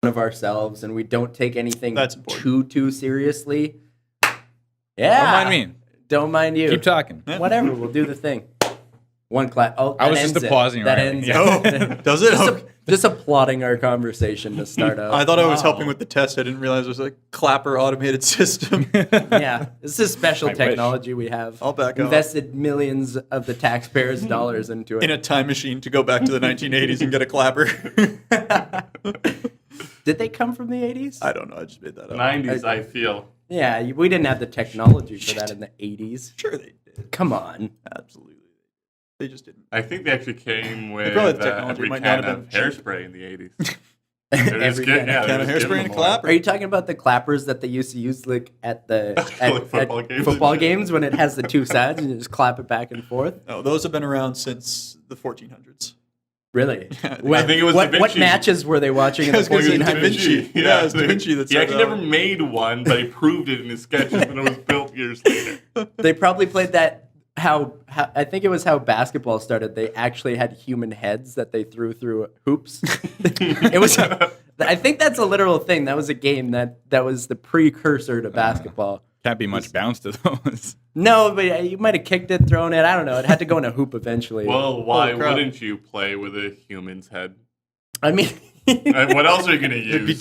of ourselves and we don't take anything That's too seriously. Yeah. Don't mind me. Don't mind you. Keep talking. Whatever. We'll do the thing. One clap. Oh, I was just applauding. That right? ends Yeah. it. Does it? Just applauding our conversation to start out. I thought I was helping with the test. I didn't realize it was a clapper automated system. Yeah, this is special I technology we have. I'll back up. Invested millions of the taxpayers' dollars into it. In a time machine to go back to the 1980s and get a clapper. Did they come from the 80s? I don't know. I just made that up. 90s, I feel. Yeah, we didn't have the technology for that in the 80s. Sure they did. Come on. Absolutely. They just didn't. I think they actually came with probably the technology every might not can have of been hairspray in the 80s. Every Can Can of hairspray and a clapper. Are you talking about the clappers that they used to use like at the Like football games? football games when it has the two sides and you just clap it back and forth? No, those have been around since the 1400s. Really? I think it was Da what Vinci. matches were they watching in the I was gonna say Da 1400s? Vinci. Yeah, it was Da Vinci that He said actually that never one. made one, but he proved it in his sketches, and it was built years later. They probably played that how I think it was how basketball started. They actually had human heads that they threw through hoops. It was I think that's a literal thing. That was a game that was the precursor to basketball. Can't be much bounce to those. No, but you might have kicked it, thrown it. I don't know. It had to go in a hoop eventually. Well, why crap. wouldn't you play with a human's head? I mean, What else are you going to use? It'd be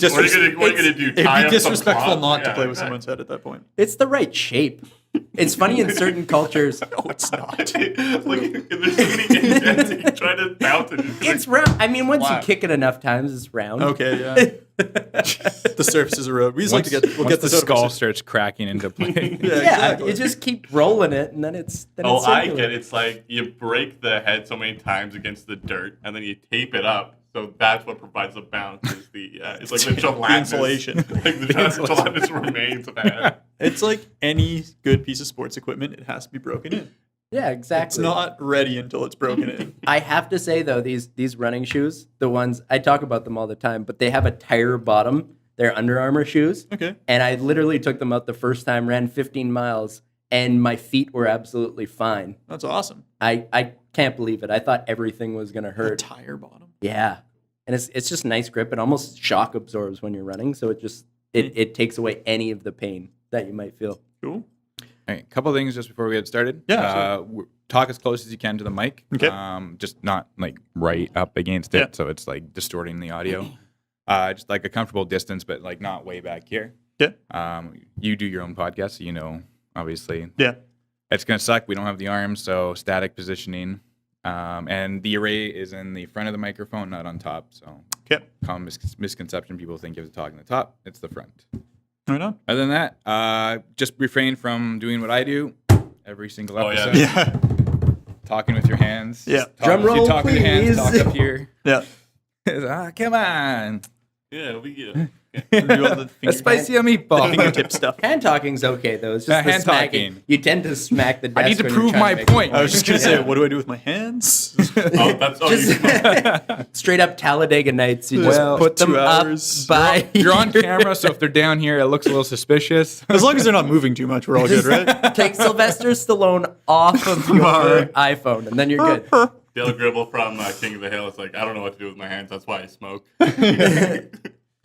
What are you going to do? It'd Tie be up some disrespectful cloth? not to Yeah, play with exactly. someone's head at that point. it's the right shape. It's funny in certain cultures. No, it's not. Look, there's so many indents. You try to bounce it. It's round. I mean, once Wow. you kick it enough times, it's round. Okay, yeah. The surface is a road. We just like to get. We'll once get the this out of our skull system. starts cracking into play. Yeah, Yeah, exactly. you just keep rolling it, and then it's. Then Oh, it's I circular. get it. It's like you break the head so many times against the dirt, and then you tape it up. So that's what provides the bounce. Is the it's like the gelatinous, insulation. like the gelatinous remains of the head. It's like any good piece of sports equipment. It has to be broken in. Yeah, It's exactly. not ready until it's broken in. I have to say though, these running shoes, the ones I talk about them all the time, but they have a tire bottom. They're Under Armour shoes, Okay. and I literally took them out the first time, ran 15 miles, and my feet were absolutely fine. That's awesome. I can't believe it. I thought everything was gonna A hurt. tire bottom. Yeah, and it's just nice grip. It almost shock absorbs when you're running, so it takes away any of the pain that you might feel. Cool. All right, couple things just before we get started. Yeah, Talk as close as you can to the mic. Okay. Just not like right up against it, Yeah. so it's like distorting the audio. Just like a comfortable distance, but like not way back here. Yeah. You do your own podcast, so you know, obviously. Yeah. It's gonna suck. We don't have the arms, so static positioning. And the array is in the front of the microphone, not on top. So Okay. common misconception: people think if it's talking the top, it's the front. Right on. Other than that, just refrain from doing what I do every single Oh, yeah. episode. Yeah. Talking with your hands. Yeah. Drum If you roll, talk with your hands, please. talk up here. Yeah. Come on. Yeah, we get. Do all the A spicy the meatball. fingertip stuff. Hand talking's okay though. It's just the hand smacking. talking. You tend to smack the desk. I need to when you're prove trying my make point. I was just gonna say, Yeah. what do I do with my hands? Oh, that's oh, you, Straight up Talladega Nights. You Well, just put them 2 up hours. by. You're on camera, so if they're down here, it looks a little suspicious. As long as they're not moving too much, we're all good, right? Take Sylvester Stallone off of your iPhone, and then you're good. Dale Gribble from King of the Hill is like, I don't know what to do with my hands. That's why I smoke.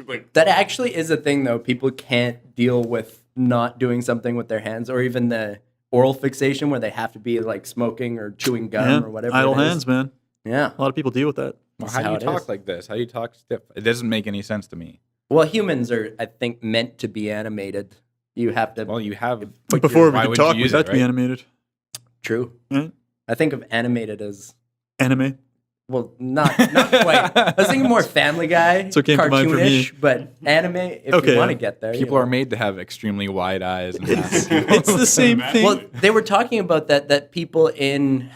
Like, That actually is a thing, though. People can't deal with not doing something with their hands, or even the oral fixation where they have to be like smoking or chewing gum or whatever. Idle it is. hands, man. Yeah. A lot of people deal with that. Well, That's how do how you it talk is. like this? How do you talk stiff? It doesn't make any sense to me. Well, humans are, I think, meant to be animated. You have to. Well, you have. Before why we could wouldn't talk, you we use had it, to be right? animated. True. Right? I think of animated as. Anime. Well, not quite. I was thinking more Family Guy, So it came to mind for me. cartoonish, but anime. If Okay, you want to yeah. get there, you People know. are made to have extremely wide eyes. And It's the same thing. Well, they were talking about that people in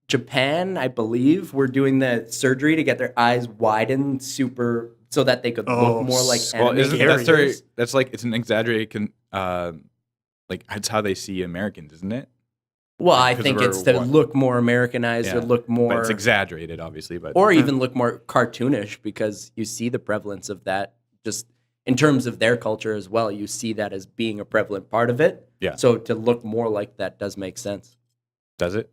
Japan, I believe, were doing the surgery to get their eyes widened super so that they could Oh, look more like well, anime isn't that's characters. that's like it's an exaggerated like that's how they see Americans, isn't it? Well, I because think of our it's to what? look more Americanized or Yeah. look But more, it's exaggerated, obviously. But or even look more cartoonish because you see the prevalence of that just in terms of their culture as well. You see that as being a prevalent part of it. Yeah. So to look more like that does make sense. does it?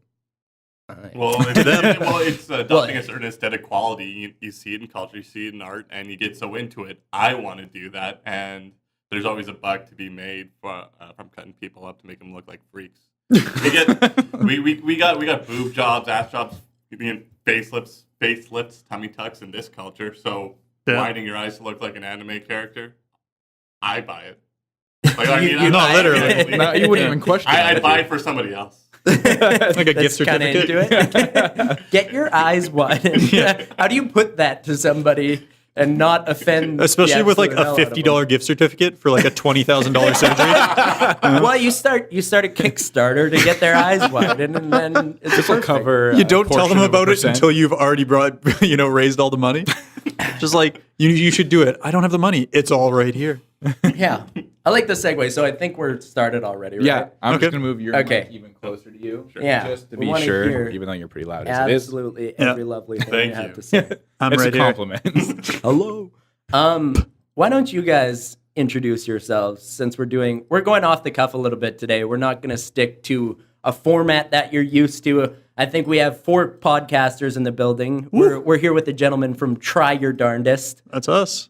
Well, it's adopting a certain aesthetic quality. You see it in culture, you see it in art, and you get so into it. I want to do that, and there's always a buck to be made from cutting people up to make them look like freaks. We got boob jobs, ass jobs, facelifts, tummy tucks in this culture. So widening your eyes to look like an anime character, I buy it. Like, I mean, not literally. No, you wouldn't even question it. I'd buy it for somebody else. Like a gift Kinda certificate. into it. Get your eyes widened. How do you put that to somebody and not offend? Especially the with like absolute a hell out of them? $50 gift certificate for like a $20,000 surgery. Well, you start a Kickstarter to get their eyes widened, and then it's This will perfect. cover. You don't tell portion them of a about it percent. until you've already raised all the money. Just like you should do it. I don't have the money. It's all right here. Yeah, I like the segue. So I think we're started already, right? Yeah, I'm Okay. just gonna move your Okay. mic even closer to you. Yeah, just to we be wanna sure. hear Even though you're pretty loud as it is, Absolutely Yeah. every lovely thing Thank you have you. to say. I'm it's right a here. compliment. Hello. Why don't you guys introduce yourselves? Since we're going off the cuff a little bit today. We're not going to stick to a format that you're used to. I think we have 4 podcasters in the building. We're here with a gentleman from Try Your Darndest, That's us.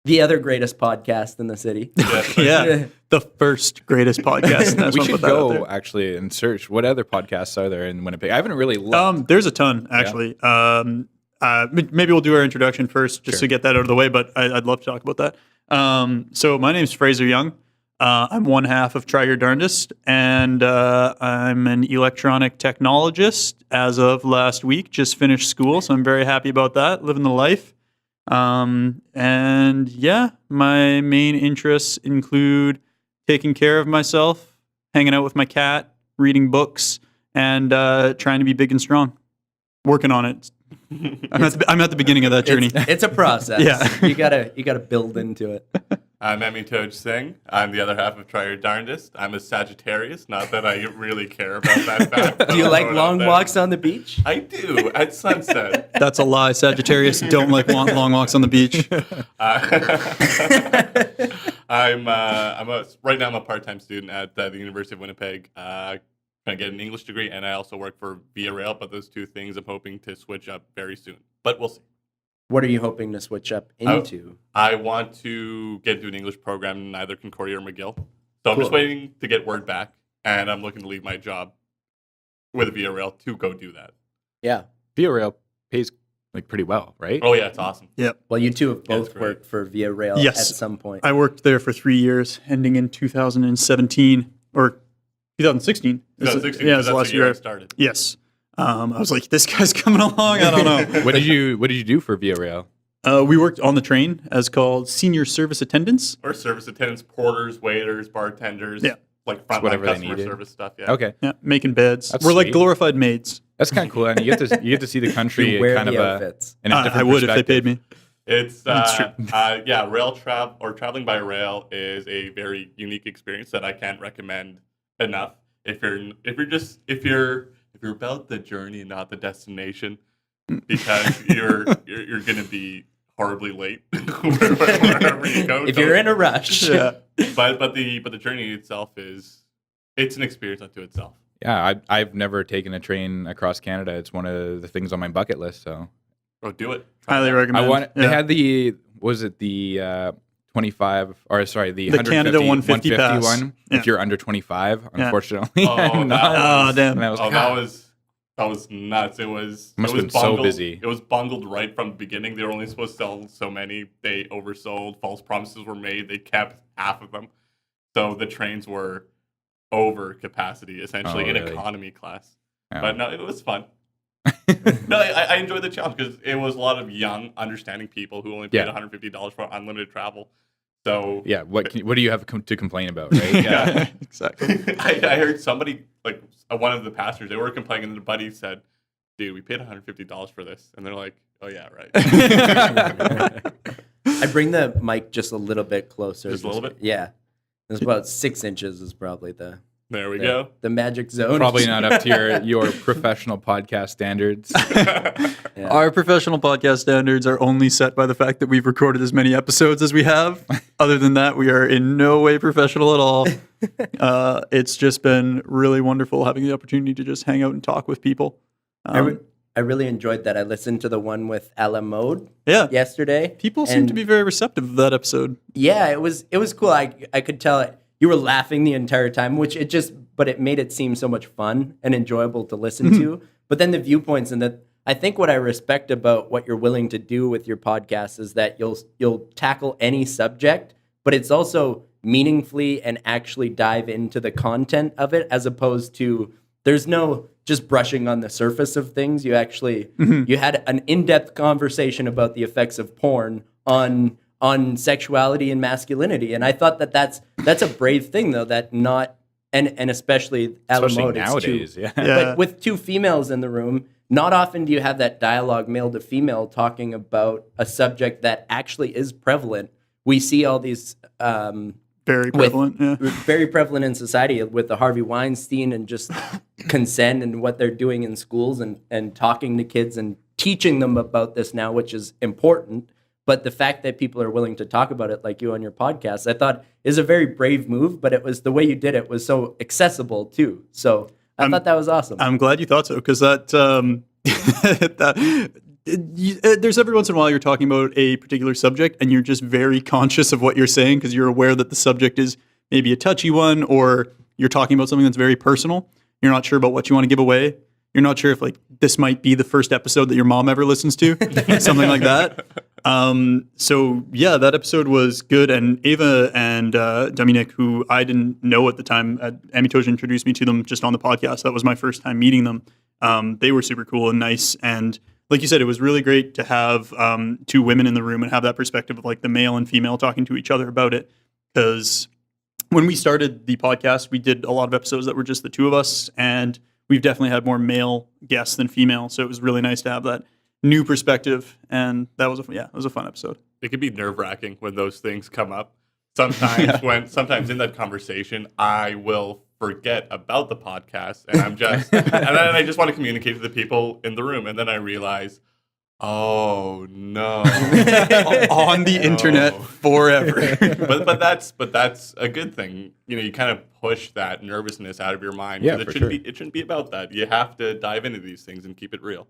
the other greatest podcast in the city. Yeah. The first greatest podcast. That's We what should put that out go there. actually and search what other podcasts are there in Winnipeg. I haven't really looked. There's a ton actually. Maybe we'll do our introduction first, just to get that out of the way. But I'd love to talk about that. So my name's Fraser Young. I'm one half of Try Your Darndest, and I'm an electronic technologist as of last week. Just finished school, so I'm very happy about that. Living the life. And yeah, my main interests include taking care of myself, hanging out with my cat, reading books, and trying to be big and strong. Working on it. I'm at the beginning of that journey. It's a process. Yeah. you gotta build into it. I'm Amitoj Singh. I'm the other half of Try Your Darndest. I'm a Sagittarius. Not that I really care about that fact. but Do you I'll like throw it long out there. walks on the beach? I do, at sunset. That's a lie. Sagittarius don't like long walks on the beach. Right now I'm a part-time student at the University of Winnipeg. Trying to get an English degree, and I also work for Via Rail. But those two things I'm hoping to switch up very soon. But we'll see. What are you hoping to switch up into? I want to get into an English program in either Concordia or McGill. So I'm just Cool. waiting to get word back, and I'm looking to leave my job with Via Rail to go do that. Yeah. Via Rail pays like pretty well, right? Oh yeah, it's awesome. Well, you two have Yeah, both that's great. worked for Via Rail Yes. at some point. I worked there for 3 years, ending in 2017 or 2016. Yeah, it was that's the last the year I year. started. Yes. I was like, this guy's coming along. I don't know. What did you do for Via Rail? We worked on the train as called senior service attendants. Or service attendants, porters, waiters, bartenders. Yeah. Like frontline whatever they customer needed. service stuff. Yeah. Okay, Yeah, making beds. That's We're like sweet. glorified maids. that's kind of cool, and you get to see the country You wear kind the of outfits. in a different I would if they perspective. paid me. It's That's true. traveling by rail is a very unique experience that I can't recommend enough. If you're about the journey and not the destination, because you're gonna be horribly late wherever you go. If you're in a rush. Yeah. but the journey itself it's an experience unto itself. Yeah, I've never taken a train across Canada. It's one of the things on my bucket list. So Oh, do it. Highly recommend. I want. Yeah. They had the 25 or sorry the, The 150, Canada 150 pass. one. Yeah. If you're under 25, Yeah. unfortunately, Oh, I'm not. Oh, damn. And I was Oh, like, that was nuts. It was Must it have was been so bungled, busy. It was bungled right from the beginning. They were only supposed to sell so many. They oversold. False promises were made. They kept half of them. So the trains were over capacity, essentially Oh, in really? economy class. Yeah. But no, it was fun. No, I enjoyed the challenge because it was a lot of young, understanding people who only paid Yeah. $150 for unlimited travel. So yeah, what do you have to complain about, right? Yeah, exactly. I heard somebody, like one of the passengers, they were complaining, and the buddy said, dude, we paid $150 for this. And they're like, oh, yeah, right. I bring the mic just a little bit closer. Just a little bit? Yeah. It's about 6 inches is probably the There we go. the magic zone. Probably not up to your professional podcast standards. Yeah. Our professional podcast standards are only set by the fact that we've recorded as many episodes as we have. Other than that, we are in no way professional at all. It's just been really wonderful having the opportunity to just hang out and talk with people. I really enjoyed that. I listened to the one with LM Mode Yeah. yesterday. People seem to be very receptive of that episode. Yeah, it was cool. I could tell you were laughing the entire time, but it made it seem so much fun and enjoyable to listen to. But then the viewpoints and I think what I respect about what you're willing to do with your podcast is that you'll tackle any subject, but it's also meaningfully and actually dive into the content of it, as opposed to there's no just brushing on the surface of things. You actually you had an in-depth conversation about the effects of porn on sexuality and masculinity, and I thought that's a brave thing, though, that not and especially nowadays, yeah. But with two females in the room, not often do you have that dialogue, male to female, talking about a subject that actually is prevalent. We see all these very prevalent, very prevalent in society with the Harvey Weinstein and just consent and what they're doing in schools and talking to kids and teaching them about this now, which is important. But the fact that people are willing to talk about it, like you on your podcast, I thought is a very brave move. But it was the way you did it was so accessible too. So I thought that was awesome. I'm glad you thought so, because there's every once in a while you're talking about a particular subject and you're just very conscious of what you're saying because you're aware that the subject is maybe a touchy one, or you're talking about something that's very personal. You're not sure about what you want to give away. You're not sure if this might be the first episode that your mom ever listens to, something like that. So yeah, that episode was good. And Ava and Dominic, who I didn't know at the time, Amitoj introduced me to them just on the podcast. That was my first time meeting them. They were super cool and nice. And like you said, it was really great to have two women in the room and have that perspective of the male and female talking to each other about it. Because when we started the podcast, we did a lot of episodes that were just the two of us, and we've definitely had more male guests than female. So it was really nice to have that new perspective, and that was it was a fun episode. It can be nerve-wracking when those things come up. Sometimes sometimes in that conversation, I will forget about the podcast, and and then I just want to communicate to the people in the room, and then I realize, oh no, on the internet forever. but that's a good thing. You kind of push that nervousness out of your mind. Yeah, it shouldn't be about that. You have to dive into these things and keep it real.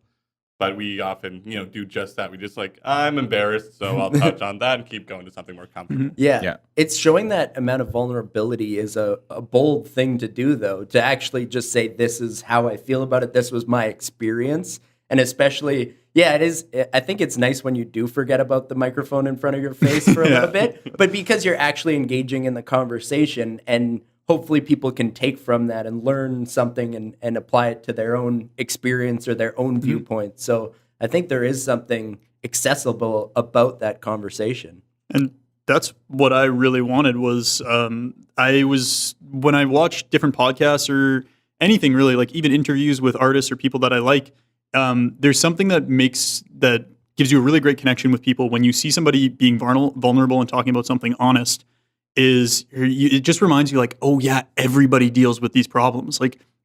But we often, do just that. We just I'm embarrassed, so I'll touch on that and keep going to something more comfortable. Yeah. It's showing that amount of vulnerability is a bold thing to do, though, to actually just say, this is how I feel about it. This was my experience. And especially, it is. I think it's nice when you do forget about the microphone in front of your face for a little bit, but because you're actually engaging in the conversation, and hopefully people can take from that and learn something and apply it to their own experience or their own viewpoint. So I think there is something accessible about that conversation. And that's what I really wanted was, when I watch different podcasts or anything really, even interviews with artists or people that I like, there's something that gives you a really great connection with people when you see somebody being vulnerable and talking about something honest. It just reminds you oh yeah, everybody deals with these problems.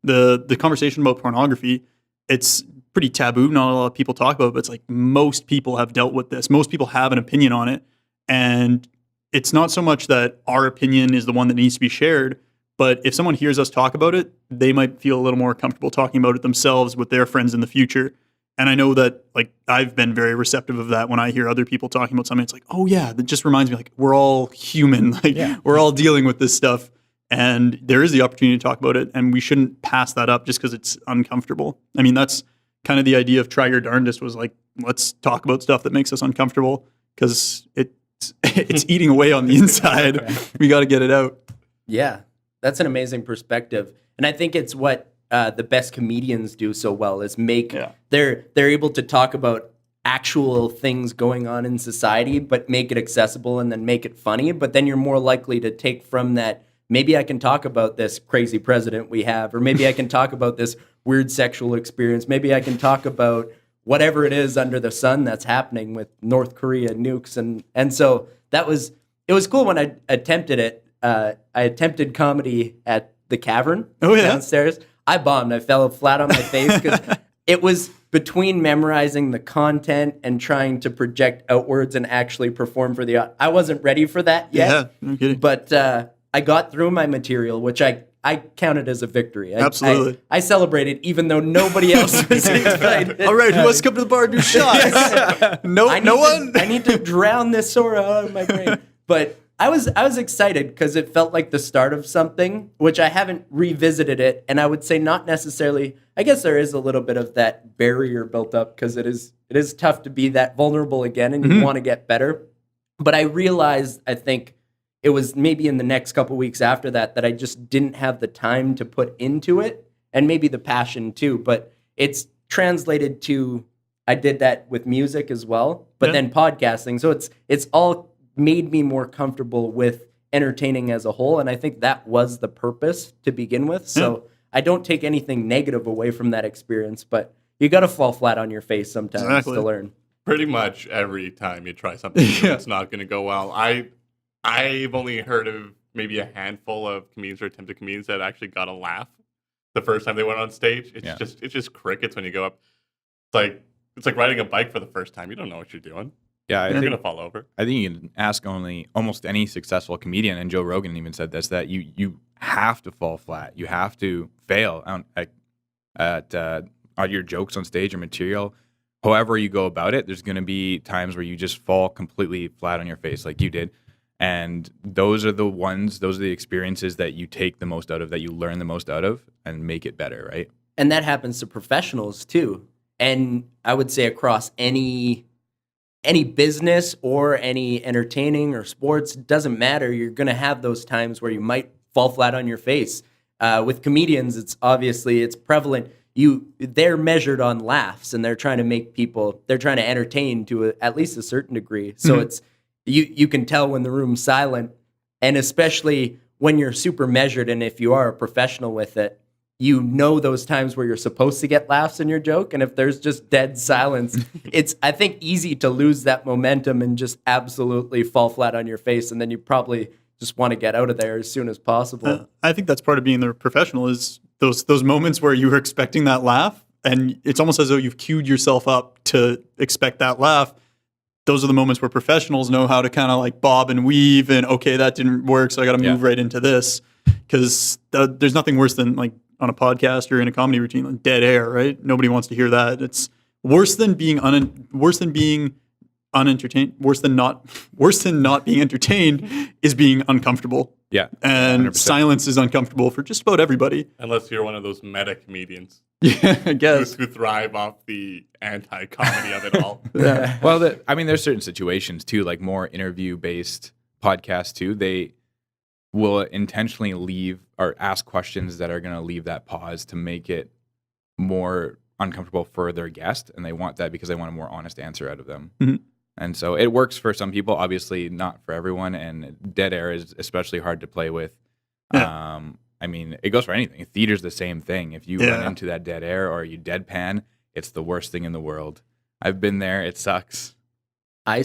The conversation about pornography, it's pretty taboo. Not a lot of people talk about it, but it's most people have dealt with this. Most people have an opinion on it. And it's not so much that our opinion is the one that needs to be shared, but if someone hears us talk about it, they might feel a little more comfortable talking about it themselves with their friends in the future. And I know that I've been very receptive of that when I hear other people talking about something. It's oh yeah, that just reminds me we're all human. We're all dealing with this stuff, and there is the opportunity to talk about it, and we shouldn't pass that up just because it's uncomfortable. I mean, that's kind of the idea of Try Your Darndest was let's talk about stuff that makes us uncomfortable because it's eating away on the inside. We got to get it out. Yeah, that's an amazing perspective, and I think it's what the best comedians do so well is they're able to talk about actual things going on in society, but make it accessible and then make it funny. But then you're more likely to take from that, maybe I can talk about this crazy president we have, or maybe I can talk about this weird sexual experience. Maybe I can talk about whatever it is under the sun that's happening with North Korea nukes. And so it was cool when I attempted it. I attempted comedy at the Cavern downstairs. I bombed. I fell flat on my face because it was between memorizing the content and trying to project outwards and actually perform for the audience. I wasn't ready for that yet. Yeah, no kidding. But I got through my material, which I I count it as a victory. Absolutely. I celebrated even though nobody else was excited. All right, who wants to come to the bar and do shots? No one? I need to drown this Sora out of my brain. But I was excited because it felt like the start of something, which I haven't revisited it. And I would say not necessarily, I guess there is a little bit of that barrier built up because it is tough to be that vulnerable again and you want to get better. But I realized, I think it was maybe in the next couple weeks after that I just didn't have the time to put into it and maybe the passion too. But it's translated to, I did that with music as well, but then podcasting. So it's all made me more comfortable with entertaining as a whole. And I think that was the purpose to begin with. So I don't take anything negative away from that experience, but you got to fall flat on your face sometimes to learn. Pretty much every time you try something, it's not going to go well. I've only heard of maybe a handful of comedians or attempted comedians that actually got a laugh the first time they went on stage. It's just crickets when you go up. It's like riding a bike for the first time. You don't know what you're doing. Yeah, you're going to fall over. I think you can ask almost any successful comedian, and Joe Rogan even said this, that you have to fall flat. You have to fail at your jokes on stage or material. However you go about it, there's going to be times where you just fall completely flat on your face like you did. And those are the experiences that you take the most out of, that you learn the most out of and make it better, right? And that happens to professionals too. And I would say across any business or any entertaining or sports, doesn't matter. You're going to have those times where you might fall flat on your face. With comedians, it's prevalent. They're measured on laughs, and they're trying to entertain to at least a certain degree. So it's, you can tell when the room's silent, and especially when you're super measured, and if you are a professional with it, you know those times where you're supposed to get laughs in your joke, and if there's just dead silence, it's, I think, easy to lose that momentum and just absolutely fall flat on your face, and then you probably just want to get out of there as soon as possible. I think that's part of being the professional, is those moments where you were expecting that laugh, and it's almost as though you've queued yourself up to expect that laugh. Those are the moments where professionals know how to kind of like bob and weave, and okay, that didn't work, so I got to move right into this, because there's nothing worse than, like, on a podcast or in a comedy routine, like dead air, right? Nobody wants to hear that. It's worse than not being entertained is being uncomfortable. Yeah. And 100%. silence is uncomfortable for just about everybody. Unless you're one of those meta comedians. Yeah, I guess. Who thrive off the anti-comedy of it all. Yeah. Well, there's certain situations too, like more interview-based podcasts too. They will intentionally leave or ask questions that are going to leave that pause to make it more uncomfortable for their guest, and they want that because they want a more honest answer out of them. Mm-hmm. And so it works for some people, obviously not for everyone, and dead air is especially hard to play with. Yeah. I mean, it goes for anything. Theater's the same thing. If you run into that dead air or you deadpan, it's the worst thing in the world. I've been there. It sucks. I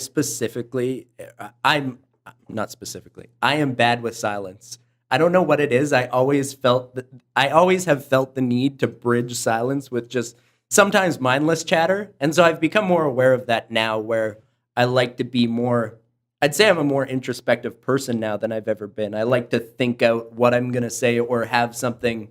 am bad with silence. I don't know what it is. I always have felt the need to bridge silence with just sometimes mindless chatter. And so I've become more aware of that now, where I like to be more, I'd say I'm a more introspective person now than I've ever been. I like to think out what I'm going to say, or have something,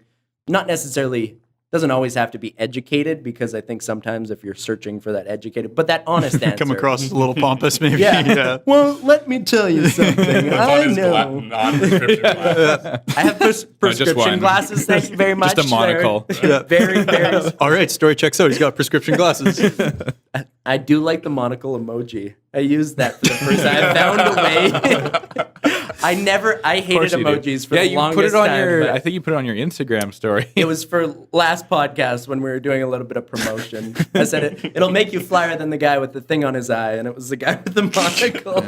not necessarily, doesn't always have to be educated, because I think sometimes if you're searching for that educated, but that honest answer. Come across as a little pompous, maybe. Yeah. Well, let me tell you something. I know. Non-prescription glasses. I have prescription one. glasses. Thank you very much. Just a monocle. Very, very. All right, story checks out. He's got prescription glasses. I do like the monocle emoji. I used that for the first time. I found a way. I hated emojis for the you longest put it on time. I think you put it on your Instagram story. It was for last podcast when we were doing a little bit of promotion. I said it'll make you flyer than the guy with the thing on his eye, and it was the guy with the monocle.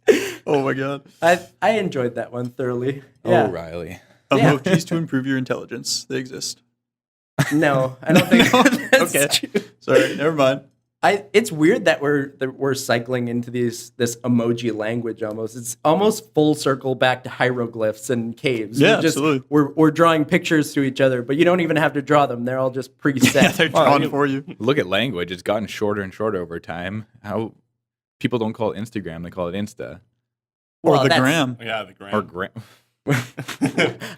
Yeah. Oh my God. I enjoyed that one thoroughly. Yeah. Oh, Riley. Emojis to improve your intelligence. They exist. No, I don't think that's Okay. true. Sorry, never mind. It's weird that we're cycling into this emoji language almost. It's almost full circle back to hieroglyphs and caves. Yeah, absolutely. We're drawing pictures to each other, but you don't even have to draw them. They're all just preset. Yeah, they're drawn for you. Look at language. It's gotten shorter and shorter over time. How people don't call it Instagram, they call it Insta. Or Well, the that's- gram. Yeah, the gram. Or gram.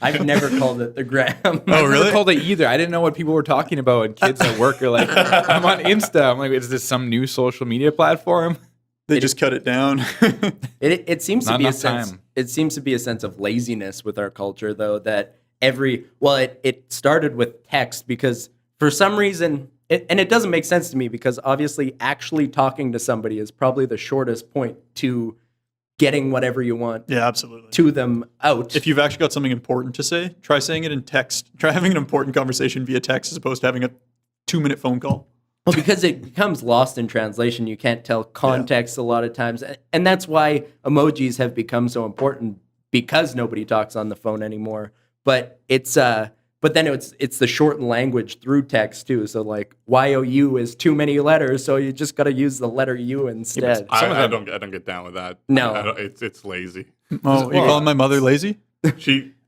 I've never called it the gram. Oh, I've never really? called it either. I didn't know what people were talking about. And kids at work are like, I'm on Insta. I'm like, is this some new social media platform? They just cut it down. It seems to Not be a enough sense. time. It seems to be a sense of laziness with our culture, though. That it started with text because for some reason, and it doesn't make sense to me because obviously actually talking to somebody is probably the shortest point to getting whatever you want Yeah, absolutely. to them out. If you've actually got something important to say, try saying it in text. Try having an important conversation via text as opposed to having a 2-minute phone call. Well, because it becomes lost in translation. You can't tell context a lot of times. And that's why emojis have become so important because nobody talks on the phone anymore. But but then it's the shortened language through text too. So like YOU is too many letters, so you just got to use the letter U instead. I don't get down with that. No. I don't, it's lazy. Oh, you calling my mother lazy?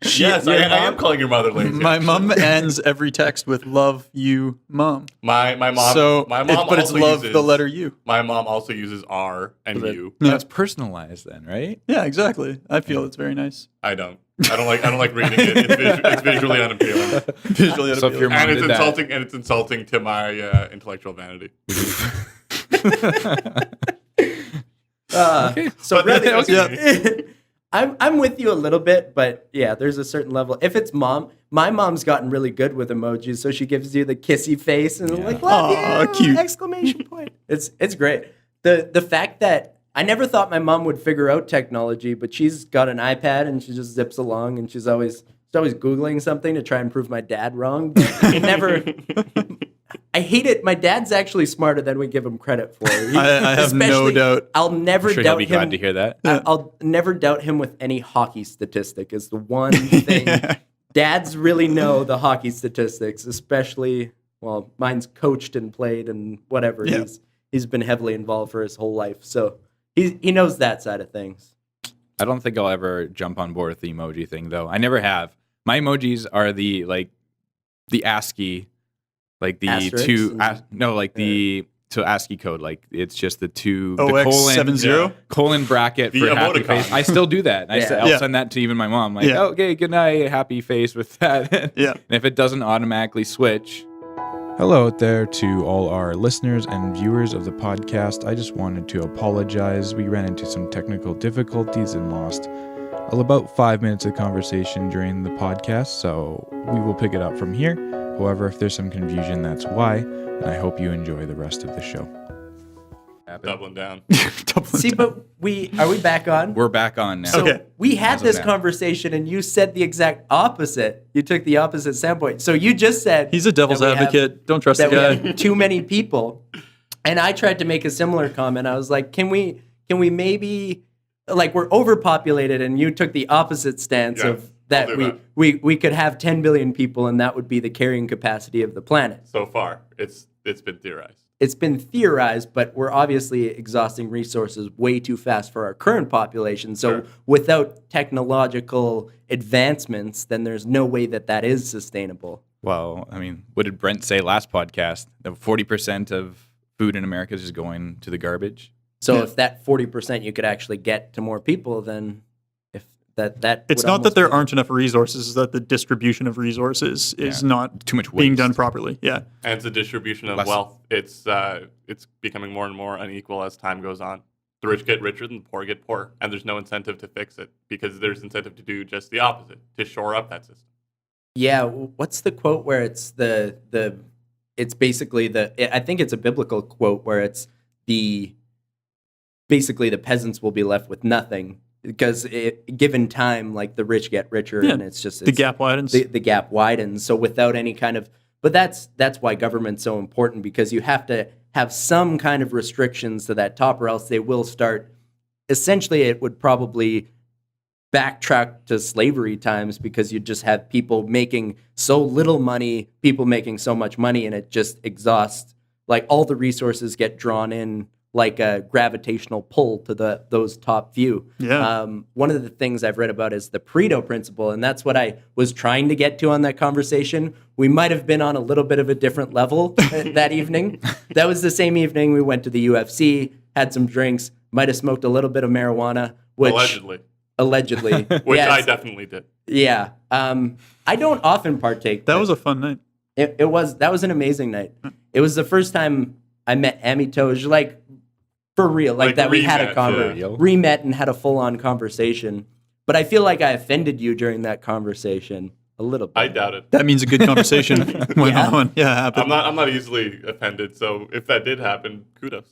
Yes, I am calling your mother lazy. My mom ends every text with "love you, mom." My mom. So, my mom but it's also love uses, the letter U. My mom also uses R and U. Yeah. That's personalized then, right? Yeah, exactly. I feel it's very nice. I don't like reading it. It's visually unappealing, Visually So if your unappealing. mom and it's did that- insulting. And it's insulting to my intellectual vanity. So But really, Yeah. I'm with you a little bit, but yeah, there's a certain level. If it's mom, my mom's gotten really good with emojis, so she gives you the kissy face and like love Aw, you! cute. Exclamation point. It's great. The fact that I never thought my mom would figure out technology, but she's got an iPad and she just zips along and she's always Googling something to try and prove my dad wrong. But it never. I hate it. My dad's actually smarter than we give him credit for. I have no especially- doubt. I'll never I'm sure he'll doubt be him. glad to hear that. I'll never doubt him with any hockey statistic is the one thing. Dads really know the hockey statistics, especially, well, mine's coached and played and whatever. Yeah. He's been heavily involved for his whole life. So he knows that side of things. I don't think I'll ever jump on board with the emoji thing, though. I never have. My emojis are the ASCII, like the Asterisks two. and- The ASCII code. Like it's just the two. The OX70? colon bracket The for happy emoticon. face. I still do that. Yeah. I'll Yeah. send that to even my mom. Like, Yeah. okay, good night, happy face with that. Yeah. And if it doesn't automatically switch. Hello out there to all our listeners and viewers of the podcast. I just wanted to apologize. We ran into some technical difficulties and lost about 5 minutes of conversation during the podcast, so we will pick it up from here. However, if there's some confusion, that's why, and I hope you enjoy the rest of the show. Doubling down. See, but are we back on? We're back on now. So Okay. we had As of this now. conversation, and you said the exact opposite. You took the opposite standpoint. So you just said He's a devil's that we have- advocate. Don't trust the that we guy. have too many people. And I tried to make a similar comment. I was like, can we maybe, like, we're overpopulated, and you took the opposite stance Yeah, of that I'll do we could have 10 billion people, and that would be the carrying capacity of the planet. So far, it's been theorized. It's been theorized, but we're obviously exhausting resources way too fast for our current population. So Sure. without technological advancements, then there's no way that is sustainable. Well, I mean, what did Brent say last podcast? That 40% of food in America is just going to the garbage. So Yeah. if that 40% you could actually get to more people, then if that It's would not that almost there be- aren't enough resources, it's that the distribution of resources is Yeah. not Too much being waste. done properly. Yeah. And it's a distribution of Less- wealth. It's becoming more and more unequal as time goes on. The rich get richer and the poor get poorer, and there's no incentive to fix it because there's incentive to do just the opposite, to shore up that system. Yeah, what's the quote where it's it's basically I think it's a biblical quote where it's basically the peasants will be left with nothing because given time, like the rich get richer, Yeah. and it's The gap widens. the gap widens. So without any kind of, but that's why government's so important, because you have to have some kind of restrictions to that top, or else they will start. Essentially, it would probably backtrack to slavery times, because you just have people making so little money, people making so much money, and it just exhausts. Like all the resources get drawn in like a gravitational pull to those top few. Yeah. One of the things I've read about is the Pareto principle, and that's what I was trying to get to on that conversation. We might have been on a little bit of a different level that evening. That was the same evening we went to the UFC, had some drinks, might have smoked a little bit of marijuana, which Allegedly. allegedly, Which yes. I definitely did. Yeah. I don't often partake. That but was a fun night. that was an amazing night. It was the first time I met Amitoj, like for real, like that we had a remet, yeah. remet and had a full on conversation. But I feel like I offended you during that conversation a little bit. I doubt it. That means a good conversation went on. Yeah, it happened. I'm not easily offended. So if that did happen, kudos.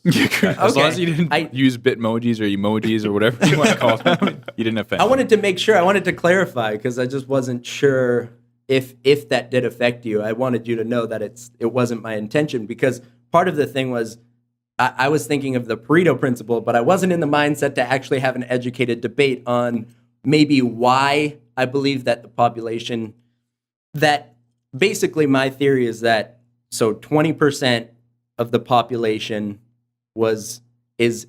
As long as you didn't I- use bitmojis or emojis or whatever you want to call them, you didn't offend. I wanted to make sure. I wanted to clarify because I just wasn't sure if that did affect you. I wanted you to know that it wasn't my intention because part of the thing was I was thinking of the Pareto principle, but I wasn't in the mindset to actually have an educated debate on maybe why I believe that the population that basically my theory is that so 20% of the population is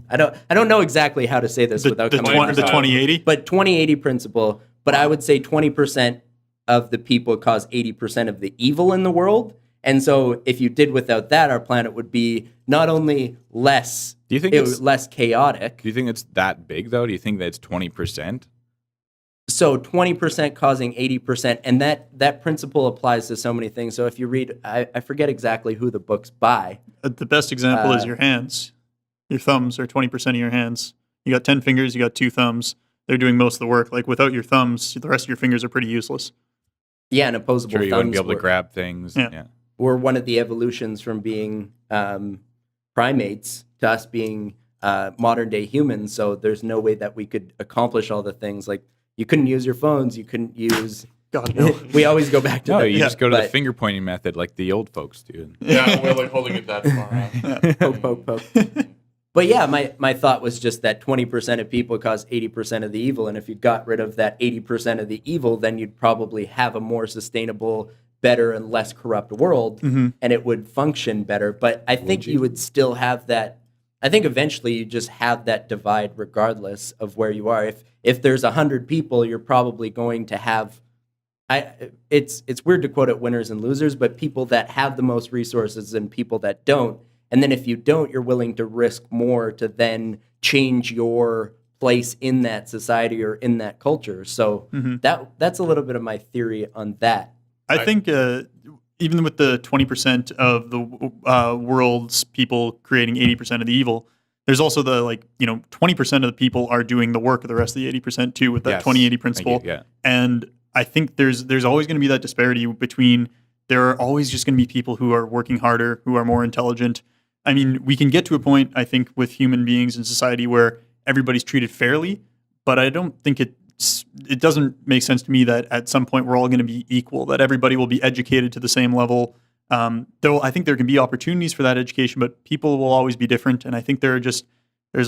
I don't know exactly how to say this without the coming up with 2080. but 2080 principle, but I would say 20% of the people cause 80% of the evil in the world. And so if you did without that, our planet would be not only less, Do you think it it's- was less chaotic. Do you think it's that big though? Do you think that it's 20%? So 20% causing 80%, and that principle applies to so many things. So if you read, I forget exactly who the book's by. The best example is your hands. Your thumbs are 20% of your hands. You got 10 fingers, you got 2 thumbs. They're doing most of the work. Like without your thumbs, the rest of your fingers are pretty useless. Yeah, and opposable Sure, you wouldn't thumbs be able to were, grab things. Yeah. Yeah. were one of the evolutions from being primates to us being modern day humans. So there's no way that we could accomplish all the things. Like you couldn't use your phones, you couldn't use. God, no. We always go back to No, that. you just go to the But- finger pointing method like the old folks do. Yeah, we're like holding it that far out. poke, poke, poke. But yeah, my thought was just that 20% of people cause 80% of the evil. And if you got rid of that 80% of the evil, then you'd probably have a more sustainable, better, and less corrupt world, and it would function better. But I think you would still have that. I think eventually you just have that divide regardless of where you are. If there's 100 people, you're probably going to have. It's weird to quote it winners and losers, but people that have the most resources and people that don't. And then if you don't, you're willing to risk more to then change your place in that society or in that culture. So that's a little bit of my theory on that. I think even with the 20% of the world's people creating 80% of the evil, there's also the 20% of the people are doing the work of the rest of the 80% too with that Yes. 20/80 Thank you, principle. yeah. And I think there's always going to be that disparity between there are always just going to be people who are working harder, who are more intelligent. I mean, we can get to a point, I think, with human beings in society where everybody's treated fairly, but I don't think it doesn't make sense to me that at some point we're all going to be equal, that everybody will be educated to the same level. Though I think there can be opportunities for that education, but people will always be different. And I think there's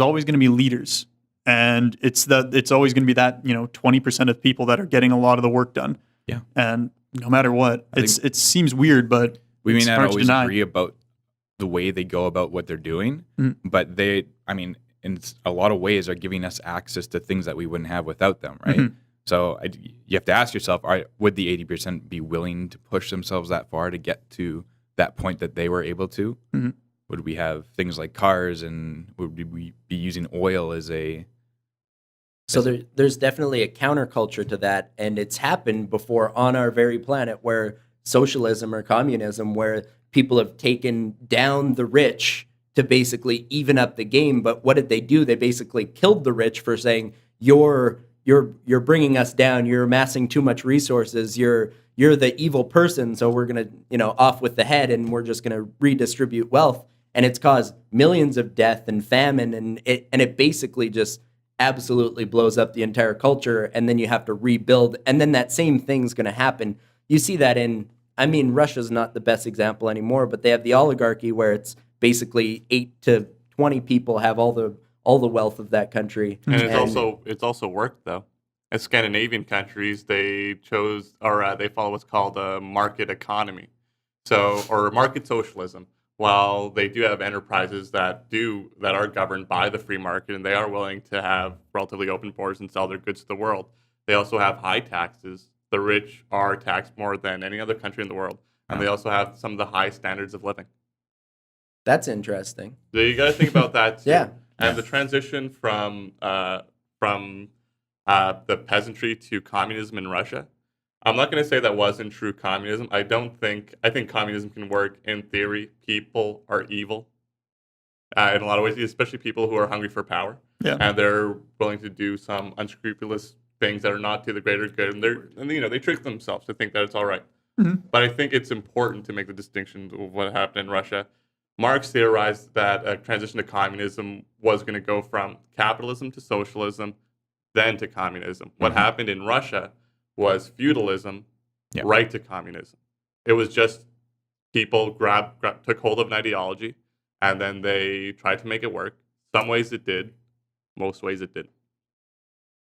always going to be leaders. And it's always going to be that 20% of people that are getting a lot of the work done. Yeah. And no matter what, it seems weird, but We may it's not hard to always deny. agree about the way they go about what they're doing, but in a lot of ways are giving us access to things that we wouldn't have without them, right? So you have to ask yourself, would the 80% be willing to push themselves that far to get to that point that they were able to? Would we have things like cars, and would we be using oil as a... So there's definitely a counterculture to that, and it's happened before on our very planet where socialism or communism, where people have taken down the rich to basically even up the game. But what did they do? They basically killed the rich for saying, you're bringing us down. You're amassing too much resources. You're the evil person. So we're going to, off with the head, and we're just going to redistribute wealth. And it's caused millions of death and famine. And it basically just absolutely blows up the entire culture. And then you have to rebuild. And then that same thing's going to happen. You see that Russia's not the best example anymore, but they have the oligarchy where it's basically 8 to 20 people have all the wealth of that country. And it's also worked though. As Scandinavian countries, they chose they follow what's called a market economy, or market socialism. While they do have enterprises that are governed by the free market, and they are willing to have relatively open borders and sell their goods to the world, they also have high taxes. The rich are taxed more than any other country in the world, and they also have some of the highest standards of living. That's interesting. So you got to think about that too. Yeah. And the transition from the peasantry to communism in Russia. I'm not going to say that wasn't true communism. I think communism can work in theory. People are evil in a lot of ways, especially people who are hungry for power. Yeah. And they're willing to do some unscrupulous things that are not to the greater good. And they trick themselves to think that it's all right. Mm-hmm. But I think it's important to make the distinction of what happened in Russia. Marx theorized that a transition to communism was going to go from capitalism to socialism, then to communism. What happened in Russia was feudalism, right to communism. It was just people took hold of an ideology, and then they tried to make it work. Some ways it did, most ways it didn't.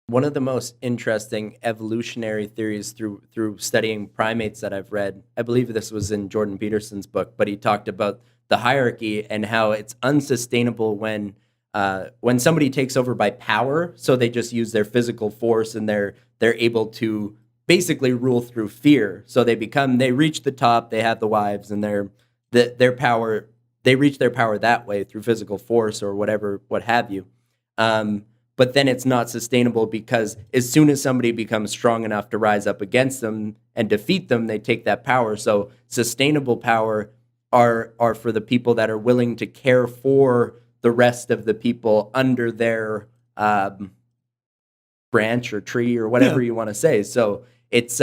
One of the most interesting evolutionary theories through studying primates that I've read, I believe this was in Jordan Peterson's book, but he talked about the hierarchy and how it's unsustainable when somebody takes over by power, so they just use their physical force and they're able to basically rule through fear. So they reach the top, they have the wives, and their power, they reach their power that way through physical force or whatever, what have you. But then it's not sustainable because as soon as somebody becomes strong enough to rise up against them and defeat them, they take that power. So sustainable power are for the people that are willing to care for the rest of the people under their branch or tree or whatever you want to say. So it's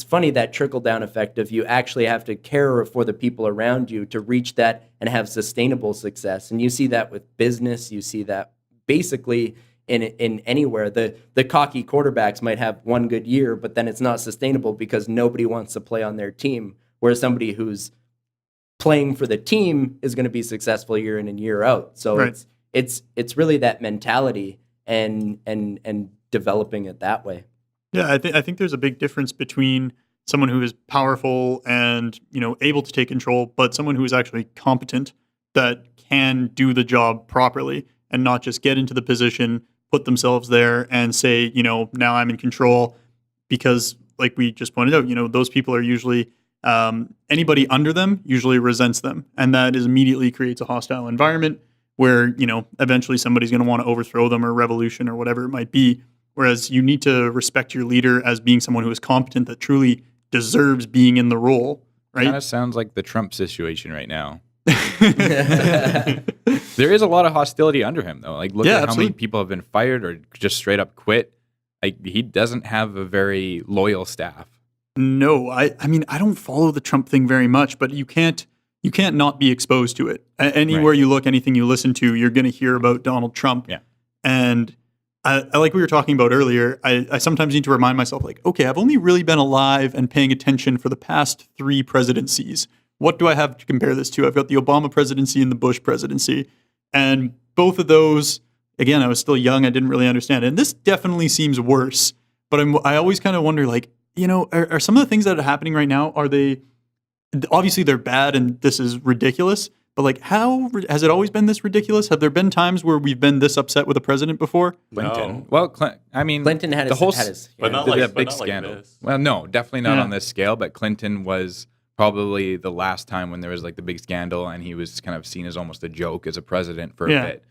funny, that trickle-down effect of you actually have to care for the people around you to reach that and have sustainable success. And you see that with business. You see that basically in anywhere. The cocky quarterbacks might have one good year, but then it's not sustainable because nobody wants to play on their team. Whereas somebody who's playing for the team is going to be successful year in and year out. So it's really that mentality and developing it that way. Yeah, I think there's a big difference between someone who is powerful and able to take control, but someone who is actually competent that can do the job properly and not just get into the position, put themselves there, and say, now I'm in control. Because, like we just pointed out, those people are usually anybody under them usually resents them, and that immediately creates a hostile environment where eventually somebody's going to want to overthrow them or revolution or whatever it might be. Whereas you need to respect your leader as being someone who is competent, that truly deserves being in the role, right? Kind of sounds like the Trump situation right now. There is a lot of hostility under him, though. Like, look at how many people have been fired or just straight up quit. Like, he doesn't have a very loyal staff. No, I mean, I don't follow the Trump thing very much, but you can't not be exposed to it. Anywhere you look, anything you listen to, you're going to hear about Donald Trump. Yeah. And I like we were talking about earlier, I sometimes need to remind myself, like, okay, I've only really been alive and paying attention for the past 3 presidencies. What do I have to compare this to? I've got the Obama presidency and the Bush presidency. And both of those, again, I was still young, I didn't really understand. And this definitely seems worse. But I always kind of wonder, like, are some of the things that are happening right now, obviously they're bad and this is ridiculous, but like, how has it always been this ridiculous? Have there been times where we've been this upset with a president before? Clinton. No. Well, Clinton had the whole but not the like big not scandal. Like this. Well, no, definitely not on this scale. But Clinton was probably the last time when there was like the big scandal, and he was kind of seen as almost a joke as a president for a bit.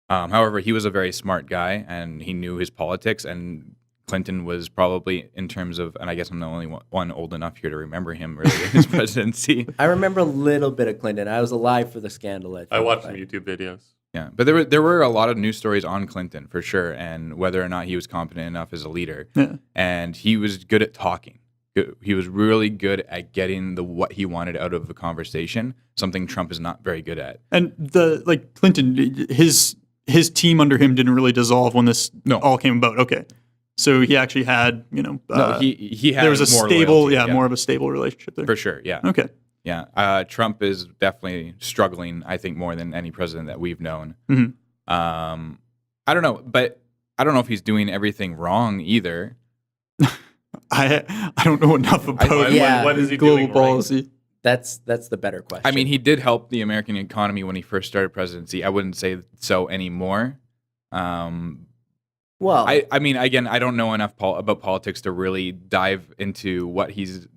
However, he was a very smart guy, and he knew his politics. And Clinton was probably, in terms of, and I guess I'm the only one old enough here to remember him really in his presidency. I remember a little bit of Clinton. I was alive for the scandal. I watched some YouTube videos. Yeah, but there were a lot of news stories on Clinton for sure, and whether or not he was competent enough as a leader. Yeah. And he was good at talking. He was really good at getting what he wanted out of the conversation, something Trump is not very good at. And Clinton, his team under him didn't really dissolve when this all came about. Okay. So he actually had, he had there was a more stable, loyalty, more of a stable relationship there. For sure, yeah. Okay. Yeah. Trump is definitely struggling, I think, more than any president that we've known. Mm-hmm. I don't know, but I don't know if he's doing everything wrong either. I don't know enough about what is he global doing policy. That's the better question. I mean, he did help the American economy when he first started presidency. I wouldn't say so anymore. Well, I mean, again, I don't know enough about politics to really dive into what he's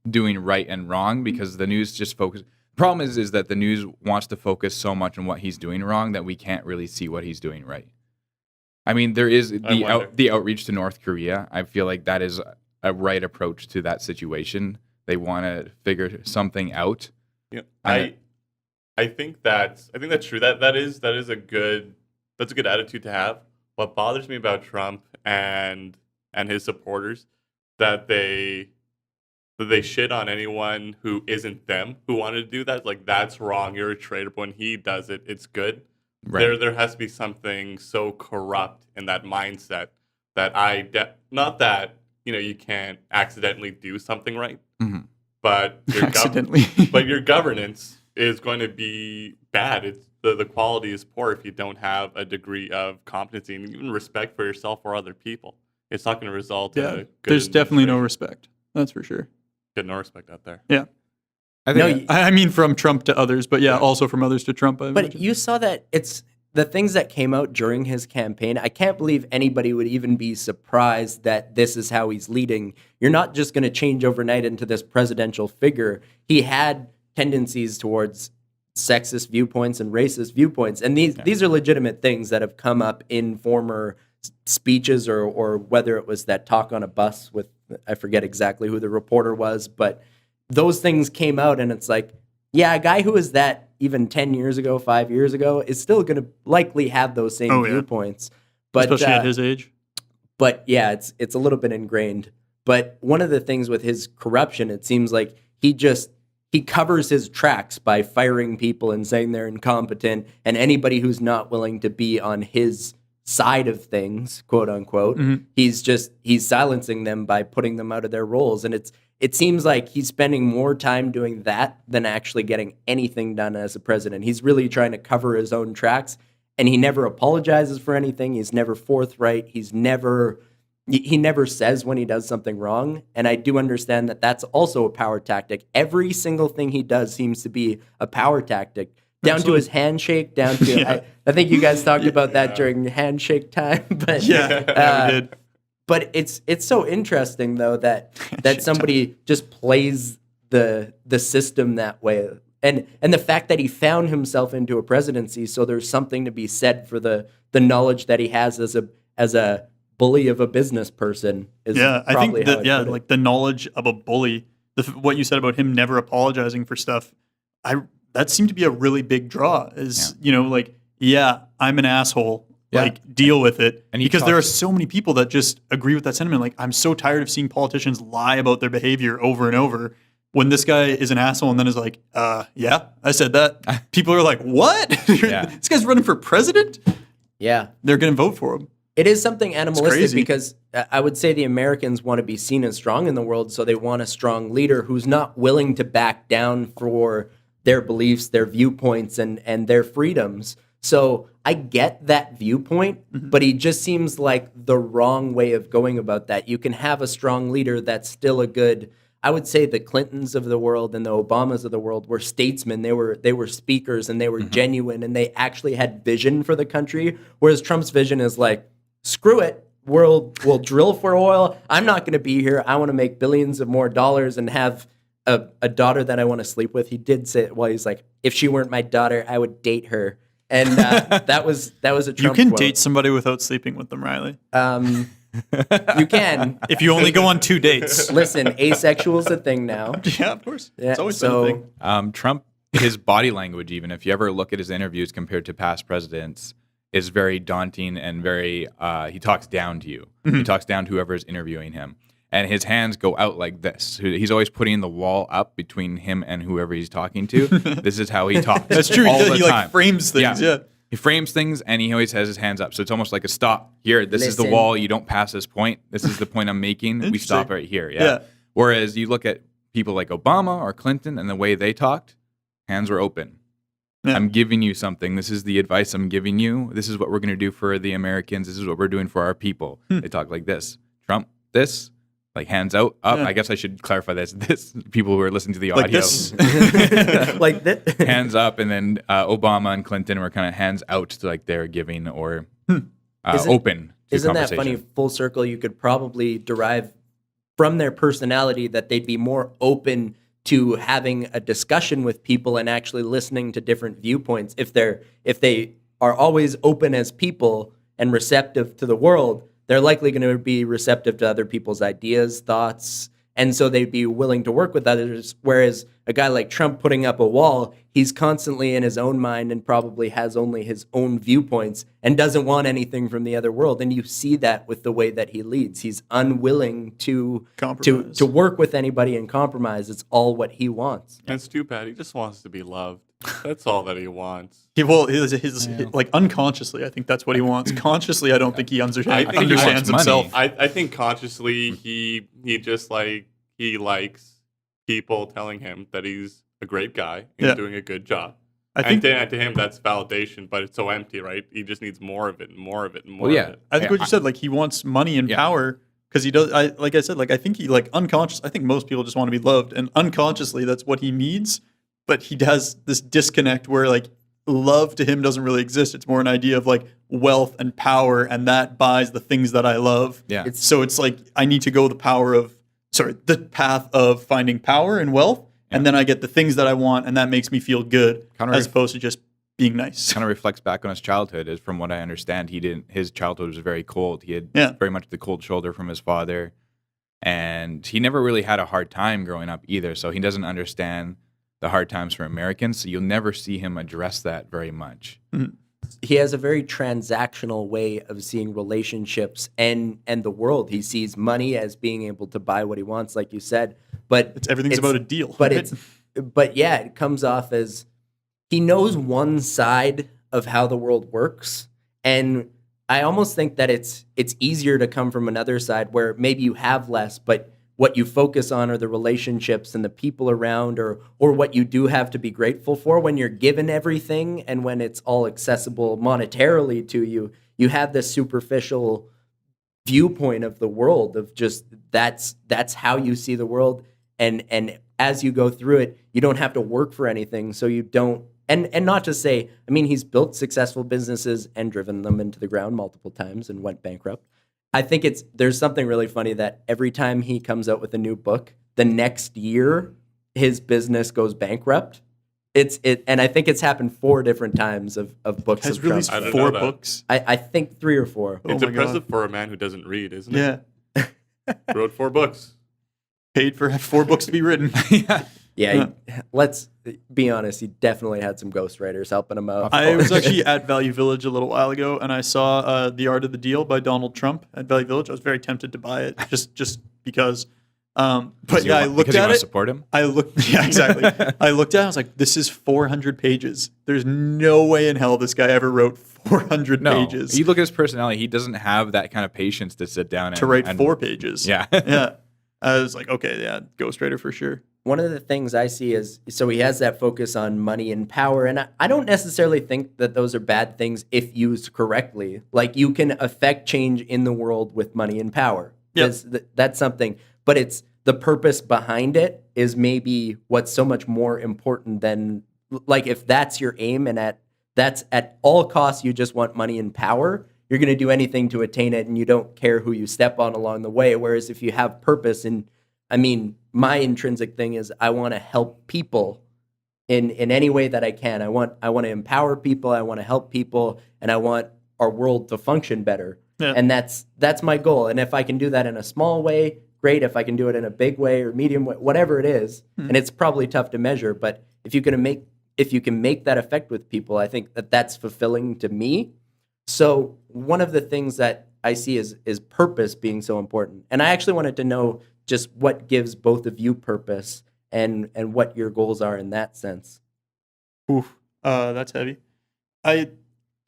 doing right and wrong, because the news just focus. The problem is that the news wants to focus so much on what he's doing wrong that we can't really see what he's doing right. I mean, there is wonder. the outreach to North Korea. I feel like that is a right approach to that situation. They want to figure something out. Yeah, And I think that's true. That is a good attitude to have. What bothers me about Trump and his supporters that they shit on anyone who isn't them who wanted to do that. Like, that's wrong. You're a traitor. But when he does it, it's good. Right. There has to be something so corrupt in that mindset that not that you can't accidentally do something right, Mhm. but Accidentally. but your governance is going to be bad. It's the quality is poor if you don't have a degree of competency and even respect for yourself or other people. It's not going to result in a good There's definitely no administration. respect. That's for sure. Good no respect out there. Yeah. I No, think I mean, from Trump to others, but also from others to Trump. I But imagine. you saw that it's the things that came out during his campaign. I can't believe anybody would even be surprised that this is how he's leading. You're not just going to change overnight into this presidential figure. He had tendencies towards sexist viewpoints and racist viewpoints, and these are legitimate things that have come up in former speeches or whether it was that talk on a bus with, I forget exactly who the reporter was, but those things came out, and it's like, yeah, a guy who was that even 10 years ago, 5 years ago, is still going to likely have those same viewpoints. But especially at his age. But yeah, it's a little bit ingrained. But one of the things with his corruption, it seems like he covers his tracks by firing people and saying they're incompetent, and anybody who's not willing to be on his side of things, quote unquote, he's silencing them by putting them out of their roles. And it seems like he's spending more time doing that than actually getting anything done as a president. He's really trying to cover his own tracks, and he never apologizes for anything. He's never forthright. He never says when he does something wrong. And I do understand that that's also a power tactic. Every single thing he does seems to be a power tactic, down to his handshake, down to I think you guys talked about that during handshake time. But We did. But it's so interesting though that somebody just plays the system that way, and the fact that he found himself into a presidency, so there's something to be said for the knowledge that he has as a bully of a business person. Is I think probably how I'd put it. like the knowledge of a bully, what you said about him never apologizing for stuff, that seemed to be a really big draw. I'm an asshole. Yeah. Like, deal with it. And he because there are talks- so many people that just agree with that sentiment. Like, I'm so tired of seeing politicians lie about their behavior over and over. When this guy is an asshole and then is like, yeah, I said that. People are like, what? This guy's running for president? Yeah. They're going to vote for him. It is something animalistic crazy. because I would say the Americans want to be seen as strong in the world, so they want a strong leader who's not willing to back down for their beliefs, their viewpoints, and their freedoms. So I get that viewpoint, but he just seems like the wrong way of going about that. You can have a strong leader that's still a good. I would say the Clintons of the world and the Obamas of the world were statesmen. They were speakers, and they were genuine, and they actually had vision for the country. Whereas Trump's vision is like, screw it, we'll drill for oil. I'm not going to be here. I want to make billions of more dollars and have a daughter that I want to sleep with. He did say it while he's like, if she weren't my daughter, I would date her. And that was a Trump You can quote. date somebody without sleeping with them, Riley. You can. If you only go on 2 dates. Listen, asexual is a thing now. Yeah, of course. Yeah, It's always been a thing. Trump, his body language, even if you ever look at his interviews compared to past presidents, is very daunting and very. He talks down to you. He talks down to whoever is interviewing him, and his hands go out like this. He's always putting the wall up between him and whoever he's talking to. This is how he talks. That's true. All the He time. like frames things. Yeah. He frames things, and he always has his hands up. So it's almost like a stop. Here, this is the Listen. wall. You don't pass this point. This is the point I'm making. We stop right here. Yeah. Whereas you look at people like Obama or Clinton and the way they talked, hands were open. Yeah. I'm giving you something. This is the advice I'm giving you. This is what we're going to do for the Americans. This is what we're doing for our people. They talk like this. Trump, this, like hands out, up. Yeah. I guess I should clarify this. This, people who are listening to the Like audio. this. Like that. Hands up, and then Obama and Clinton were kind of hands out to like they're giving or open to Isn't that conversation. funny? Full circle, you could probably derive from their personality that they'd be more open to having a discussion with people and actually listening to different viewpoints if they are always open as people and receptive to the world, they're likely going to be receptive to other people's ideas, thoughts, and so they'd be willing to work with others. Whereas a guy like Trump putting up a wall, he's constantly in his own mind and probably has only his own viewpoints and doesn't want anything from the other world. And you see that with the way that he leads. He's unwilling to work with anybody and compromise. It's all what he wants. That's too bad. He just wants to be loved. That's all that he wants. Like unconsciously, I think that's what he wants. Consciously, I don't think he understands wants himself. I think consciously he just like he likes people telling him that he's a great guy and doing a good job. I think to him that's validation, but it's so empty, right? He just needs more of it and more of it and more of it. I think what you said, like he wants money and power because he does. I think he like unconscious. I think most people just want to be loved, and unconsciously that's what he needs. But he has this disconnect where like love to him doesn't really exist. It's more an idea of like wealth and power, and that buys the things that I love. Yeah. So it's like I need to go the path of finding power and wealth, and then I get the things that I want, and that makes me feel good, as opposed to just being nice. Kind of reflects back on his childhood. Is from what I understand, his childhood was very cold. He had very much the cold shoulder from his father, and he never really had a hard time growing up either. So he doesn't understand the hard times for Americans, so you'll never see him address that very much. Mm-hmm. He has a very transactional way of seeing relationships and the world. He sees money as being able to buy what he wants, like you said. But everything's about a deal. But right? it comes off as he knows one side of how the world works, and I almost think that it's easier to come from another side where maybe you have less, but what you focus on are the relationships and the people around, or what you do have to be grateful for when you're given everything and when it's all accessible monetarily to you. You have this superficial viewpoint of the world of just that's how you see the world, and as you go through it, you don't have to work for anything, so you don't. And not to say, I mean, he's built successful businesses and driven them into the ground multiple times and went bankrupt. I think there's something really funny that every time he comes out with a new book, the next year his business goes bankrupt. And I think it's happened 4 different times of books. Has of released Trump. 4 books. I think 3 or 4. It's impressive for a man who doesn't read, isn't it? Yeah. Wrote 4 books. Paid for 4 books to be written. Yeah. Let's be honest. He definitely had some ghostwriters helping him out. I was actually at Value Village a little while ago, and I saw The Art of the Deal by Donald Trump at Value Village. I was very tempted to buy it just because. But I looked at it. Support him? Exactly. I looked at it. I was like, this is 400 pages. There's no way in hell this guy ever wrote 400 pages. You look at his personality. He doesn't have that kind of patience to sit down to write 4 pages. Yeah. Yeah. I was like, okay, yeah, ghostwriter for sure. One of the things I see is, so he has that focus on money and power, and I don't necessarily think that those are bad things if used correctly. Like, you can affect change in the world with money and power. Yep. That's something, but it's the purpose behind it is maybe what's so much more important than, like, if that's your aim and that's at all costs you just want money and power, you're going to do anything to attain it, and you don't care who you step on along the way. Whereas if you have purpose, and I mean, my intrinsic thing is I want to help people in any way that I can. I want to empower people. I want to help people, and I want our world to function better. Yeah. And that's my goal. And if I can do that in a small way, great. If I can do it in a big way or medium way, whatever it is, and it's probably tough to measure, but if you can make that effect with people, I think that's fulfilling to me. So one of the things that I see is purpose being so important. And I actually wanted to know just what gives both of you purpose and what your goals are in that sense. Oof, that's heavy. I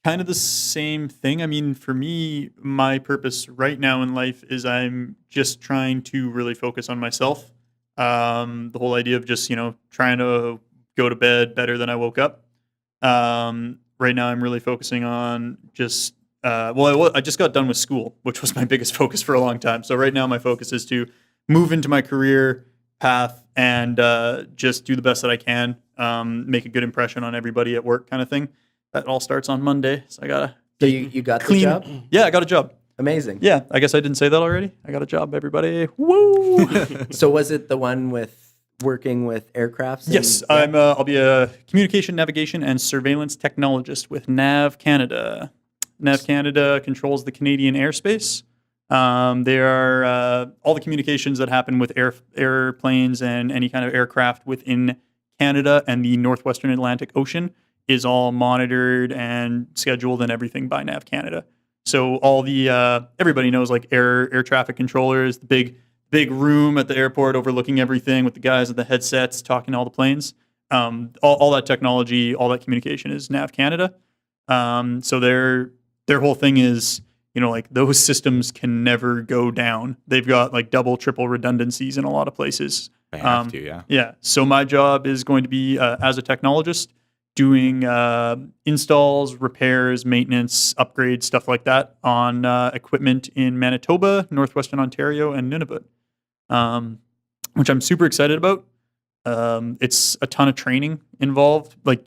kind of the same thing. I mean, for me, my purpose right now in life is I'm just trying to really focus on myself. The whole idea of just, trying to go to bed better than I woke up. Right now, I'm really focusing on just, I just got done with school, which was my biggest focus for a long time. So right now, my focus is to move into my career path and just do the best that I can, make a good impression on everybody at work kind of thing. That all starts on Monday. So I got to So you got the job? Yeah, I got a job. Amazing. Yeah, I guess I didn't say that already. I got a job, everybody. Woo! So was it the one with working with aircrafts? Yes, I'll be a communication, navigation, and surveillance technologist with Nav Canada. Nav Canada controls the Canadian airspace. They are all the communications that happen with airplanes and any kind of aircraft within Canada and the Northwestern Atlantic Ocean is all monitored and scheduled and everything by Nav Canada. So all the everybody knows like air traffic controllers, the big room at the airport overlooking everything with the guys at the headsets talking to all the planes. All that technology, all that communication is Nav Canada. So their whole thing is, like those systems can never go down. They've got like double, triple redundancies in a lot of places. They have to, yeah. Yeah. So my job is going to be as a technologist doing installs, repairs, maintenance, upgrades, stuff like that on equipment in Manitoba, Northwestern Ontario, and Nunavut, which I'm super excited about. It's a ton of training involved. Like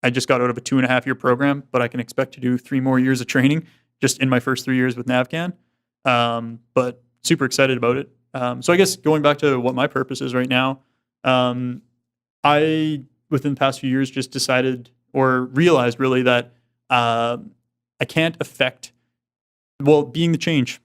I just got out of a 2.5-year program, but I can expect to do 3 more years of training just in my first 3 years with NavCan. But super excited about it. So I guess going back to what my purpose is right now, I, within the past few years, just decided or realized really that I can't affect, being the change.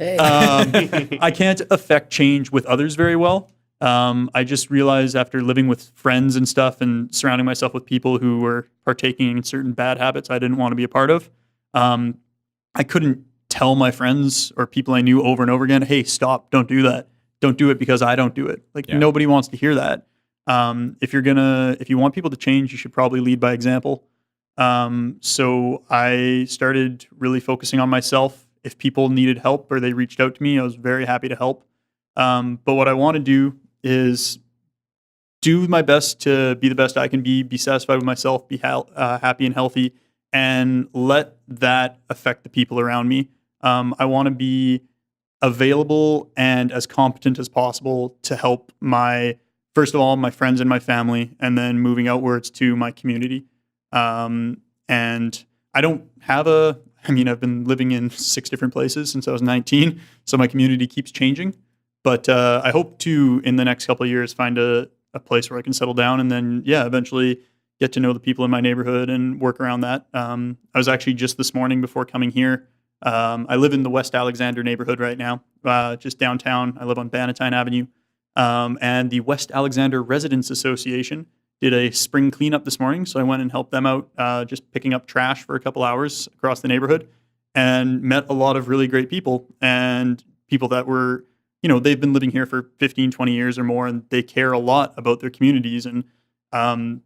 I can't affect change with others very well. I just realized after living with friends and stuff and surrounding myself with people who were partaking in certain bad habits I didn't want to be a part of, I couldn't tell my friends or people I knew over and over again, hey, stop, don't do that. Don't do it because I don't do it. Like nobody wants to hear that. If you want people to change, you should probably lead by example. So I started really focusing on myself. If people needed help or they reached out to me, I was very happy to help. But what I want to do is do my best to be the best I can be satisfied with myself, be happy and healthy, and let that affect the people around me. I want to be available and as competent as possible to help first of all, my friends and my family, and then moving outwards to my community. And I don't have I've been living in 6 different places since I was 19, so my community keeps changing. But I hope to, in the next couple of years, find a place where I can settle down and then, eventually get to know the people in my neighborhood and work around that. I was actually just this morning before coming here. I live in the West Alexander neighborhood right now, just downtown. I live on Bannatyne Avenue. And the West Alexander Residents Association did a spring cleanup this morning. So I went and helped them out, just picking up trash for a couple hours across the neighborhood, and met a lot of really great people and people that were, they've been living here for 15, 20 years or more, and they care a lot about their communities. And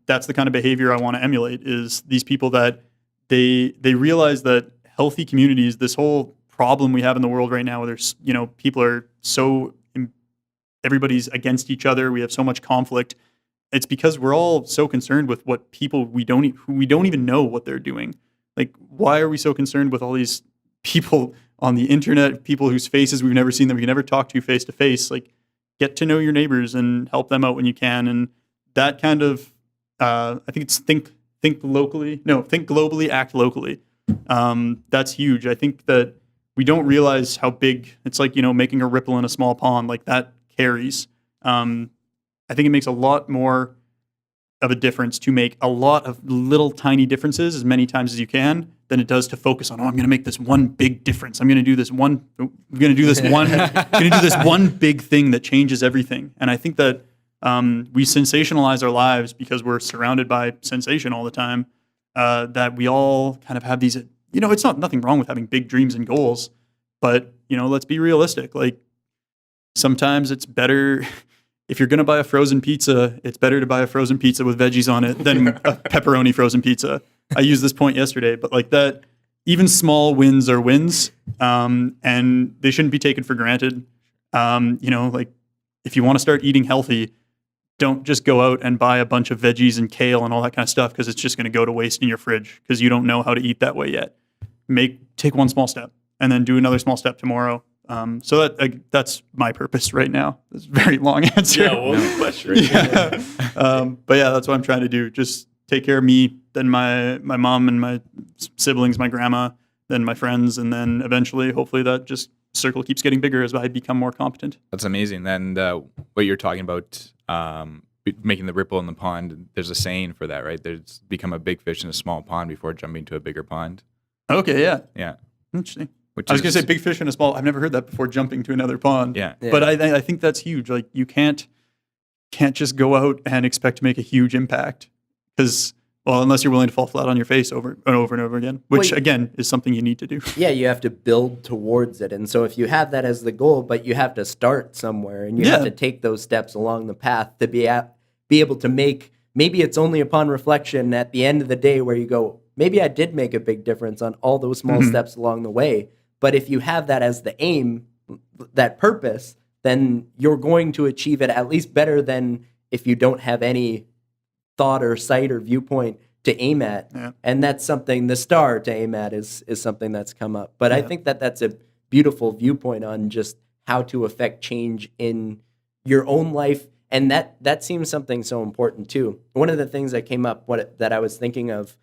that's the kind of behavior I want to emulate, is these people that they realize that healthy communities, this whole problem we have in the world right now where there's, people are everybody's against each other. We have so much conflict. It's because we're all so concerned with what people who we don't even know what they're doing. Like, why are we so concerned with all these people on the internet, people whose faces we've never seen, that we can never talk to face to face? Like, get to know your neighbors and help them out when you can. And that kind of, I think it's think globally, act locally. That's huge. I think that we don't realize how big it's like, making a ripple in a small pond, like that carries. I think it makes a lot more of a difference to make a lot of little tiny differences as many times as you can than it does to focus on, I'm going to make this one big difference. I'm going to do this one big thing that changes everything. And I think that we sensationalize our lives because we're surrounded by sensation all the time, that we all kind of have these, it's nothing wrong with having big dreams and goals, but, let's be realistic. Like, sometimes it's better, if you're going to buy a frozen pizza, it's better to buy a frozen pizza with veggies on it than a pepperoni frozen pizza. I used this point yesterday, but like that, even small wins are wins, and they shouldn't be taken for granted. Like, if you want to start eating healthy, don't just go out and buy a bunch of veggies and kale and all that kind of stuff, because it's just going to go to waste in your fridge because you don't know how to eat that way yet. Take one small step and then do another small step tomorrow. So that's my purpose right now. It's a very long answer. Yeah, one question. Yeah. But yeah, that's what I'm trying to do. Just take care of me, then my mom and my siblings, my grandma, then my friends, and then eventually, hopefully, that just circle keeps getting bigger as I become more competent. That's amazing. And what you're talking about, making the ripple in the pond, there's a saying for that, right? There's become a big fish in a small pond before jumping to a bigger pond. Okay, yeah. Yeah. Interesting. Which I was going is- to say big fish in a small. I've never heard that before, jumping to another pond. Yeah. But I think that's huge. Like, you can't just go out and expect to make a huge impact because, well, unless you're willing to fall flat on your face over and over and over again, which, Well, again, is something you need to do. Yeah, you have to build towards it. And so if you have that as the goal, but you have to start somewhere and you have Yeah. to take those steps along the path to be able to make, maybe it's only upon reflection at the end of the day where you go, maybe I did make a big difference on all those small steps along the way. But if you have that as the aim, that purpose, then you're going to achieve it at least better than if you don't have any thought or sight or viewpoint to aim at. Yeah. And that's something, the star to aim at is something that's come up. But I think that that's a beautiful viewpoint on just how to affect change in your own life. And that seems something so important too. One of the things that came up that I was thinking of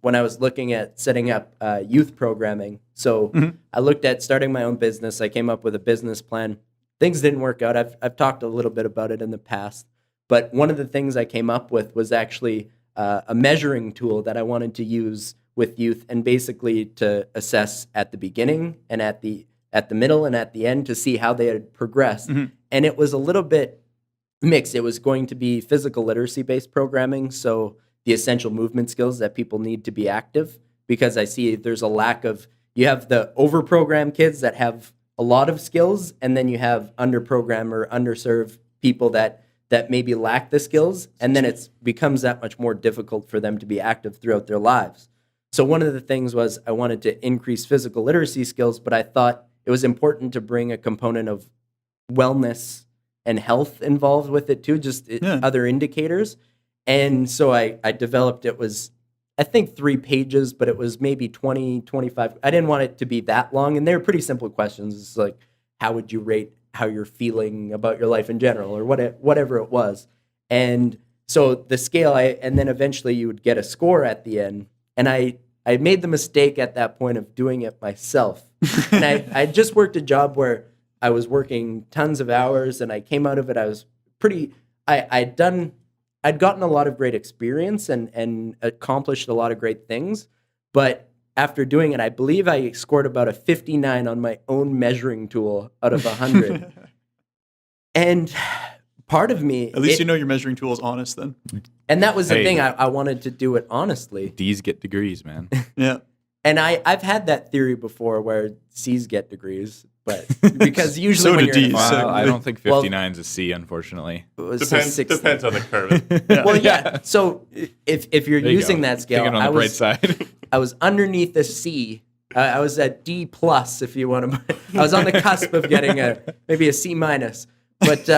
when I was looking at setting up youth programming. So I looked at starting my own business. I came up with a business plan. Things didn't work out. I've talked a little bit about it in the past. But one of the things I came up with was actually a measuring tool that I wanted to use with youth, and basically to assess at the beginning and at the middle and at the end to see how they had progressed. And it was a little bit mixed. It was going to be physical literacy based programming, so the essential movement skills that people need to be active, because I see there's a lack of, you have the overprogrammed kids that have a lot of skills, and then you have underprogrammed or underserved people that maybe lack the skills, and then it becomes that much more difficult for them to be active throughout their lives. So one of the things was I wanted to increase physical literacy skills, but I thought it was important to bring a component of wellness and health involved with it too, just other indicators. And so I developed, it was, I think 3 pages, but it was maybe 20, 25. I didn't want it to be that long. And they were pretty simple questions. It's like, how would you rate how you're feeling about your life in general, or whatever it was. And so the scale, and then eventually you would get a score at the end. And I made the mistake at that point of doing it myself. And I just worked a job where I was working tons of hours, and I came out of it. I was I'd gotten a lot of great experience and accomplished a lot of great things. But after doing it, I believe I scored about a 59 on my own measuring tool out of 100. And part of me... At least you know your measuring tool is honest then. And that was the Hey. thing. I wanted to do it honestly. D's get degrees, man. Yeah. And I've had that theory before where C's get degrees. But because usually So when do you're... Ds. Well, So- I don't think Well- 59 is a C, unfortunately. It was a Depends 60. on the curve. Well, yeah. So if you're There you using go. that scale, Thinking on I the bright was side. I was underneath a C. I was at D plus, if you want to. I was on the cusp of getting maybe a C minus, but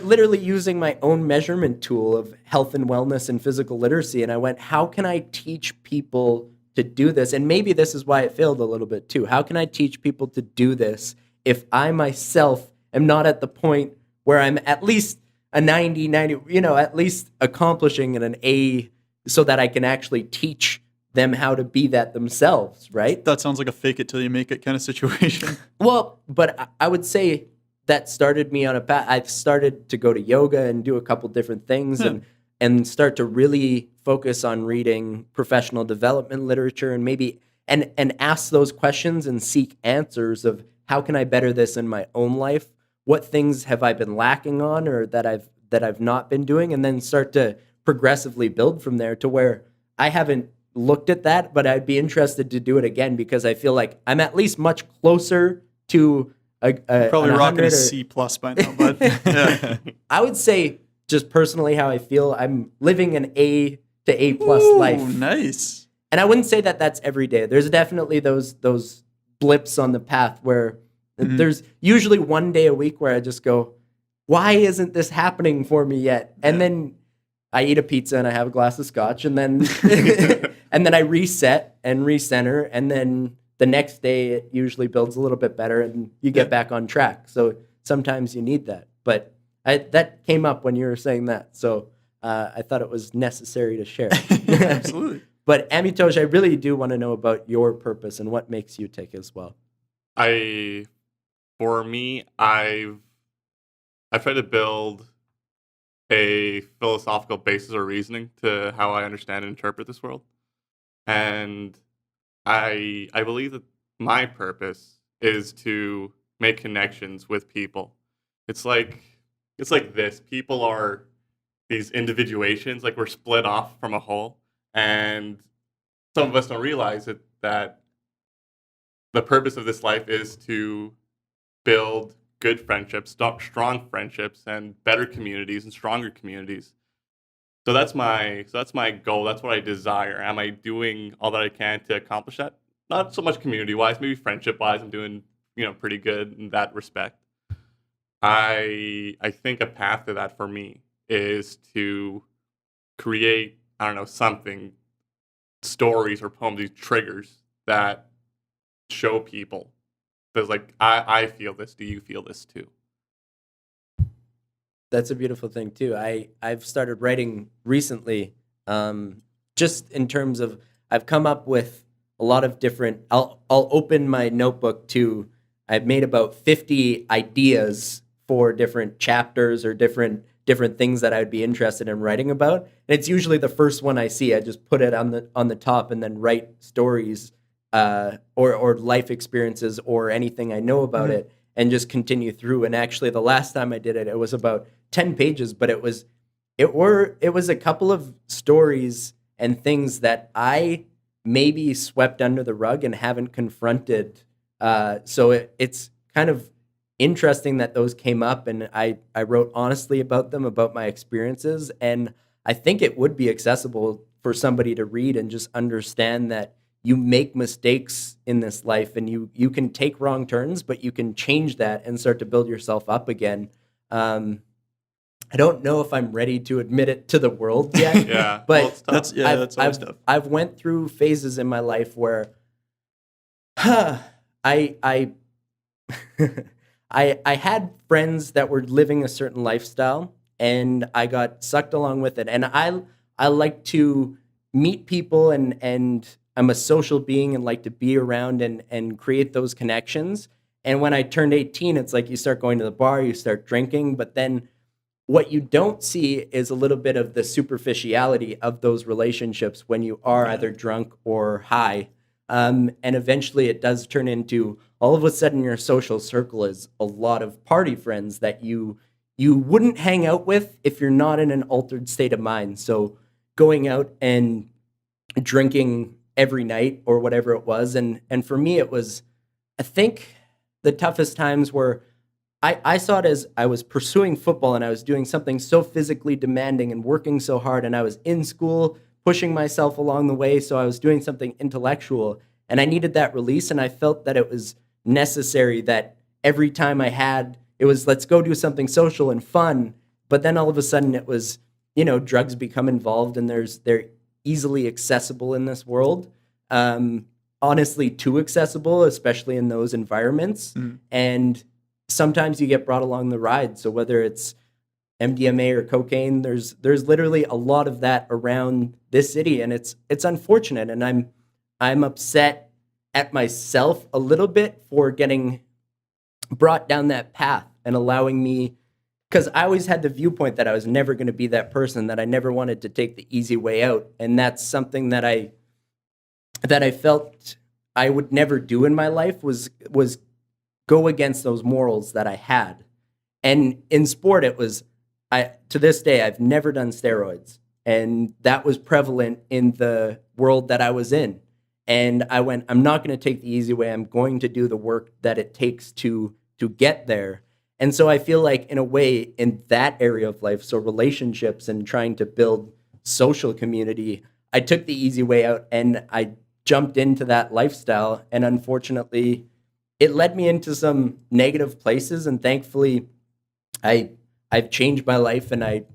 literally using my own measurement tool of health and wellness and physical literacy, and I went, how can I teach people to do this? And maybe this is why it failed a little bit too. How can I teach people to do this if I myself am not at the point where I'm at least a 90, at least accomplishing an A, so that I can actually teach them how to be that themselves, right? That sounds like a fake it till you make it kind of situation. Well, but I would say that started me on a path. I've started to go to yoga and do a couple different things and start to really focus on reading professional development literature and maybe and ask those questions and seek answers of how can I better this in my own life? What things have I been lacking on or that I've not been doing? And then start to progressively build from there to where I haven't looked at that, but I'd be interested to do it again because I feel like I'm at least much closer to Probably an rocking 100 a C plus by now, but yeah. I would say just personally how I feel, I'm living an A to A plus Ooh, life. Nice. And I wouldn't say that that's every day. There's definitely those blips on the path where there's usually one day a week where I just go, why isn't this happening for me yet? And then I eat a pizza and I have a glass of scotch and then and then I reset and recenter, and then the next day it usually builds a little bit better and you get back on track. So sometimes you need that. But that came up when you were saying that. So I thought it was necessary to share. Absolutely. But Amitoj, I really do want to know about your purpose and what makes you tick as well. For me, I've tried to build a philosophical basis or reasoning to how I understand and interpret this world. And I believe that my purpose is to make connections with people. It's like this. People are these individuations, like we're split off from a whole, and some of us don't realize it, that the purpose of this life is to build good friendships, strong friendships, and better communities and stronger communities. So that's my goal. That's what I desire. Am I doing all that I can to accomplish that? Not so much community wise, maybe friendship wise. I'm doing pretty good in that respect. I think a path to that for me is to create, I don't know, something, stories or poems, these triggers that show people there's like, I feel this. Do you feel this too? That's a beautiful thing too. I've started writing recently, just in terms of I've come up with a lot of different. I'll open my notebook to. I've made about 50 ideas for different chapters or different things that I would be interested in writing about. And it's usually the first one I see. I just put it on the top and then write stories or life experiences or anything I know about it, and just continue through. And actually, the last time I did it, it was about 10 pages, but it was a couple of stories and things that I maybe swept under the rug and haven't confronted. So it's kind of interesting that those came up, and I wrote honestly about them, about my experiences, and I think it would be accessible for somebody to read and just understand that you make mistakes in this life, and you can take wrong turns, but you can change that and start to build yourself up again. I don't know if I'm ready to admit it to the world yet. Yeah, but well, that's always tough. I've went through phases in my life where I had friends that were living a certain lifestyle, and I got sucked along with it. And I like to meet people, and I'm a social being and like to be around and create those connections. And when I turned 18, it's like you start going to the bar, you start drinking, but then what you don't see is a little bit of the superficiality of those relationships when you are either drunk or high. And eventually it does turn into, all of a sudden your social circle is a lot of party friends that you wouldn't hang out with if you're not in an altered state of mind. So going out and drinking every night or whatever it was. And for me, it was, I think the toughest times were, I saw it as I was pursuing football and I was doing something so physically demanding and working so hard, and I was in school pushing myself along the way, so I was doing something intellectual, and I needed that release, and I felt that it was necessary that every time I had, it was let's go do something social and fun, but then all of a sudden it was, drugs become involved, and they're easily accessible in this world. Honestly, too accessible, especially in those environments, and sometimes you get brought along the ride. So whether it's MDMA or cocaine, there's literally a lot of that around this city, and it's unfortunate. And I'm upset at myself a little bit for getting brought down that path and allowing me, because I always had the viewpoint that I was never going to be that person, that I never wanted to take the easy way out, and that's something that I felt I would never do in my life was go against those morals that I had. And in sport, it was, to this day, I've never done steroids. And that was prevalent in the world that I was in. And I went, I'm not going to take the easy way. I'm going to do the work that it takes to get there. And so I feel like, in a way, in that area of life, so relationships and trying to build social community, I took the easy way out and I jumped into that lifestyle. And unfortunately, it led me into some negative places, and thankfully, I've changed my life, and I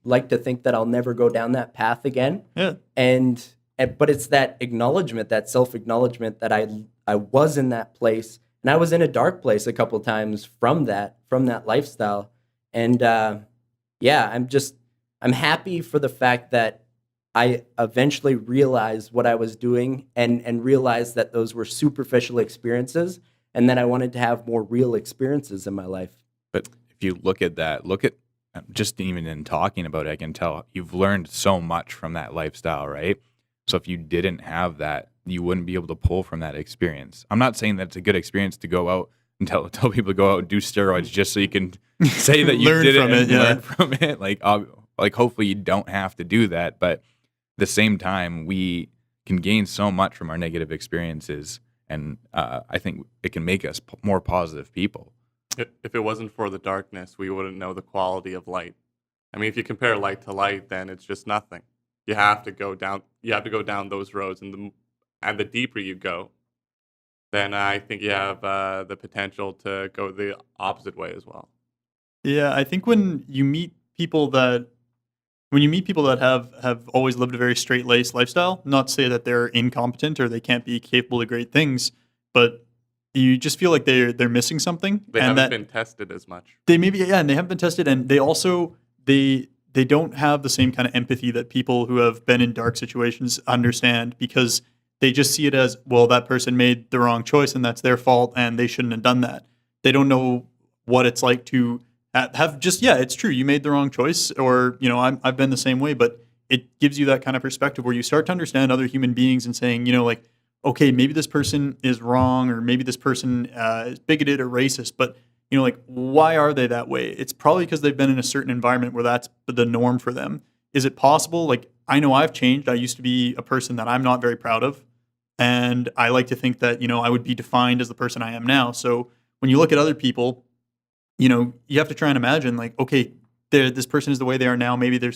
like to think that I'll never go down that path again. Yeah. But it's that acknowledgement, that self-acknowledgement that I was in that place, and I was in a dark place a couple of times from that lifestyle. And I'm happy for the fact that I eventually realized what I was doing and realized that those were superficial experiences, and then I wanted to have more real experiences in my life. But if you look at just even in talking about it, I can tell you've learned so much from that lifestyle, right? So if you didn't have that you wouldn't be able to pull from that experience. I'm not saying that it's a good experience to go out and tell people to go out and do steroids just so you can say that you Learn did from it and it, yeah. learn from it. Like hopefully you don't have to do that, but at the same time, we can gain so much from our negative experiences, and I think it can make us more positive people. If it wasn't for the darkness, we wouldn't know the quality of light. I mean, if you compare light to light, then it's just nothing. You have to go down. You have to go down those roads, and the deeper you go, then I think you have the potential to go the opposite way as well. Yeah, I think when you meet people that have always lived a very straight-laced lifestyle, not to say that they're incompetent or they can't be capable of great things, but you just feel like they're missing something. They and haven't that been tested as much. they maybe and they haven't been tested, and they also they don't have the same kind of empathy that people who have been in dark situations understand, because they just see it as, well, that person made the wrong choice and that's their fault and they shouldn't have done that. They don't know what it's like to have just, it's true, you made the wrong choice, or, I've been the same way, but it gives you that kind of perspective where you start to understand other human beings and saying, like, okay, maybe this person is wrong, or maybe this person is bigoted or racist, but why are they that way? It's probably because they've been in a certain environment where that's the norm for them. Is it possible? Like, I know I've changed. I used to be a person that I'm not very proud of, and I like to think that, I would be defined as the person I am now. So when you look at other people, you have to try and imagine, like, okay, this person is the way they are now. Maybe they're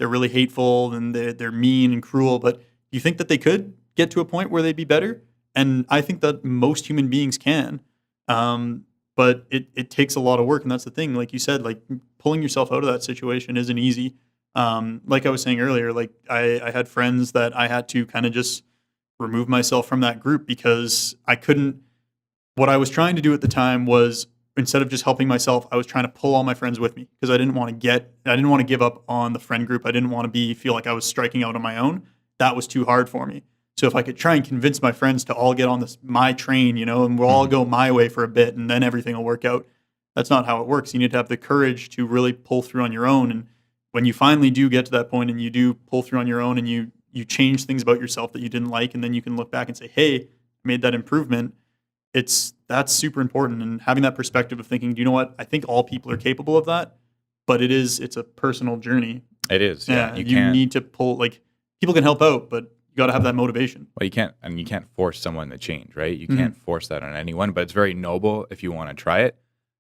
really hateful and they're mean and cruel, but you think that they could get to a point where they'd be better? And I think that most human beings can. But it takes a lot of work, and that's the thing. Like you said, like, pulling yourself out of that situation isn't easy. Like I was saying earlier, like I had friends that I had to kind of just remove myself from that group because I couldn't. What I was trying to do at the time was, instead of just helping myself, I was trying to pull all my friends with me, because I didn't want to give up on the friend group. I didn't want to feel like I was striking out on my own. That was too hard for me. So if I could try and convince my friends to all get on my train, and we'll all go my way for a bit, and then everything will work out. That's not how it works. You need to have the courage to really pull through on your own. And when you finally do get to that point and you do pull through on your own, and you change things about yourself that you didn't like, and then you can look back and say, hey, I made that improvement. That's super important. And having that perspective of thinking, do you know what? I think all people are capable of that, but it's a personal journey. It is. Yeah. You need to pull, like, people can help out, but you got to have that motivation. Well, you can't force someone to change, right? You can't force that on anyone, but it's very noble if you want to try it,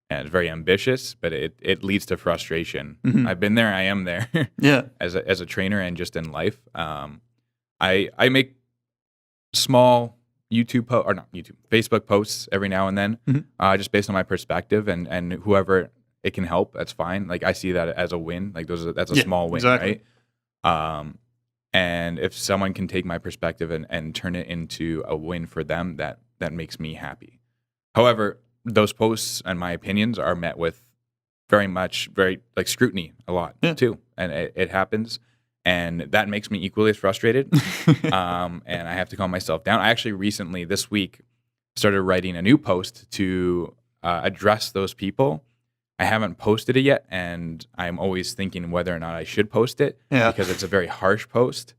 and it's very ambitious, but it leads to frustration. I've been there. I am there. Yeah. As a trainer and just in life, I make small Facebook posts every now and then, just based on my perspective, and whoever it can help, that's fine. Like, I see that as a win. Like, that's a small win, exactly. Right? And if someone can take my perspective and turn it into a win for them, that makes me happy. However, those posts and my opinions are met with very like scrutiny a lot too, and it happens, and that makes me equally as frustrated. And I have to calm myself down. I actually recently this week started writing a new post to address those people. I haven't posted it yet, and I'm always thinking whether or not I should post it because it's a very harsh post.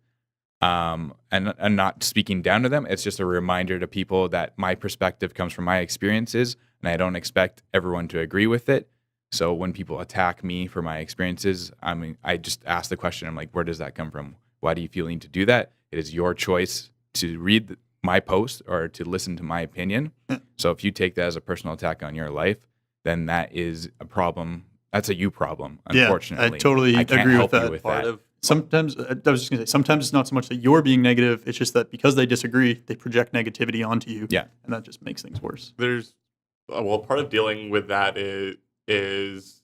And not speaking down to them. It's just a reminder to people that my perspective comes from my experiences, and I don't expect everyone to agree with it. So when people attack me for my experiences, I just ask the question, I'm like, where does that come from? Why do you feel need to do that? It is your choice to read my post or to listen to my opinion. So if you take that as a personal attack on your life, then that is a problem. That's a you problem, unfortunately. I totally I can't agree help with that. you with that. Sometimes, I was just going to say, sometimes it's not so much that you're being negative, it's just that because they disagree, they project negativity onto you. Yeah. And that just makes things worse. Part of dealing with that is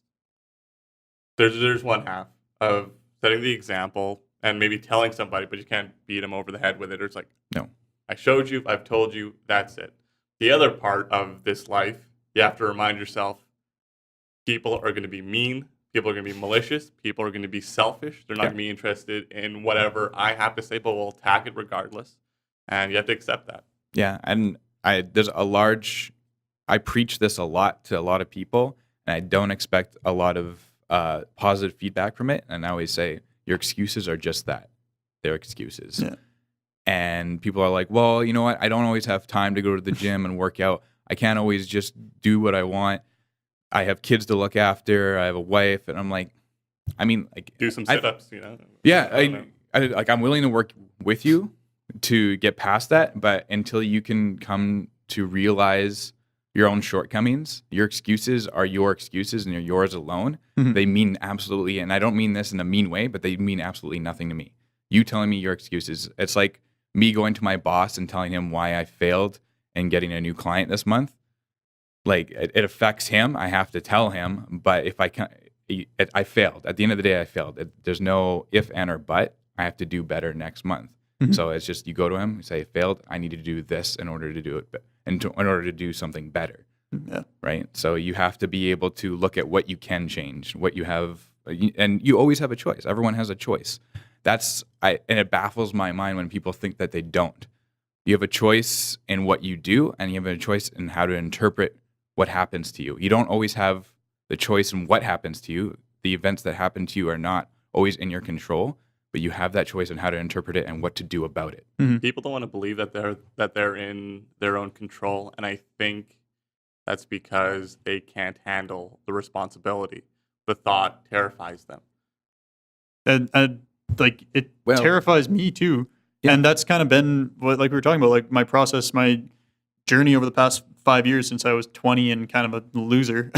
there's one half of setting the example and maybe telling somebody, but you can't beat them over the head with it. Or it's like, no, I showed you, I've told you, that's it. The other part of this life, you have to remind yourself, people are going to be mean. People are going to be malicious. People are going to be selfish. They're not going to be interested in whatever I have to say, but will attack it regardless. And you have to accept that. Yeah, and I preach this a lot to a lot of people, and I don't expect a lot of positive feedback from it. And I always say, your excuses are just that. They're excuses. Yeah. And people are like, well, you know what? I don't always have time to go to the gym and work out. I can't always just do what I want. I have kids to look after. I have a wife. And I'm like, I mean, like, Do some sit-ups, you know? yeah, I don't know. like, I'm willing to work with you to get past that. But until you can come to realize your own shortcomings, your excuses are your excuses and they're yours alone. They mean absolutely, and I don't mean this in a mean way, but they mean absolutely nothing to me. You telling me your excuses, it's like me going to my boss and telling him why I failed and getting a new client this month. Like, it affects him. I have to tell him, but if I can't, I failed. At the end of the day, I failed. There's no if, and, or but. I have to do better next month. So it's just, you go to him, you say, I failed. I need to do this in order to do it, in order to do something better. Yeah. Right? So you have to be able to look at what you can change, what you have, and you always have a choice. Everyone has a choice. And it baffles my mind when people think that they don't. You have a choice in what you do, and you have a choice in how to interpret what happens to you. You don't always have the choice in what happens to you. The events that happen to you are not always in your control, but you have that choice in how to interpret it and what to do about it. People don't want to believe that they're in their own control, and I think that's because they can't handle the responsibility. The thought terrifies them. And like, it terrifies me too. Yeah. And that's kind of been what, like we were talking about, like my process, my journey over the past 5 years since I was 20 and kind of a loser.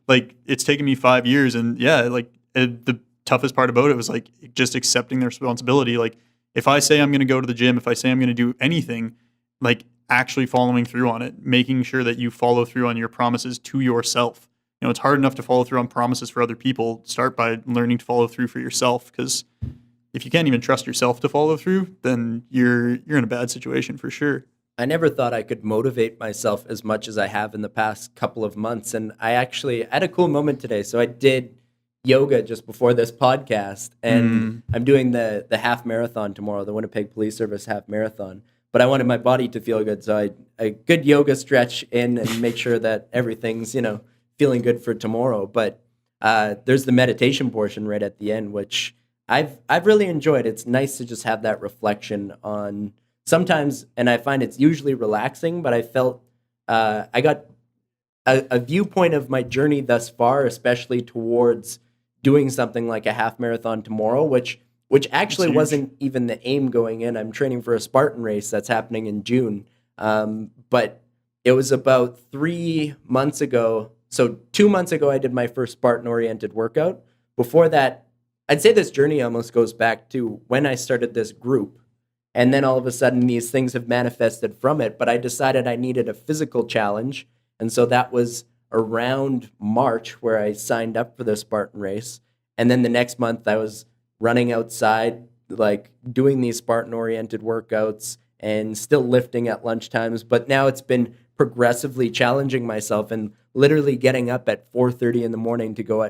Like, it's taken me 5 years, and the toughest part about it was like just accepting the responsibility. Like, if I say I'm going to go to the gym, if I say I'm going to do anything, like actually following through on it, making sure that you follow through on your promises to yourself. You know, it's hard enough to follow through on promises for other people. Start by learning to follow through for yourself, because if you can't even trust yourself to follow through, then you're in a bad situation for sure. I never thought I could motivate myself as much as I have in the past couple of months. And I had a cool moment today. So I did yoga just before this podcast, and I'm doing the half marathon tomorrow, the Winnipeg Police Service half marathon. But I wanted my body to feel good, so a good yoga stretch in and make sure that everything's, feeling good for tomorrow. But there's the meditation portion right at the end, which I've really enjoyed. It's nice to just have that reflection on sometimes, and I find it's usually relaxing, but I felt I got a viewpoint of my journey thus far, especially towards doing something like a half marathon tomorrow, which actually wasn't even the aim going in. I'm training for a Spartan race that's happening in June. But it was about 3 months ago. So 2 months ago, I did my first Spartan-oriented workout. Before that, I'd say this journey almost goes back to when I started this group. And then all of a sudden, these things have manifested from it. But I decided I needed a physical challenge. And so that was around March where I signed up for the Spartan race. And then the next month, I was running outside, like doing these Spartan-oriented workouts and still lifting at lunchtimes. But now it's been progressively challenging myself and literally getting up at 4:30 in the morning to go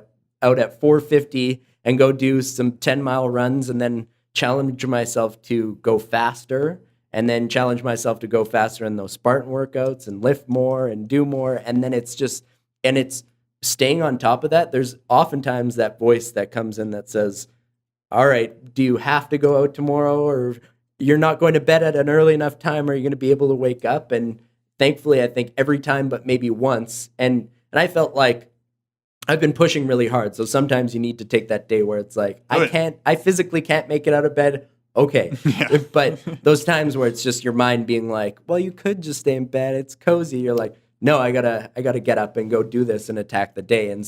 out at 4:50 and go do some 10-mile runs, and then challenge myself to go faster, and then challenge myself to go faster in those Spartan workouts and lift more and do more. And then it's staying on top of that. There's oftentimes that voice that comes in that says, all right, do you have to go out tomorrow, or you're not going to bed at an early enough time? Are you going to be able to wake up? And thankfully, I think every time but maybe once. And I felt like I've been pushing really hard. So sometimes you need to take that day where it's like, I physically can't make it out of bed. Okay. Yeah. But those times where it's just your mind being like, well, you could just stay in bed. It's cozy. You're like, no, I gotta get up and go do this and attack the day. And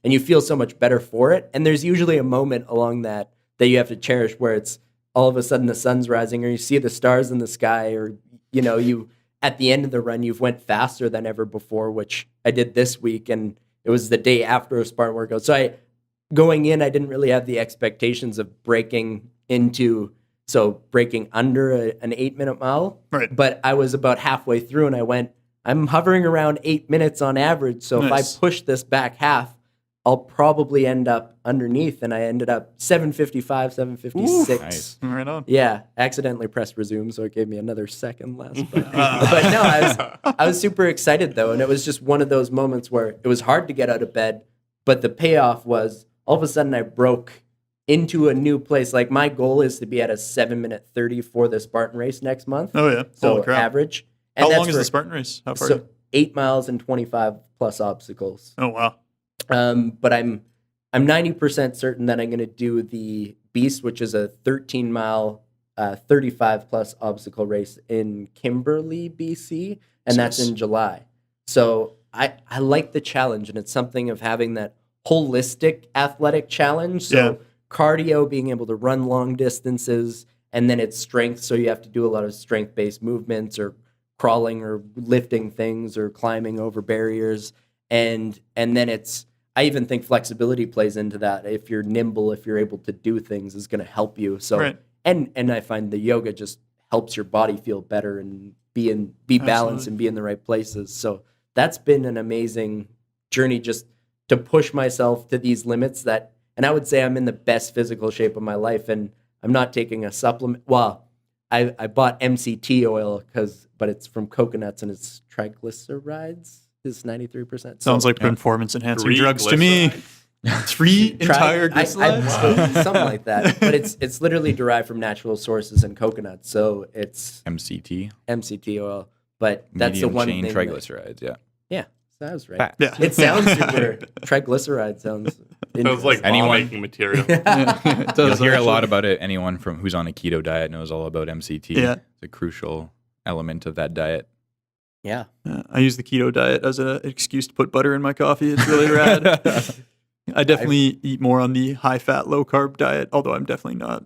you feel so much better for it. And there's usually a moment along that you have to cherish where it's all of a sudden the sun's rising, or you see the stars in the sky, or, you at the end of the run, you've went faster than ever before, which I did this week. And it was the day after a Spartan workout. So going in, I didn't really have the expectations of breaking under an 8-minute mile. Right. But I was about halfway through and I'm hovering around 8 minutes on average. So if I push this back half, I'll probably end up underneath. And I ended up 7:55, 7:56. Ooh, nice. Right on. Yeah. Accidentally pressed resume, so it gave me another second less. But no, I was super excited though. And it was just one of those moments where it was hard to get out of bed, but the payoff was all of a sudden I broke into a new place. Like my goal is to be at a 7-minute 30 for the Spartan race next month. Oh yeah. So Holy crap. average. How that's long is for- the Spartan race? How far? So 8 miles and 25 plus obstacles. Oh wow. But I'm 90% certain that I'm going to do the Beast, which is a 13-mile, 35 plus obstacle race in Kimberley, BC, and that's in July. So I like the challenge, and it's something of having that holistic athletic challenge. So cardio, being able to run long distances, and then it's strength. So you have to do a lot of strength-based movements or crawling or lifting things or climbing over barriers. And then I even think flexibility plays into that. If you're nimble, if you're able to do things, is going to help you. So, and I find the yoga just helps your body feel better and be balanced and be in the right places. So that's been an amazing journey, just to push myself to these limits and I would say I'm in the best physical shape of my life, and I'm not taking a supplement. Well, I bought MCT oil but it's from coconuts and it's triglycerides. Is 93%. Sounds like performance enhancing drugs to me. 3 entire glycerides? Something like that. But it's literally derived from natural sources and coconuts. So it's MCT oil. But that's the one medium thing. chain triglycerides, Yeah, so that was right. Yeah. It sounds super. Triglyceride sounds. Sounds like making material. You'll hear a lot about it. Anyone who's on a keto diet knows all about MCT. Yeah. It's a crucial element of that diet. Yeah. I use the keto diet as an excuse to put butter in my coffee. It's really rad. I definitely eat more on the high-fat, low-carb diet, although I'm definitely not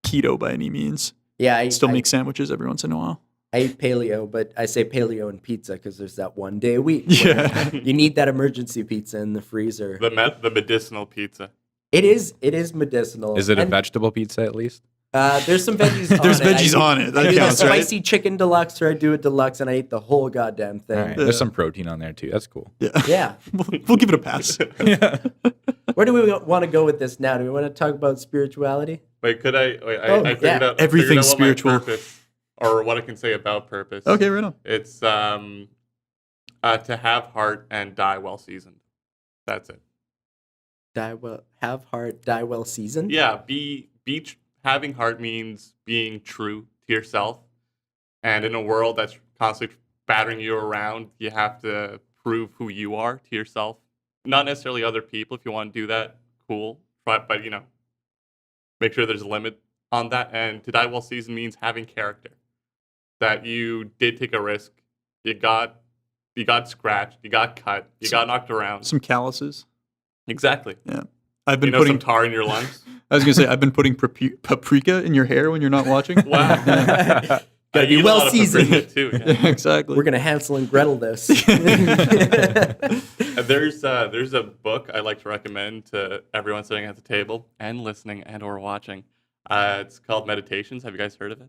keto by any means. Yeah. I still make sandwiches every once in a while. I eat paleo, but I say paleo and pizza because there's that one day a week. Yeah. You need that emergency pizza in the freezer. The medicinal pizza. It is medicinal. Is it a vegetable pizza at least? There's some veggies on it. There's veggies on it. That I do counts, the right? spicy chicken deluxe, or I do a deluxe, and I eat the whole goddamn thing. All right. There's some protein on there too. That's cool. Yeah. We'll give it a pass. Where do we want to go with this now? Do we want to talk about spirituality? Wait, could I? Wait, I figured out Everything's figured out what my spiritual. purpose, or what I can say about purpose. Okay, right on. It's to have heart and die well seasoned. That's it. Have heart, die well seasoned? Yeah, having heart means being true to yourself. And in a world that's constantly battering you around, you have to prove who you are to yourself. Not necessarily other people. If you want to do that, cool. But make sure there's a limit on that. And to die well seasoned means having character. That you did take a risk. You got scratched. You got cut. You got knocked around. Some calluses. Exactly. Yeah. I've been putting some tar in your lungs. I was going to say, I've been putting paprika in your hair when you're not watching. Wow. Gotta be well seasoned. Too. Yeah. Exactly. We're going to Hansel and Gretel this. There's a book I like to recommend to everyone sitting at the table and listening and or watching. It's called Meditations. Have you guys heard of it?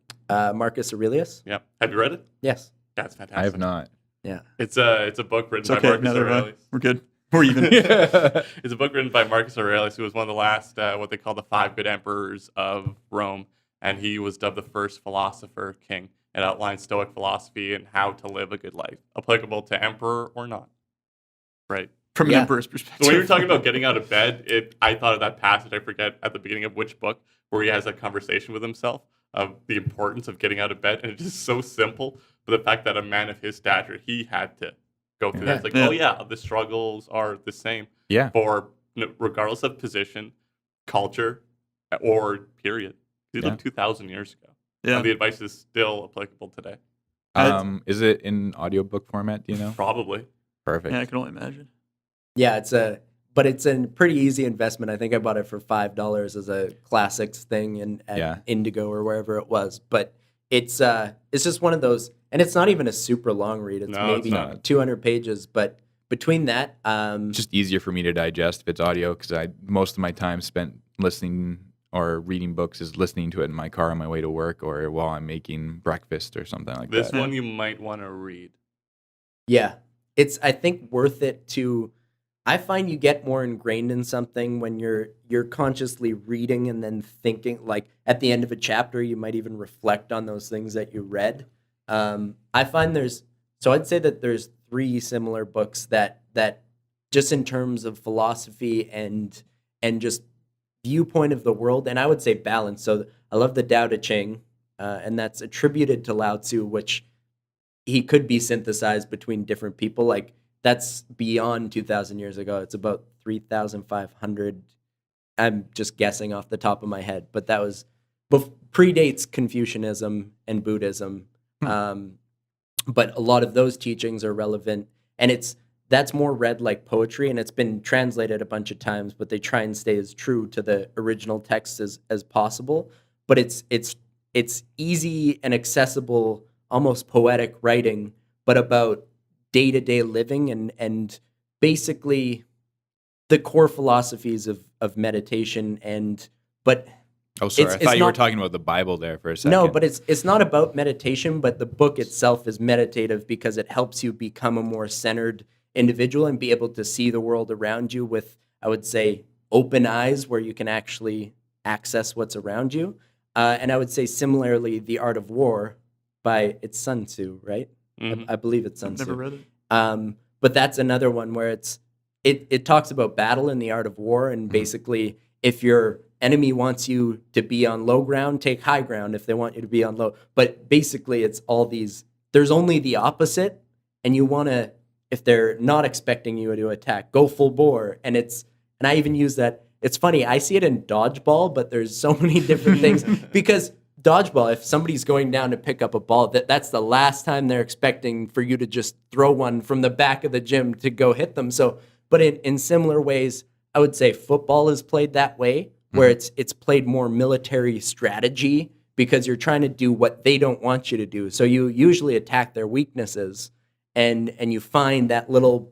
Marcus Aurelius? Yeah. Have you read it? Yes. That's fantastic. I have not. Yeah. It's a book written by Okay, Marcus neither have I. Aurelius. We're good. We're even. It's a book written by Marcus Aurelius, who was one of the last, what they call the 5 good emperors of Rome. And he was dubbed the first philosopher king. It outlines Stoic philosophy and how to live a good life, applicable to emperor or not. Right. From an emperor's perspective. So when you were talking about getting out of bed, I thought of that passage, I forget at the beginning of which book, where he has that conversation with himself of the importance of getting out of bed. And it's just so simple. But the fact that a man of his stature, he had to go through that. It's like, oh yeah, the struggles are the same. Yeah. For regardless of position, culture, or period. He lived 2,000 years ago. Yeah. And the advice is still applicable today. Is it in audiobook format, do you know? Probably. Perfect. Yeah, I can only imagine. Yeah, it's a pretty easy investment. I think I bought it for $5 as a classics thing at Indigo or wherever it was. But it's just one of those, and it's not even a super long read. It's maybe 200 pages, but between that, just easier for me to digest if it's audio, because most of my time spent listening or reading books is listening to it in my car on my way to work or while I'm making breakfast or something like that. This one you might want to read. Yeah, it's I think worth it to. I find you get more ingrained in something when you're consciously reading and then thinking. Like at the end of a chapter, you might even reflect on those things that you read. I find I'd say that there's 3 similar books that just in terms of philosophy and just viewpoint of the world, and I would say balance. So I love the Tao Te Ching, and that's attributed to Lao Tzu, which he could be synthesized between different people. Like that's beyond 2,000 years ago. It's about 3,500. I'm just guessing off the top of my head, but that was predates Confucianism and Buddhism. But a lot of those teachings are relevant, and that's more read like poetry, and it's been translated a bunch of times, but they try and stay as true to the original text as possible. But it's easy and accessible, almost poetic writing, but about day-to-day living and basically the core philosophies of meditation. But Oh, sorry. I thought you were not talking about the Bible there for a second. No, but it's not about meditation, but the book itself is meditative because it helps you become a more centered individual and be able to see the world around you with, I would say, open eyes where you can actually access what's around you. And I would say similarly, The Art of War it's Sun Tzu, right? I believe it's Sun Tzu. Never read it. But that's another one where it talks about battle and the art of war, and basically if your enemy wants you to be on low ground, take high ground if they want you to be on low. But basically it's all these, there's only the opposite, and you want to, if they're not expecting you to attack, go full bore. And I even use that. It's funny, I see it in dodgeball, but there's so many different things because dodgeball, if somebody's going down to pick up a ball, that's the last time they're expecting for you to just throw one from the back of the gym to go hit them. So, but in similar ways, I would say football is played that way, where it's played more military strategy because you're trying to do what they don't want you to do. So you usually attack their weaknesses, and you find that little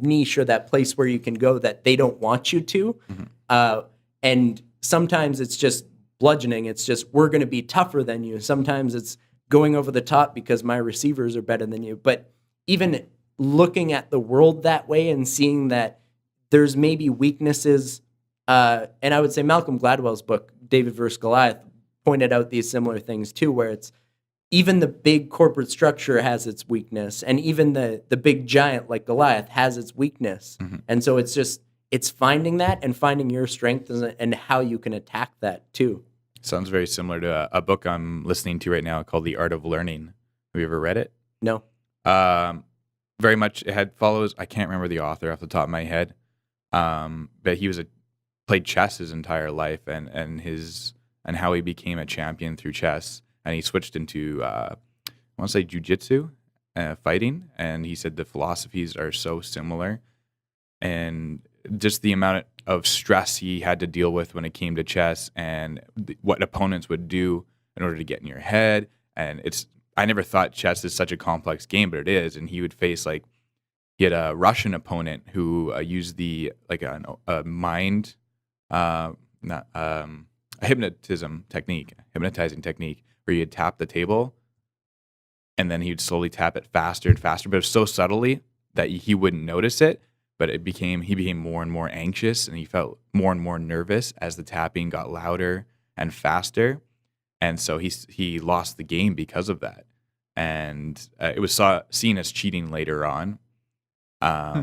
niche or that place where you can go that they don't want you to. And sometimes it's just bludgeoning. It's just, we're going to be tougher than you. Sometimes it's going over the top because my receivers are better than you. But even looking at the world that way and seeing that there's maybe weaknesses, and I would say Malcolm Gladwell's book, David vs. Goliath, pointed out these similar things too, where it's even the big corporate structure has its weakness, and even the big giant like Goliath has its weakness. And so it's finding that and finding your strength and how you can attack that too. Sounds very similar to a book I'm listening to right now called The Art of Learning. Have you ever read it? No. Very much it follows, I can't remember the author off the top of my head, but he played chess his entire life and how he became a champion through chess. And he switched into, I want to say jiu-jitsu, fighting. And he said the philosophies are so similar. And just the amount of stress he had to deal with when it came to chess and what opponents would do in order to get in your head. And I never thought chess is such a complex game, but it is. And he would face he had a Russian opponent who used a hypnotizing technique where he'd tap the table and then he'd slowly tap it faster and faster, but it was so subtly that he wouldn't notice it. But he became more and more anxious, and he felt more and more nervous as the tapping got louder and faster. And so he lost the game because of that. And it was seen as cheating later on,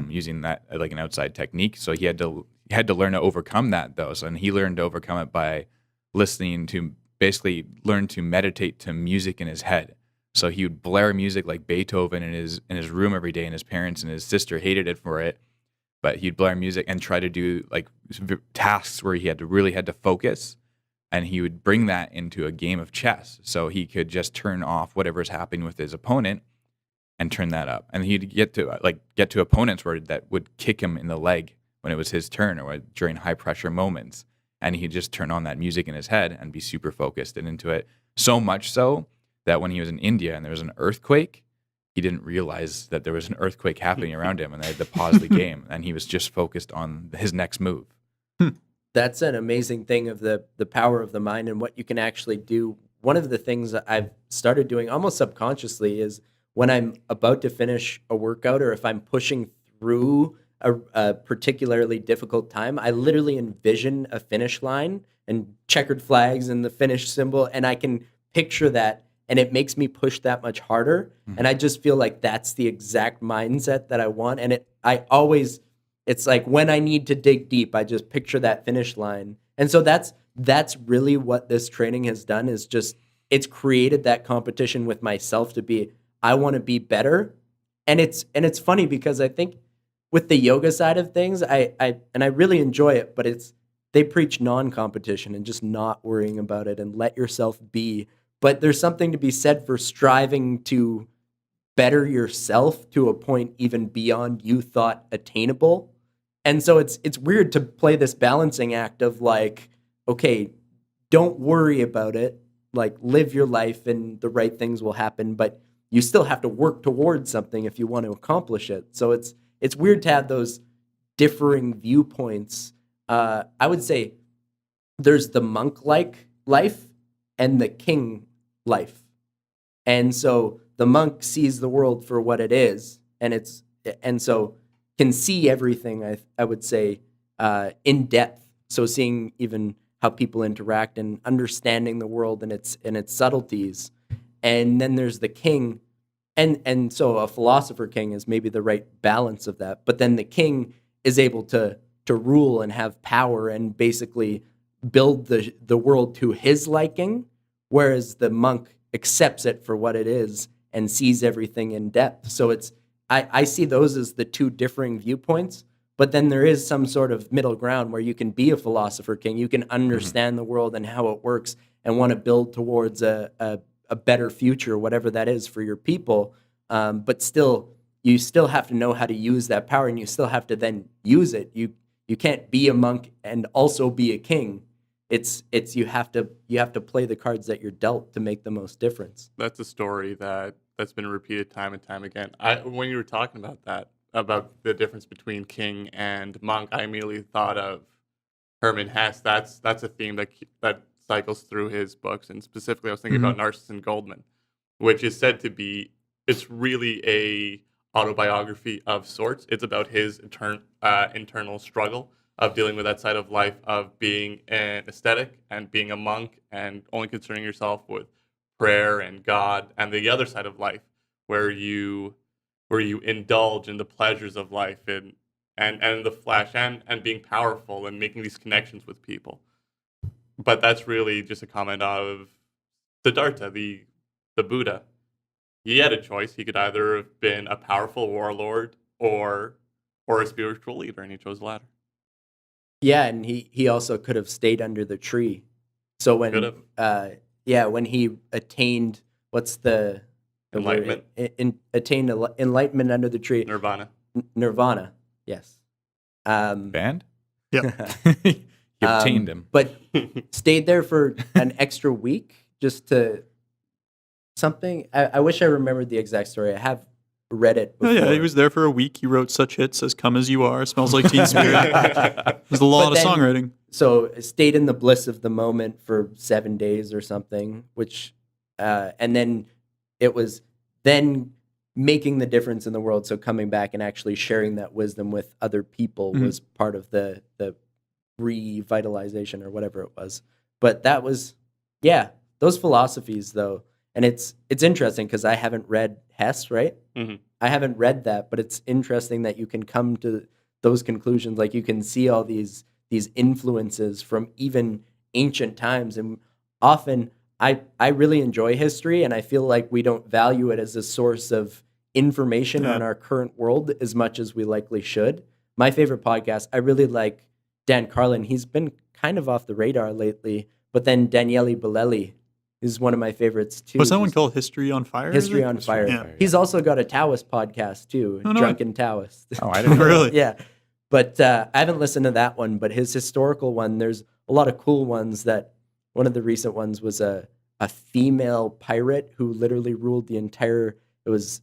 using that like an outside technique. So he had to learn to overcome that, though. And he learned to overcome it by learn to meditate to music in his head. So he would blare music like Beethoven in his room every day, and his parents and his sister hated it for it. But he'd blare music and try to do like tasks where he really had to focus, and he would bring that into a game of chess. So he could just turn off whatever's happening with his opponent and turn that up. And he'd get to opponents that would kick him in the leg when it was his turn or during high pressure moments. And he'd just turn on that music in his head and be super focused and into it. So much so that when he was in India and there was an earthquake, he didn't realize that there was an earthquake happening around him, and they had to pause the game, and he was just focused on his next move. That's an amazing thing of the power of the mind and what you can actually do. One of the things that I've started doing almost subconsciously is when I'm about to finish a workout, or if I'm pushing through a particularly difficult time, I literally envision a finish line and checkered flags and the finish symbol, and I can picture that. And it makes me push that much harder. And I just feel like that's the exact mindset that I want. And it's like when I need to dig deep, I just picture that finish line And so that's really what this training has done, is just it's created that competition with myself to be, I want to be better. And it's funny because I think with the yoga side of things, I really enjoy it, but they preach non-competition and just not worrying about it and let yourself be. But there's something to be said for striving to better yourself to a point even beyond you thought attainable. And so it's weird to play this balancing act of like, okay, don't worry about it, like live your life and the right things will happen, but you still have to work towards something if you want to accomplish it. So it's weird to have those differing viewpoints. I would say there's the monk-like life and the king life. And so the monk sees the world for what it is, and so can see everything, I would say, in depth. So seeing even how people interact and understanding the world and its subtleties. And then there's the king, and so a philosopher king is maybe the right balance of that. But then the king is able to rule and have power and basically build the world to his liking, whereas the monk accepts it for what it is and sees everything in depth. So I see those as the two differing viewpoints, but then there is some sort of middle ground where you can be a philosopher king, you can understand the world and how it works and want to build towards a better future, whatever that is for your people, but you still have to know how to use that power, and you still have to then use it. You can't be a monk and also be a king. It's you have to play the cards that you're dealt to make the most difference. That's a story that's been repeated time and time again. When you were talking about that, about the difference between king and monk, I immediately thought of Herman Hesse. That's a theme that cycles through his books, and specifically I was thinking about Narcissus and Goldman, which is said to be, it's really a autobiography of sorts. It's about his internal struggle of dealing with that side of life of being an ascetic and being a monk and only concerning yourself with prayer and God, and the other side of life where you indulge in the pleasures of life and the flesh and being powerful and making these connections with people. But that's really just a comment of Siddhartha, the Buddha. He had a choice. He could either have been a powerful warlord or a spiritual leader, and he chose the latter. Yeah, and he also could have stayed under the tree. So when when he attained the Enlightenment. Attained enlightenment under the tree. Nirvana. Yes. Band? Yep. You obtained him. But stayed there for an extra week just to something. I wish I remembered the exact story. I have read it before. Oh, yeah, he was there for a week. He wrote such hits as Come As You Are, Smells Like Teen Spirit. There's a lot of songwriting. So stayed in the bliss of the moment for 7 days or something, which, and then it was then making the difference in the world. So coming back and actually sharing that wisdom with other people was part of the revitalization or whatever it was. But that was, those philosophies though. And it's interesting because I haven't read Hess, right? Mm-hmm. I haven't read that, but it's interesting that you can come to those conclusions. Like you can see all these influences from even ancient times. And often I really enjoy history, and I feel like we don't value it as a source of information on our current world as much as we likely should. My favorite podcast, I really like Dan Carlin. He's been kind of off the radar lately, but then Daniele Bolelli is one of my favorites too. Was that one called History on Fire? History on Fire. Yeah. He's also got a Taoist podcast too, Drunken Taoist. Oh, I didn't know. Really? Yeah. But I haven't listened to that one, but his historical one, there's a lot of cool ones. That one of the recent ones was a female pirate who literally ruled the entire, it was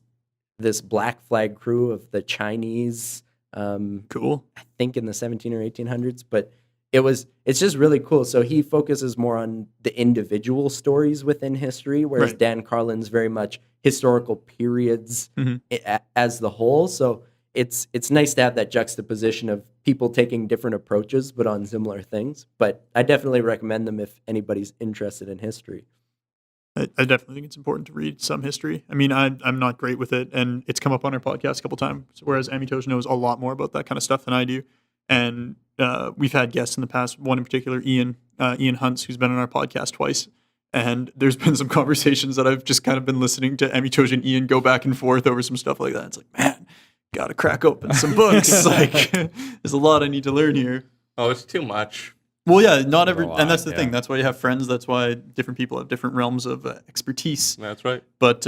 this Black Flag crew of the Chinese. Cool. I think in the 17 or 1800s, but it's just really cool. So he focuses more on the individual stories within history, whereas Dan Carlin's very much historical periods as the whole. So it's nice to have that juxtaposition of people taking different approaches, but on similar things. But I definitely recommend them if anybody's interested in history. I definitely think it's important to read some history. I mean, I'm not great with it, and it's come up on our podcast a couple times, whereas Amitoj knows a lot more about that kind of stuff than I do. And we've had guests in the past, one in particular, Ian Hunts, who's been on our podcast twice. And there's been some conversations that I've just kind of been listening to Amitoj and Ian go back and forth over some stuff like that. It's like, man, gotta crack open some books. Like, there's a lot I need to learn here. Oh, it's too much. Well, yeah, not every, lot, and that's the yeah. thing. That's why you have friends. That's why different people have different realms of expertise. That's right. But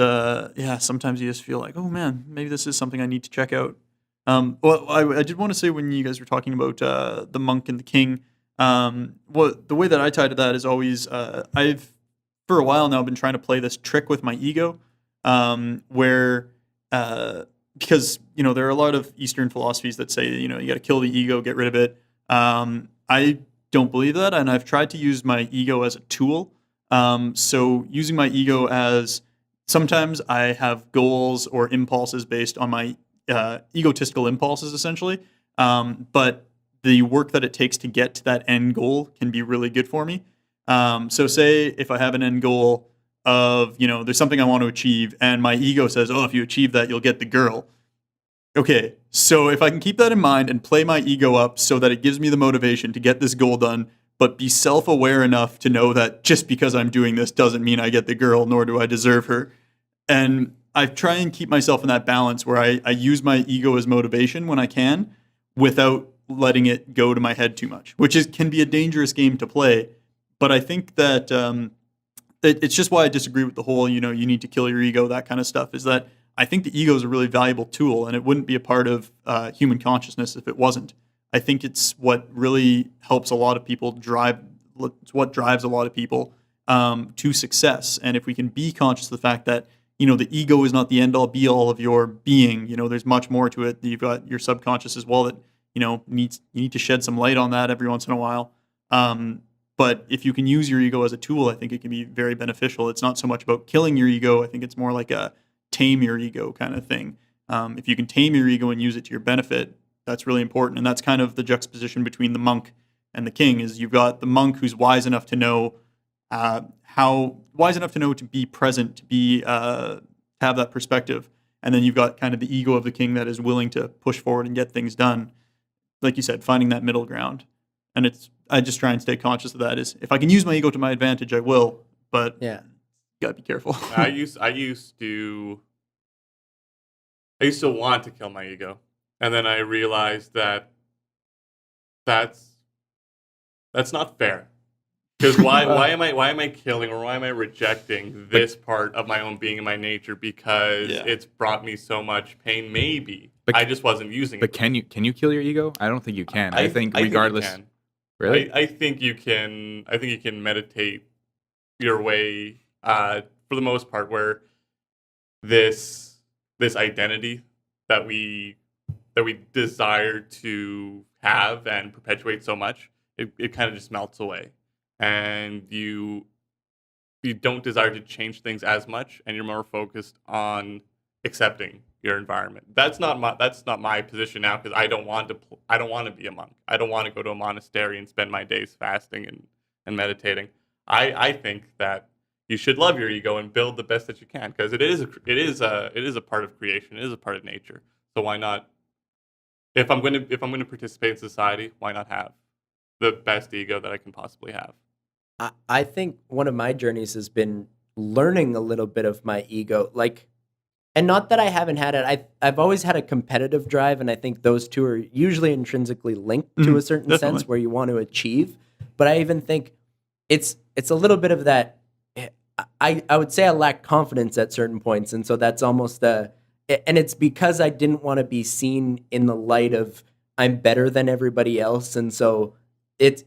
yeah, sometimes you just feel like, oh man, maybe this is something I need to check out. Well, I did want to say when you guys were talking about the monk and the king, the way that I tie to that is always I've for a while now been trying to play this trick with my ego, where because there are a lot of Eastern philosophies that say you got to kill the ego, get rid of it. I don't believe that, and I've tried to use my ego as a tool. So using my ego as sometimes I have goals or impulses based on my egotistical impulses, essentially. But the work that it takes to get to that end goal can be really good for me. So say if I have an end goal of, there's something I want to achieve, and my ego says, oh, if you achieve that, you'll get the girl. Okay, so if I can keep that in mind and play my ego up so that it gives me the motivation to get this goal done, but be self-aware enough to know that just because I'm doing this doesn't mean I get the girl, nor do I deserve her. And I try and keep myself in that balance where I use my ego as motivation when I can without letting it go to my head too much, which can be a dangerous game to play. But I think that it's just why I disagree with the whole, you need to kill your ego, that kind of stuff, is that I think the ego is a really valuable tool, and it wouldn't be a part of human consciousness if it wasn't. I think it's what really helps a lot of people it's what drives a lot of people to success. And if we can be conscious of the fact that, the ego is not the end all be all of your being, there's much more to it. You've got your subconscious as well that, you need to shed some light on that every once in a while. But if you can use your ego as a tool, I think it can be very beneficial. It's not so much about killing your ego. I think it's more like a tame your ego kind of thing. If you can tame your ego and use it to your benefit, that's really important. And that's kind of the juxtaposition between the monk and the king, is you've got the monk who's wise enough to know to be present, to be have that perspective. And then you've got kind of the ego of the king that is willing to push forward and get things done. Like you said, finding that middle ground. And I just try and stay conscious of that. Is if I can use my ego to my advantage, I will. But Yeah. gotta be careful. I used to want to kill my ego, and then I realized that that's not fair. Because why am I killing, or why am I rejecting this part of my own being and my nature because it's brought me so much pain? Maybe I just wasn't using it. But can you kill your ego? I don't think you can. I think regardless. I think you can. Really? I think you can. I think you can meditate your way for the most part, where this identity that we desire to have and perpetuate so much, it kind of just melts away, and you don't desire to change things as much, and you're more focused on accepting your environment. That's not my position now, because I don't want to be a monk. I don't want to go to a monastery and spend my days fasting and meditating. I think that you should love your ego and build the best that you can, because it is a part of creation. It is a part of nature. So why not? If I'm going to participate in society, why not have the best ego that I can possibly have? I think one of my journeys has been learning a little bit of my ego, and not that I haven't had it. I've always had a competitive drive, and I think those two are usually intrinsically linked to a certain definitely. sense where you want to achieve. But I even think it's a little bit of that. I would say I lack confidence at certain points, and so that's almost and it's because I didn't want to be seen in the light of I'm better than everybody else, and so it's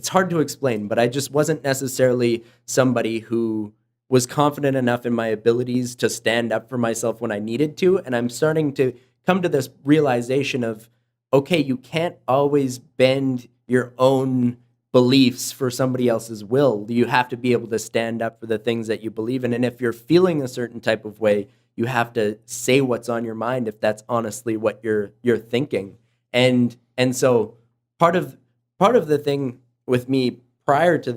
hard to explain, but I just wasn't necessarily somebody who was confident enough in my abilities to stand up for myself when I needed to, and I'm starting to come to this realization of, okay, you can't always bend your own beliefs for somebody else's will. You have to be able to stand up for the things that you believe in, and if you're feeling a certain type of way, you have to say what's on your mind if that's honestly what you're thinking. And so part of the thing with me prior to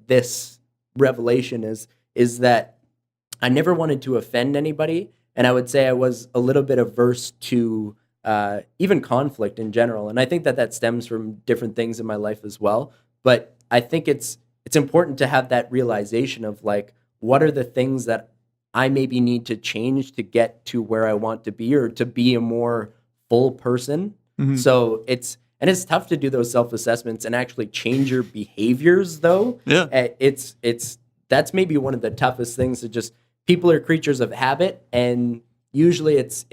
this revelation is that I never wanted to offend anybody, and I would say I was a little bit averse to even conflict in general. And I think that stems from different things in my life as well. But I think it's important to have that realization of like, what are the things that I maybe need to change to get to where I want to be, or to be a more full person. So it's tough to do those self-assessments and actually change your behaviors though. Yeah. That's maybe one of the toughest things. To just, people are creatures of habit, and usually it's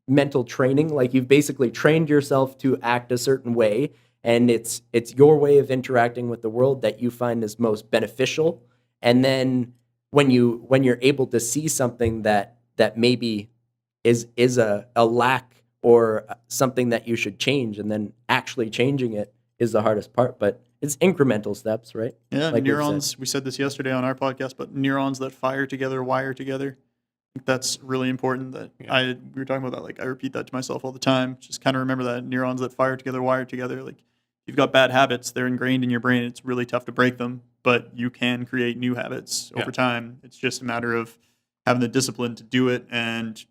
mental training. Like, you've basically trained yourself to act a certain way, and it's your way of interacting with the world that you find is most beneficial. And then when you're able to see something that maybe is a lack or something that you should change, and then actually changing it is the hardest part. But it's incremental steps, right? Yeah, Like neurons, we said this yesterday on our podcast, but neurons that fire together, wire together. I think that's really important. That we were talking about that. Like, I repeat that to myself all the time. Just kind of remember that neurons that fire together, wire together. Like, you've got bad habits, they're ingrained in your brain. It's really tough to break them, but you can create new habits over time. It's just a matter of having the discipline to do it, and,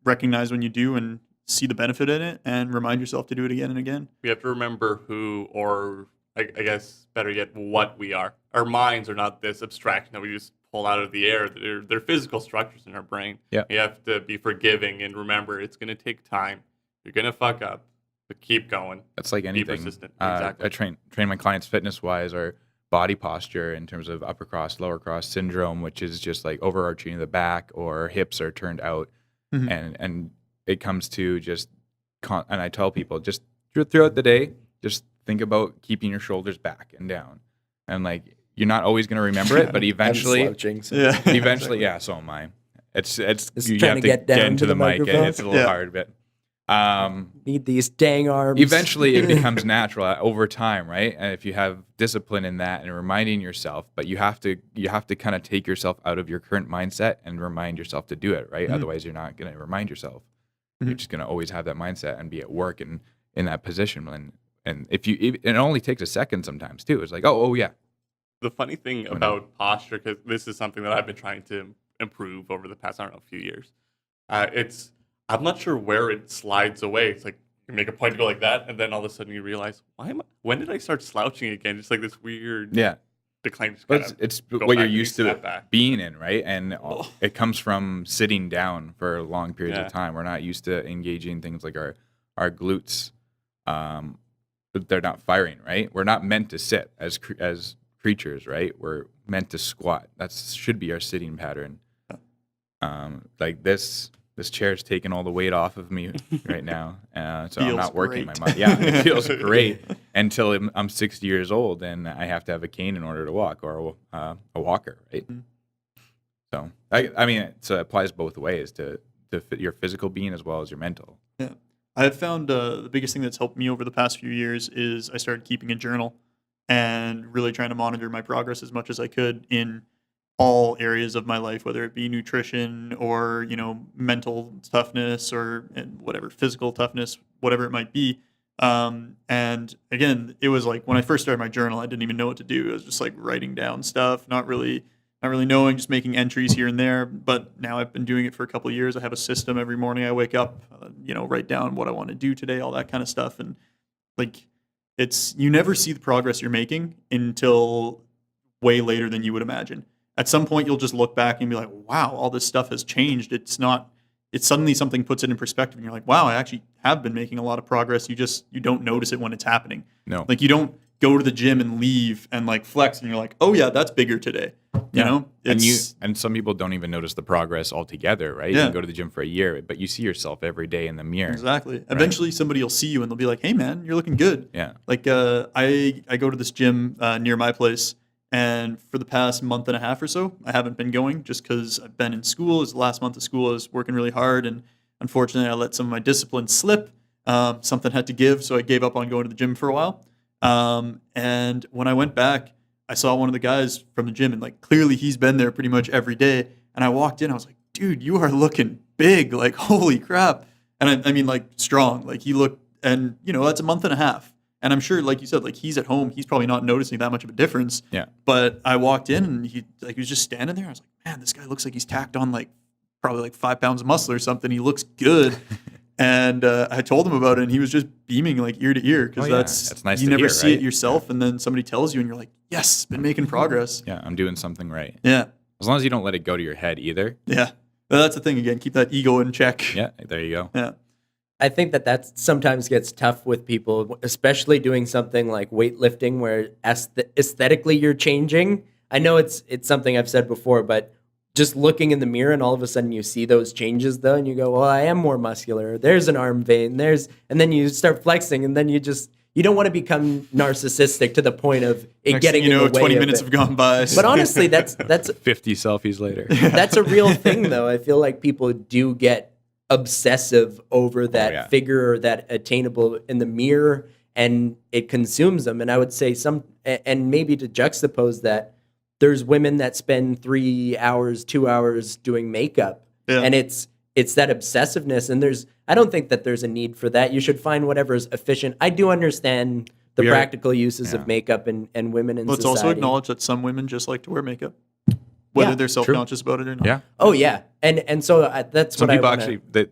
recognize when you do and see the benefit in it, and remind yourself to do it again and again. We have to remember who, or I guess better yet, what we are. Our minds are not this abstraction that we just pull out of the air. They're physical structures in our brain. Yeah. You have to be forgiving and remember it's going to take time. You're going to fuck up, but keep going. That's like anything. Be persistent. Exactly. I train my clients fitness-wise, or body posture in terms of upper cross, lower cross syndrome, which is just like overarching of the back, or hips are turned out. And it comes to just, and I tell people, just throughout the day, just think about keeping your shoulders back and down. And like, you're not always going to remember it, but eventually, so am I. It's Just you trying have to get down into to the mic, and microphone. it's a little hard, but Need these dang arms. eventually it becomes natural over time, right? And if you have discipline in that and reminding yourself, but you have to kind of take yourself out of your current mindset and remind yourself to do it, right? Otherwise, you're not going to remind yourself. You're just going to always have that mindset and be at work and in that position. And it only takes a second sometimes too. It's like, oh yeah. The funny thing about posture, because this is something that I've been trying to improve over the past, few years. I'm not sure where it slides away. It's like you make a point to go like that, and then all of a sudden you realize, when did I start slouching again? Just like this weird decline. It's what you're used to being in, right? And it comes from sitting down for long periods of time. We're not used to engaging things like our glutes. They're not firing, right? We're not meant to sit as creatures, right? We're meant to squat. That should be our sitting pattern. Like this chair's taking all the weight off of me right now, so I'm not working my mind. Yeah, it feels great until I'm 60 years old and I have to have a cane in order to walk, or a walker, right? So I mean, so it applies both ways to fit your physical being as well as your mental. Yeah, I've found the biggest thing that's helped me over the past few years is I started keeping a journal and really trying to monitor my progress as much as I could in all areas of my life, whether it be nutrition or, mental toughness or whatever, physical toughness, whatever it might be. And again, it was like when I first started my journal, I didn't even know what to do. I was just like writing down stuff, not really knowing, just making entries here and there. But now I've been doing it for a couple of years. I have a system every morning. I wake up, write down what I want to do today, all that kind of stuff. And like, you never see the progress you're making until way later than you would imagine. At some point, you'll just look back and be like, wow, all this stuff has changed. It's suddenly something puts it in perspective and you're like, wow, I actually have been making a lot of progress. You don't notice it when it's happening. No. Like, you don't go to the gym and leave and like flex and you're like, oh yeah, that's bigger today. You know? And some people don't even notice the progress altogether, right? You can go to the gym for a year, but you see yourself every day in the mirror. Exactly. Right? Eventually somebody will see you and they'll be like, hey man, you're looking good. Yeah. Like, I go to this gym near my place. And for the past month and a half or so, I haven't been going just because I've been in school. It's the last month of school. I was working really hard. And unfortunately, I let some of my discipline slip. Something had to give. So I gave up on going to the gym for a while. And when I went back, I saw one of the guys from the gym. And like, clearly he's been there pretty much every day. And I walked in. I was like, dude, you are looking big. Like, holy crap. And I mean, like, strong. Like, he looked, and, that's a month and a half. And I'm sure, like you said, like, he's at home. He's probably not noticing that much of a difference. Yeah. But I walked in and he was just standing there. I was like, man, this guy looks like he's tacked on like probably like 5 pounds of muscle or something. He looks good. And I told him about it, and he was just beaming like ear to ear because that's nice you to never hear, see it right? yourself, and then somebody tells you, and you're like, yes, been making progress. Yeah, I'm doing something right. Yeah, As long as you don't let it go to your head either. yeah. Well, that's the thing again. Keep that ego in check. Yeah, there you go. Yeah. I think that sometimes gets tough with people, especially doing something like weightlifting where aesthetically you're changing. I know it's something I've said before, but just looking in the mirror and all of a sudden you see those changes though, and you go, well, I am more muscular. There's an arm vein. And then you start flexing, and then you don't want to become narcissistic to the point of it Next getting thing you know, in the way 20 of minutes it. have gone by. But honestly, that's 50 selfies later. that's a real thing though. I feel like people do get obsessive over that yeah. figure or that attainable in the mirror, and it consumes them. And I would say and maybe to juxtapose that, there's women that spend 3 hours, 2 hours doing makeup, and it's that obsessiveness. And I don't think that there's a need for that. You should find whatever's efficient. I do understand the practical uses of makeup and women in Let's society. also acknowledge that some women just like to wear makeup, whether they're self-conscious about it or not. Yeah. Oh yeah, and so that's Some what people I wanna, actually that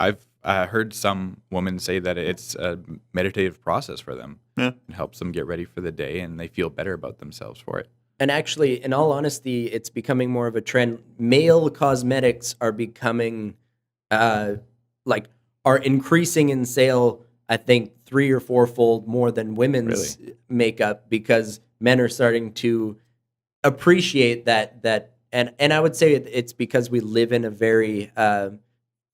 I've heard some women say that it's a meditative process for them. Yeah. It helps them get ready for the day, and they feel better about themselves for it. And actually, in all honesty, it's becoming more of a trend. Male cosmetics are becoming, are increasing in sale, I think, 3 or 4-fold more than women's makeup, because men are starting to appreciate that. And I would say it's because we live in a very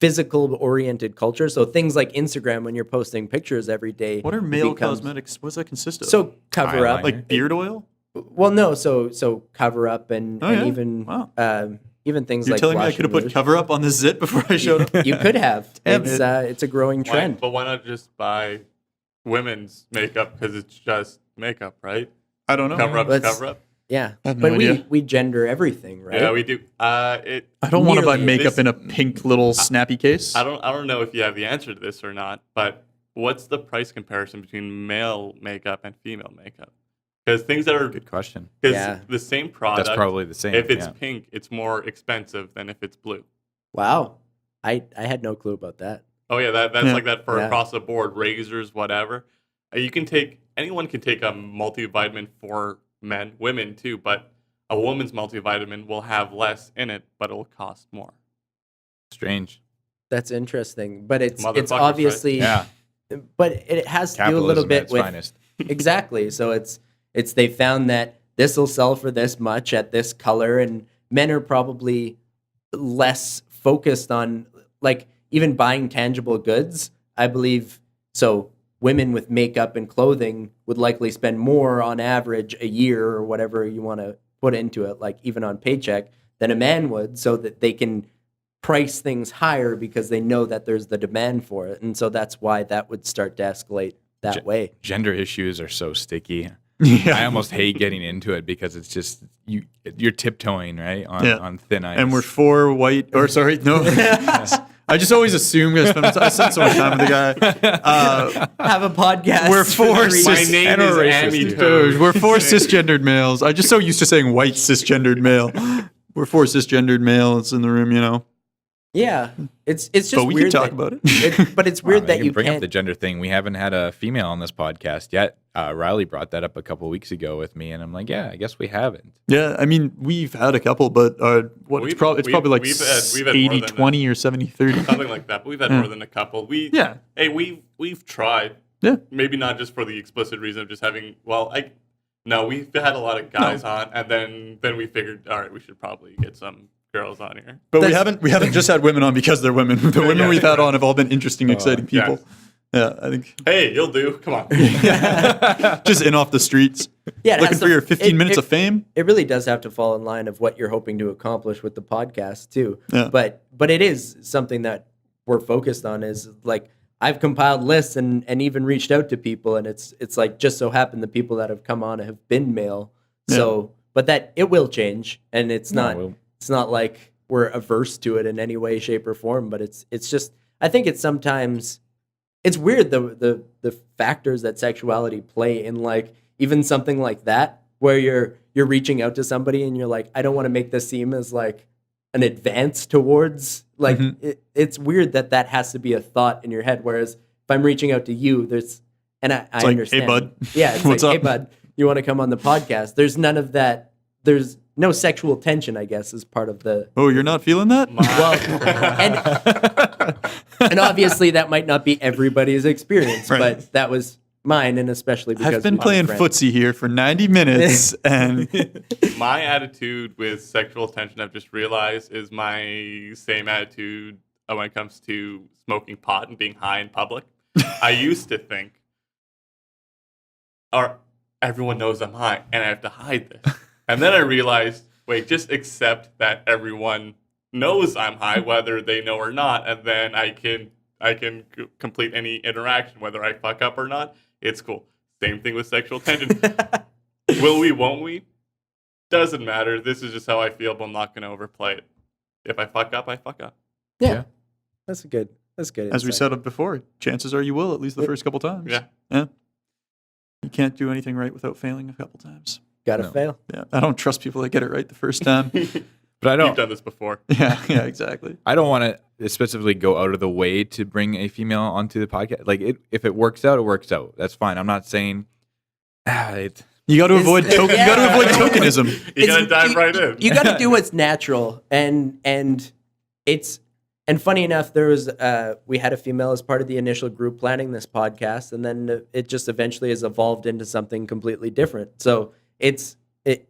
physical-oriented culture. So things like Instagram, when you're posting pictures every day. What are male cosmetics? What does that consist of? So cover up. like beard oil? Well, no, so cover up and even even things You're like telling me I blush could have and put rouge. cover up on this zit before I showed up? You could have. Damn It's a growing trend. But why not just buy women's makeup, because it's just makeup, right? I don't know. Cover up, Let's- cover up. Yeah, I have no but idea. we gender everything, right? Yeah, we do. I don't want to buy Nearly. makeup in a pink little snappy case. I don't know if you have the answer to this or not, but what's the price comparison between male makeup and female makeup? Because things that are Good question. Yeah. the same product. That's probably the same. If it's yeah. pink, it's more expensive than if it's blue. Wow, I had no clue about that. Oh yeah, that's Yeah. like that for Yeah. across the board. Razors, whatever. Anyone can take a multivitamin for men, women too, but a woman's multivitamin will have less in it, but it'll cost more. Strange. That's interesting, but it's Motherfuckers, right? obviously Yeah. But it has to do a little Capitalism at bit its with finest. exactly. So it's they found that this will sell for this much at this color, and men are probably less focused on like even buying tangible goods. I believe so. Women with makeup and clothing would likely spend more on average a year or whatever you want to put into it, like even on paycheck, than a man would, so that they can price things higher because they know that there's the demand for it. And so that's why that would start to escalate that way. Gender issues are so sticky. Yeah. I almost hate getting into it because it's just you're tiptoeing right on thin ice. And we're 4 white, or sorry, no. I just always assume, I spent so much time with the guy. Have a podcast. We're 4 My cis- name and is a racist, Amitoj. Dude, we're 4 cisgendered males. I'm just so used to saying white cisgendered male. We're 4 cisgendered males in the room, you know. Yeah, it's just But we weird can talk that- about it. but it's Wow, weird that can you bring up can't. the gender thing. We haven't had a female on this podcast yet. Riley brought that up a couple weeks ago with me, and I'm like, yeah, I guess we haven't. Yeah, I mean, we've had a couple, but it's We've- probably like we've had more than 80-20 or 70-30. Something like that. But we've had more than a couple. Yeah. Hey, we've tried. Yeah. Maybe not just for the explicit reason of just having. No, we've had a lot of guys on, and then we figured, all right, we should probably get some girls on here. But we That's- haven't just had women on because they're women. The women we've had on have all been interesting, exciting people. Yeah, I think Hey, you'll do. Come on. just in off the streets, Yeah, it looking has for to- your 15 minutes it- of fame. It really does have to fall in line of what you're hoping to accomplish with the podcast too. Yeah. But it is something that we're focused on. Is like I've compiled lists and even reached out to people, and it's like just so happened the people that have come on have been male. So, but that it will change, and it's not. it will. It's not like we're averse to it in any way, shape, or form. But it's just I think it's sometimes it's weird the factors that sexuality play in like even something like that where you're reaching out to somebody and you're like, I don't want to make this seem as like an advance towards like it's weird that has to be a thought in your head. Whereas if I'm reaching out to you, I like, understand. hey, bud. Yeah, it's What's like, up? hey bud, you want to come on the podcast? There's none of that. There's no sexual tension, I guess, is part of the. Oh, you're not feeling that? Well, and obviously that might not be everybody's experience, Right. but that was mine, and especially because I've been we're playing friends. footsie here for 90 minutes, and My attitude with sexual tension, I've just realized, is my same attitude when it comes to smoking pot and being high in public. I used to think, or everyone knows I'm high, and I have to hide this. And then I realized, wait, just accept that everyone knows I'm high, whether they know or not, and then I can complete any interaction, whether I fuck up or not. It's cool. Same thing with sexual tension. Will we, won't we? Doesn't matter. This is just how I feel, but I'm not going to overplay it. If I fuck up, I fuck up. Yeah, that's good. That's good. as we insight. said before, chances are you will at least the first couple times. Yeah. You can't do anything right without failing a couple times. Gotta No. fail. Yeah, I don't trust people that get it right the first time. But I You've don't. done this before. yeah, exactly. I don't want to specifically go out of the way to bring a female onto the podcast. Like, if it works out, it works out. That's fine. I'm not saying. You got to Is- avoid you got to avoid tokenism. You got to dive right in. You got to do what's natural, and it's funny enough. There was we had a female as part of the initial group planning this podcast, and then it just eventually has evolved into something completely different. So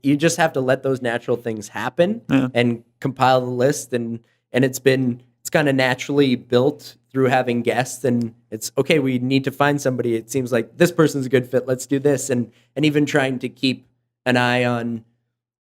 you just have to let those natural things happen and compile the list, and it's kind of naturally built through having guests, and it's okay. We need to find somebody. It seems like this person's a good fit. Let's do this, and even trying to keep an eye on.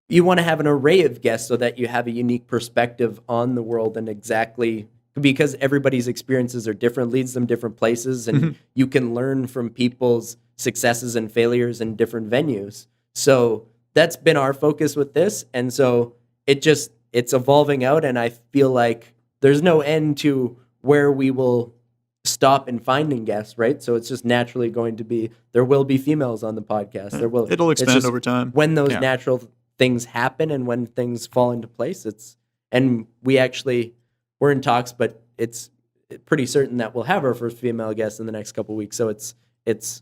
You want to have an array of guests so that you have a unique perspective on the world, and exactly because everybody's experiences are different, leads them different places, and you can learn from people's successes and failures in different venues. So that's been our focus with this, and so it's evolving out, and I feel like there's no end to where we will stop in finding guests, right? So it's just naturally going to be, there will be females on the podcast. It'll it's expand just over time. when those Yeah. natural things happen and when things fall into place. And we're in talks, but it's pretty certain that we'll have our first female guest in the next couple weeks. So it's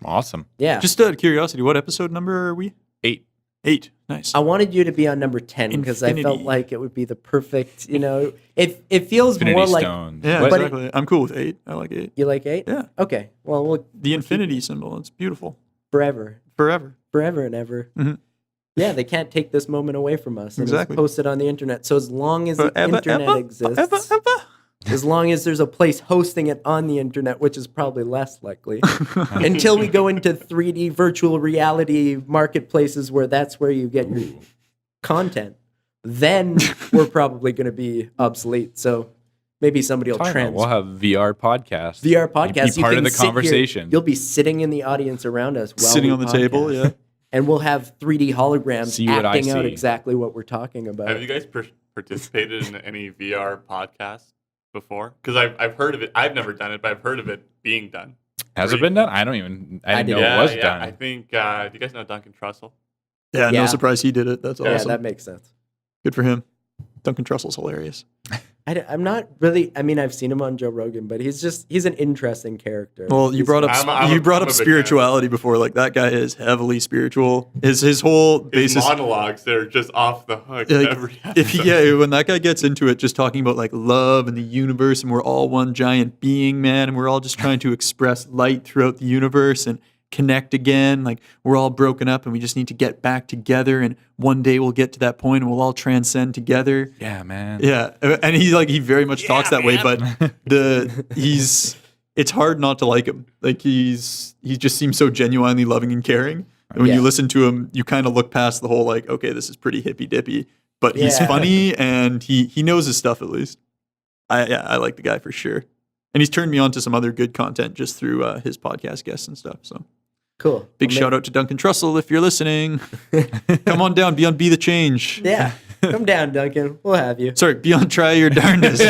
Awesome. yeah. Just out of curiosity, what episode number are we? 8. 8. Nice. I wanted you to be on number 10 because I felt Infinity. like it would be the perfect, it feels Infinity more like Stones. Yeah, But exactly. I'm cool with 8. I like 8. you like 8? Yeah. Okay. Well, we'll The infinity symbol. It's beautiful. forever Forever. and ever. Mhm. Yeah, they can't take this moment away from us. And Exactly. it's posted on the internet. So as long as the Forever, internet ever, exists, forever, ever. as long as there's a place hosting it on the internet, which is probably less likely, until we go into 3D virtual reality marketplaces where that's where you get your content, then we're probably going to be obsolete. So maybe somebody will We'll have VR podcasts. VR podcast. Be part you of can the sit here- conversation. You'll be sitting in the audience around us, while Sitting we on the table, podcast. yeah. And we'll have 3D holograms See what I acting out see. exactly what we're talking about. Have you guys participated in any VR podcasts before? Because I've heard of it. I've never done it, but I've heard of it being done. Has it been done? I didn't know did. it was done. I think. Do you guys know Duncan Trussell? Yeah, Yeah. no surprise he did it. That's Yeah, awesome. that makes sense. Good for him. Duncan Trussell's hilarious. I'm not really. I mean, I've seen him on Joe Rogan, but he's an interesting character. Well, you He's- brought up I'm a big fan. spirituality before. Like that guy is heavily spiritual. His whole His basis. monologues, they're just off the hook. Like, every when that guy gets into it, just talking about like love and the universe, and we're all one giant being, man, and we're all just trying to express light throughout the universe and connect again. Like we're all broken up, and we just need to get back together. And one day we'll get to that point, and we'll all transcend together. Yeah, man. Yeah, and he very much talks that way, but it's hard not to like him. Like he just seems so genuinely loving and caring. And when Yeah. you listen to him, you kind of look past the whole like, okay, this is pretty hippy dippy, but he's Yeah. funny and he knows his stuff at least. I like the guy for sure, and he's turned me on to some other good content just through his podcast guests and stuff. So cool. big shout out to Duncan Trussell if you're listening. Come on down, be on Be the Change. Yeah, come down, Duncan. We'll have you. Sorry, be on Try Your Darndest.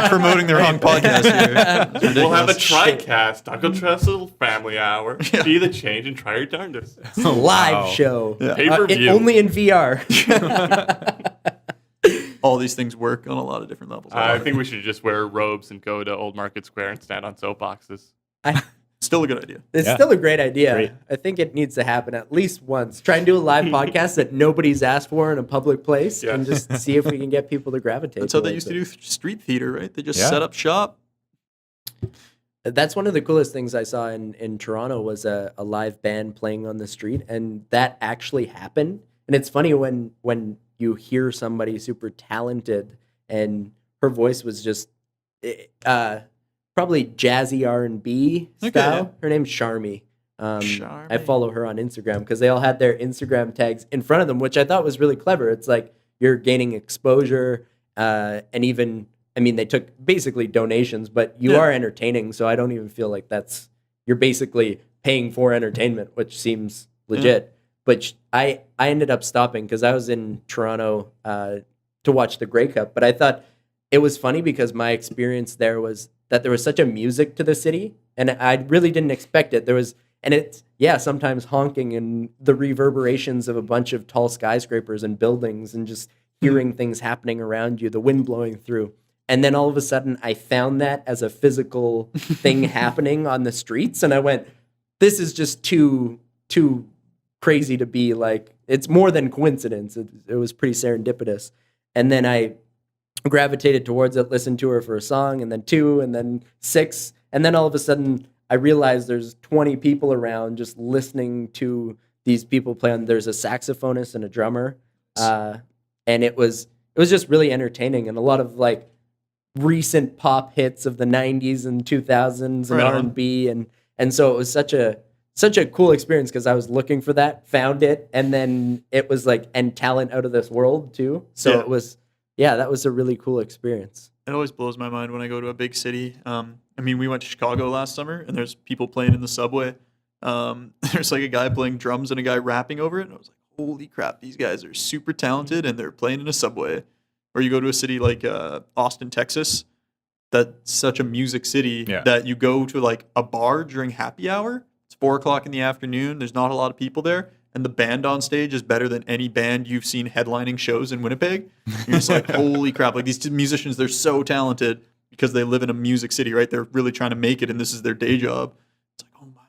Promoting the wrong podcast here. We'll have a Ridiculous. TriCast, Duncan Trussell Family Hour. Be the change and try your darndest. It's a live Wow. show. Yeah. Pay per view. Only in VR. all these things work on a lot of different levels. I think we should just wear robes and go to Old Market Square and stand on soapboxes. Still a good idea. It's Yeah. still a great idea. Great. I think it needs to happen at least once. Try and do a live podcast that nobody's asked for in a public place, Yeah. and just see if we can get people to gravitate. That's how they towards used to it. do street theater, right? They just Yeah. set up shop. That's one of the coolest things I saw in Toronto was a live band playing on the street, and that actually happened. And it's funny when you hear somebody super talented and her voice was just probably jazzy R&B Okay, style. yeah. Her name's Sharmy. I Sharmy. follow her on Instagram because they all had their Instagram tags in front of them, which I thought was really clever. It's like you're gaining exposure, and even, I mean, they took basically donations, but you Yeah. are entertaining, so I don't even feel like you're basically paying for entertainment, which seems legit. But I ended up stopping because I was in Toronto to watch the Grey Cup, but I thought it was funny because my experience there was that there was such a music to the city, and I really didn't expect it. And it's, sometimes honking and the reverberations of a bunch of tall skyscrapers and buildings and just hearing things happening around you, the wind blowing through. And then all of a sudden I found that as a physical thing happening on the streets. And I went, this is just too crazy to be like, it's more than coincidence. It was pretty serendipitous. And then I gravitated towards it, listened to her for a song, and then 2, and then 6. And then all of a sudden I realized there's 20 people around just listening to these people play on. There's a saxophonist and a drummer. And it was just really entertaining, and a lot of like recent pop hits of the 90s and 2000s and Right on. R&B. And so it was such a cool experience because I was looking for that, found it, and then it was like, and talent out of this world too. So Yeah. it was, that was a really cool experience. It always blows my mind when I go to a big city. I mean, we went to Chicago last summer, and there's people playing in the subway. There's like a guy playing drums and a guy rapping over it, and I was like, holy crap, these guys are super talented, and they're playing in a subway. Or you go to a city like Austin, Texas, that's such a music city that you go to like a bar during happy hour. It's 4:00 in the afternoon. There's not a lot of people there, and the band on stage is better than any band you've seen headlining shows in Winnipeg. You're just like, holy crap! Like these two musicians, they're so talented because they live in a music city, right? They're really trying to make it, and this is their day job. It's like, oh my.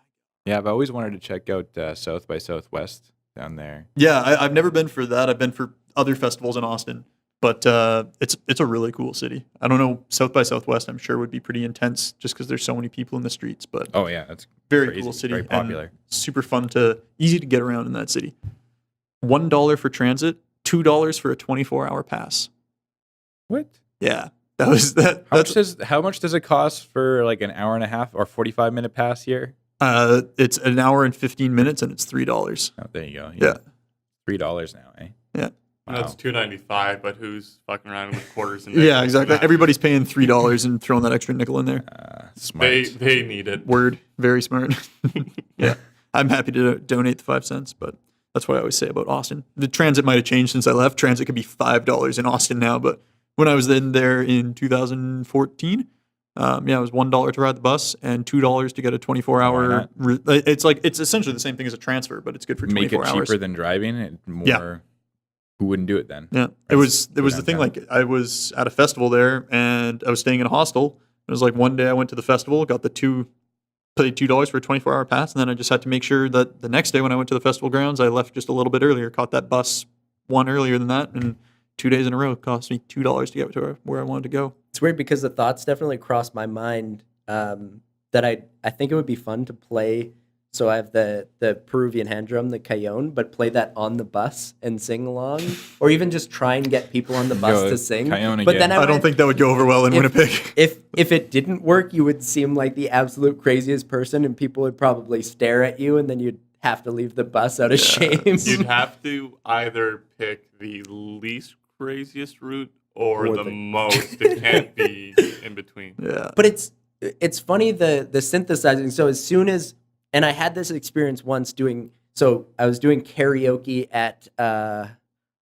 Yeah, I've always wanted to check out South by Southwest down there. Yeah, I've never been for that. I've been for other festivals in Austin, but it's a really cool city. I don't know, South by Southwest, I'm sure would be pretty intense just because there's so many people in the streets. But Oh yeah, that's very crazy. cool city, Very and popular. super fun easy to get around in that city. $1 for transit, $2 for a 24-hour pass. What? Yeah, that was that. How much does it cost for like an hour and a half or 45-minute pass here? It's an hour and 15 minutes, and it's $3. Oh, there you go. Yeah. $3 now, eh? Yeah. Wow. That's $2.95, but who's fucking around with quarters and Yeah, nickels exactly. for that? Everybody's paying $3 and throwing that extra nickel in there. Smart. They need it. Word, very smart. Yeah, I'm happy to donate the 5 cents, but that's what I always say about Austin. The transit might have changed since I left. Transit could be $5 in Austin now, but when I was in there in 2014, it was $1 to ride the bus and $2 to get a 24-hour. It's essentially the same thing as a transfer, but it's good for 24 Make it hours. cheaper than driving. And more. Yeah. Who wouldn't do it then? Yeah, it was the thing. Like I was at a festival there, and I was staying in a hostel. It was like one day I went to the festival, got paid $2 for a 24-hour pass, and then I just had to make sure that the next day when I went to the festival grounds, I left just a little bit earlier, caught that bus one earlier than that, and 2 days in a row it cost me $2 to get to where I wanted to go. It's weird because the thoughts definitely crossed my mind that I think it would be fun to play. So I have the Peruvian hand drum, the cajon, but play that on the bus and sing along, or even just try and get people on the bus Yo, to sing. cajon But again. then I don't think that would go over well in Winnipeg. if it didn't work, you would seem like the absolute craziest person, and people would probably stare at you, and then you'd have to leave the bus out of shame. You'd have to either pick the least craziest route or the most. It can't be in between. Yeah. But it's funny the synthesizing. So as soon as, and I had this experience once so I was doing karaoke at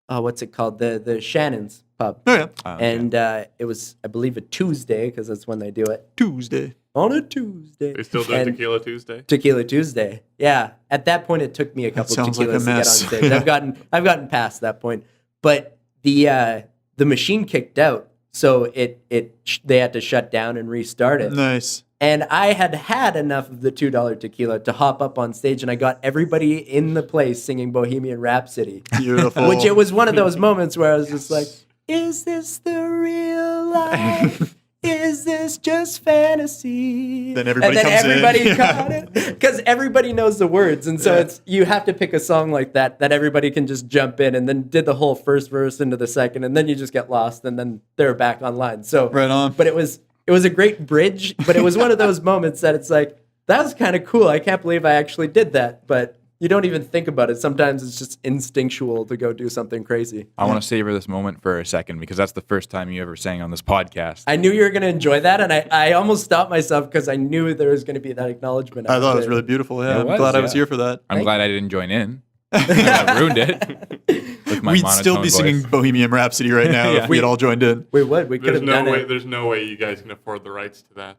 what's it called, the Shannon's pub, Oh yeah. and it was, I believe, a Tuesday because that's when they do it, Tuesday. on a Tuesday. They still do And Tequila Tuesday. Tequila Tuesday. Yeah. At that point, it took me a couple sounds like a tequilas to get on mess. stage. I've gotten past that point. But the the machine kicked out, so they had to shut down and restart it. Nice. And I had enough of the $2 tequila to hop up on stage, and I got everybody in the place singing Bohemian Rhapsody. Beautiful. Which it was one of those moments where I was just like, is this the real life? Is this just fantasy? Then everybody and then comes in. everybody caught it because everybody knows the words, and so it's you have to pick a song like that everybody can just jump in, and then did the whole first verse into the second, and then you just get lost, and then they're back online. So Right on. But it was a great bridge, but it was one of those moments that it's like that was kind of cool. I can't believe I actually did that, but. You don't even think about it. Sometimes it's just instinctual to go do something crazy. I want to savor this moment for a second because that's the first time you ever sang on this podcast. I knew you were going to enjoy that, and I almost stopped myself because I knew there was going to be that acknowledge,ment. I thought it was really beautiful. Yeah, I'm glad I was here for that. I'm glad I didn't join in. I ruined it. With my We'd still be monotone singing voice. Bohemian Rhapsody right now if we had all joined in. We would. We could There's have no done way. it. There's no way you guys can afford the rights to that.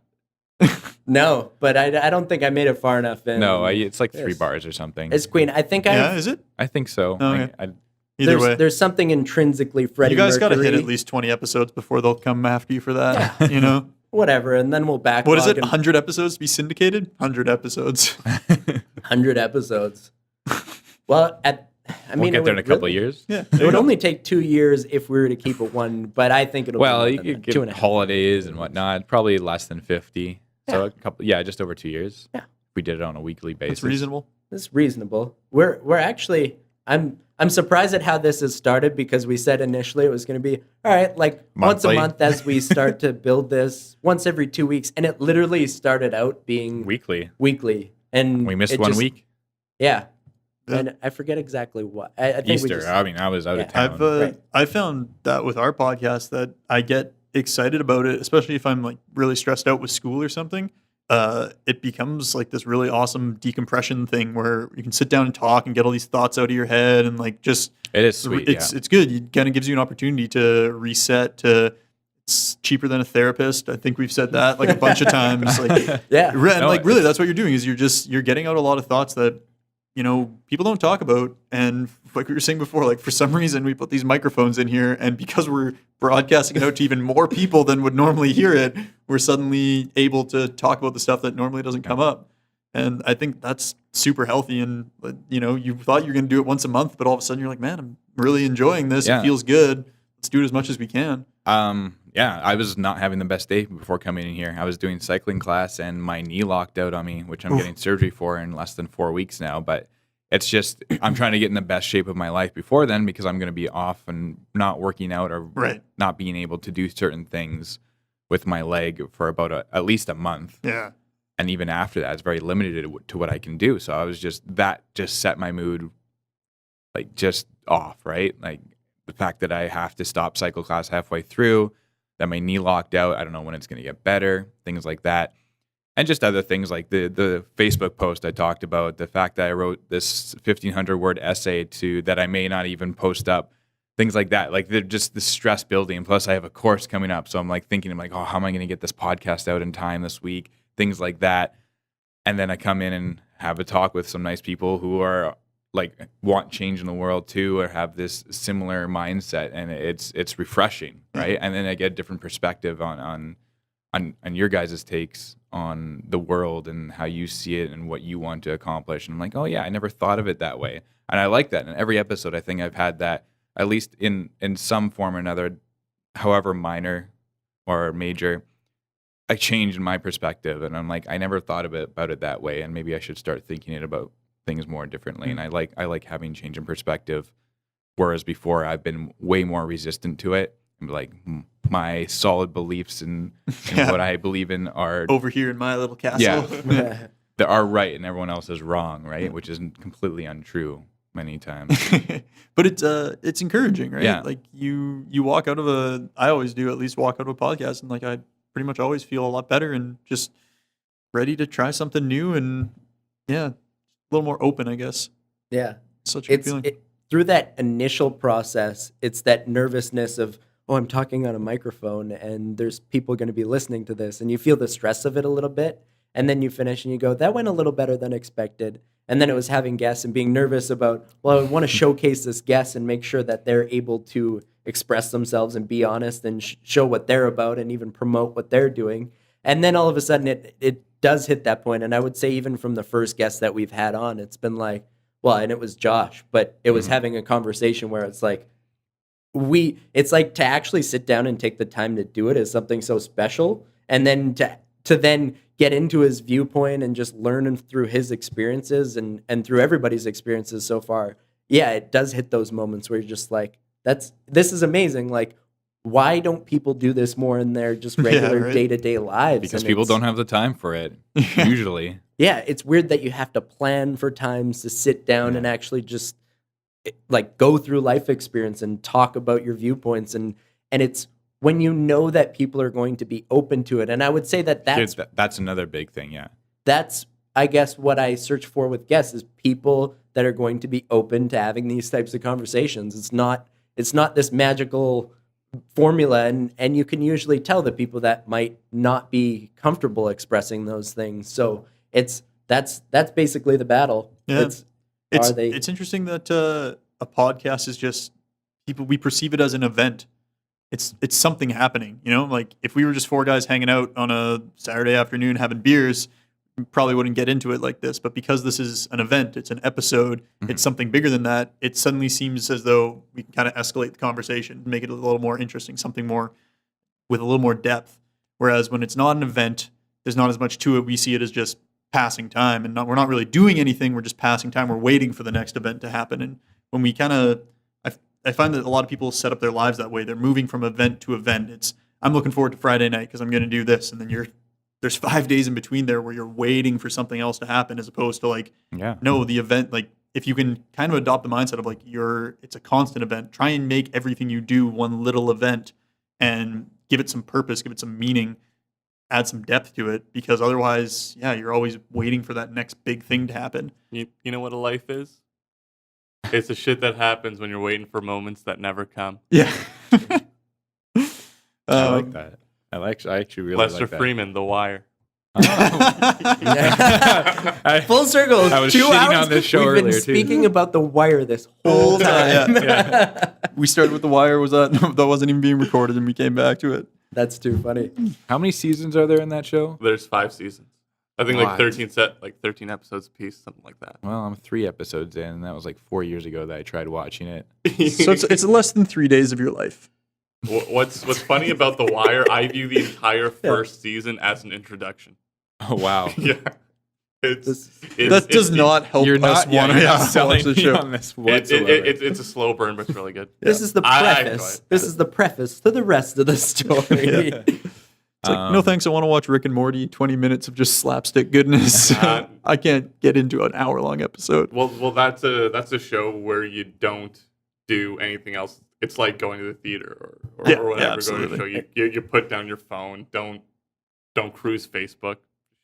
No, but I don't think I made it far enough in. No, it's like 3 Yes. bars or something. It's Queen. I think Yeah, is it? I think so. Okay. I, Either way. there's something intrinsically Freddie You guys got to Mercury. hit at least 20 episodes before they'll come after you for that. You know? Whatever, and then we'll backlog. What is it? and- 100 episodes to be syndicated? 100 episodes. 100 episodes. Well, I mean, we'll get there in a couple of really- years. Yeah. It would only take 2 years if we were to keep it one, but I think it'll. Well, be you more than could that. give 2.5. holidays and whatnot. Probably less than 50. So a couple, just over 2 years. Yeah, we did it on a weekly basis. It's reasonable. It's reasonable. We're actually. I'm surprised at how this has started because we said initially it was going to be all right, like once a Monthly. month as we start to build this, once every 2 weeks, and it literally started out being Weekly. and We missed it 1 just- week. Yeah, Yeah. and I forget exactly what. I think we Easter. just, I mean, I was out of Yeah. town. Right. I found that with our podcast that I get excited about it, especially if I'm like really stressed out with school or something. It becomes like this really awesome decompression thing where you can sit down and talk and get all these thoughts out of your head and like just It is sweet. it's good. It kind of gives you an opportunity to reset. It's cheaper than a therapist. I think we've said that like a bunch of times. Like yeah. and No, like really, it's- that's what you're doing is you're getting out a lot of thoughts that people don't talk about. And like we were saying before, like for some reason we put these microphones in here, and because we're broadcasting it out to even more people than would normally hear it, we're suddenly able to talk about the stuff that normally doesn't come up. And I think that's super healthy. And you thought you were going to do it once a month, but all of a sudden you're like, man, I'm really enjoying this. Yeah. It feels good. Let's do it as much as we can. I was not having the best day before coming in here. I was doing cycling class and my knee locked out on me, which I'm getting surgery for in less than 4 weeks now. But it's just, I'm trying to get in the best shape of my life before then because I'm going to be off and not working out or Right. not being able to do certain things with my leg for about at least a month. Yeah. And even after that, it's very limited to what I can do. So I was just set my mood like just off, right? Like the fact that I have to stop cycle class halfway through, that my knee locked out, I don't know when it's going to get better, things like that. And just other things like the Facebook post I talked about, the fact that I wrote this 1,500 word essay that I may not even post up, things like that. Like they're just the stress building. Plus I have a course coming up. So I'm like thinking, oh, how am I going to get this podcast out in time this week? Things like that. And then I come in and have a talk with some nice people who are like want change in the world too, or have this similar mindset. And it's refreshing. Right. And then I get a different perspective on your guys' takes on the world and how you see it and what you want to accomplish. And I'm like, oh yeah, I never thought of it that way. And I like that. In every episode, I think I've had that, at least in some form or another, however minor or major, I changed my perspective. And I'm like, I never thought about it that way. And maybe I should start thinking about things more differently. And I like having change in perspective. Whereas before I've been way more resistant to it. I'm like, my solid beliefs and what I believe in are Over here in my little castle. Yeah. that are right and everyone else is wrong, right? Which is completely untrue many times. But it's encouraging, right? Yeah. Like you walk out of I always do at least walk out of a podcast and like I pretty much always feel a lot better and just ready to try something new and a little more open, I guess. Yeah. Such a good feeling. Through that initial process, it's that nervousness of, oh, I'm talking on a microphone and there's people going to be listening to this. And you feel the stress of it a little bit. And then you finish and you go, that went a little better than expected. And then it was having guests and being nervous about, well, I want to showcase this guest and make sure that they're able to express themselves and be honest and show what they're about and even promote what they're doing. And then all of a sudden it does hit that point. And I would say even from the first guest that we've had on, it's been like, well, and it was Josh, but it was having a conversation where it's like, it's like to actually sit down and take the time to do it is something so special. And then to then get into his viewpoint and just learn through his experiences and through everybody's experiences so far. Yeah, it does hit those moments where you're just like, this is amazing. Like, why don't people do this more in their just regular day-to-day lives? Because people don't have the time for it, usually. Yeah, it's weird that you have to plan for times to sit down and actually just like go through life experience and talk about your viewpoints. And it's when you know that people are going to be open to it. And I would say that's another big thing, yeah. That's, I guess, what I search for with guests is people that are going to be open to having these types of conversations. It's not this magical formula, and you can usually tell the people that might not be comfortable expressing those things. So that's basically the battle. Yeah. It's interesting that a podcast is just people, we perceive it as an event. It's something happening, like if we were just four guys hanging out on a Saturday afternoon having beers, we probably wouldn't get into it like this. But because this is an event, it's an episode, it's something bigger than that, it suddenly seems as though we can kind of escalate the conversation, make it a little more interesting, something more with a little more depth. Whereas when it's not an event, there's not as much to it. We see it as just passing time, and we're not really doing anything. We're just passing time. We're waiting for the next event to happen. And when we I find that a lot of people set up their lives that way. They're moving from event to event. I'm looking forward to Friday night because I'm going to do this, and then there's 5 days in between there where you're waiting for something else to happen, as opposed to the event. Like if you can kind of adopt the mindset of it's a constant event. Try and make everything you do one little event, and give it some purpose, give it some meaning, add some depth to it, because otherwise, you're always waiting for that next big thing to happen. You know what a life is? It's the shit that happens when you're waiting for moments that never come. Yeah. I like that. I actually really Lester like that. Freeman, The Wire. Full circle. I was 2 shitting hours. on this show We've earlier, been too. speaking about The Wire this whole time. We started with The Wire. That wasn't even being recorded, and we came back to it. That's too funny. How many seasons are there in that show? There's 5 seasons. I think What? 13 episodes a piece, something like that. Well, I'm 3 episodes in, and that was like 4 years ago that I tried watching it. So it's less than 3 days of your life. What's funny about The Wire, I view the entire first season as an introduction. Oh, wow. Yeah. That does not help You're us not, want you're not to selling watch the me show. on this whatsoever. It's a slow burn, but it's really good. This is the I enjoy preface. it. This is the preface to the rest of the story. It's like, no thanks, I want to watch Rick and Morty, 20 minutes of just slapstick goodness. I can't get into an hour-long episode. Well, that's a show where you don't do anything else. It's like going to the theater or whatever. absolutely. Going to a show. You put down your phone. Don't cruise Facebook.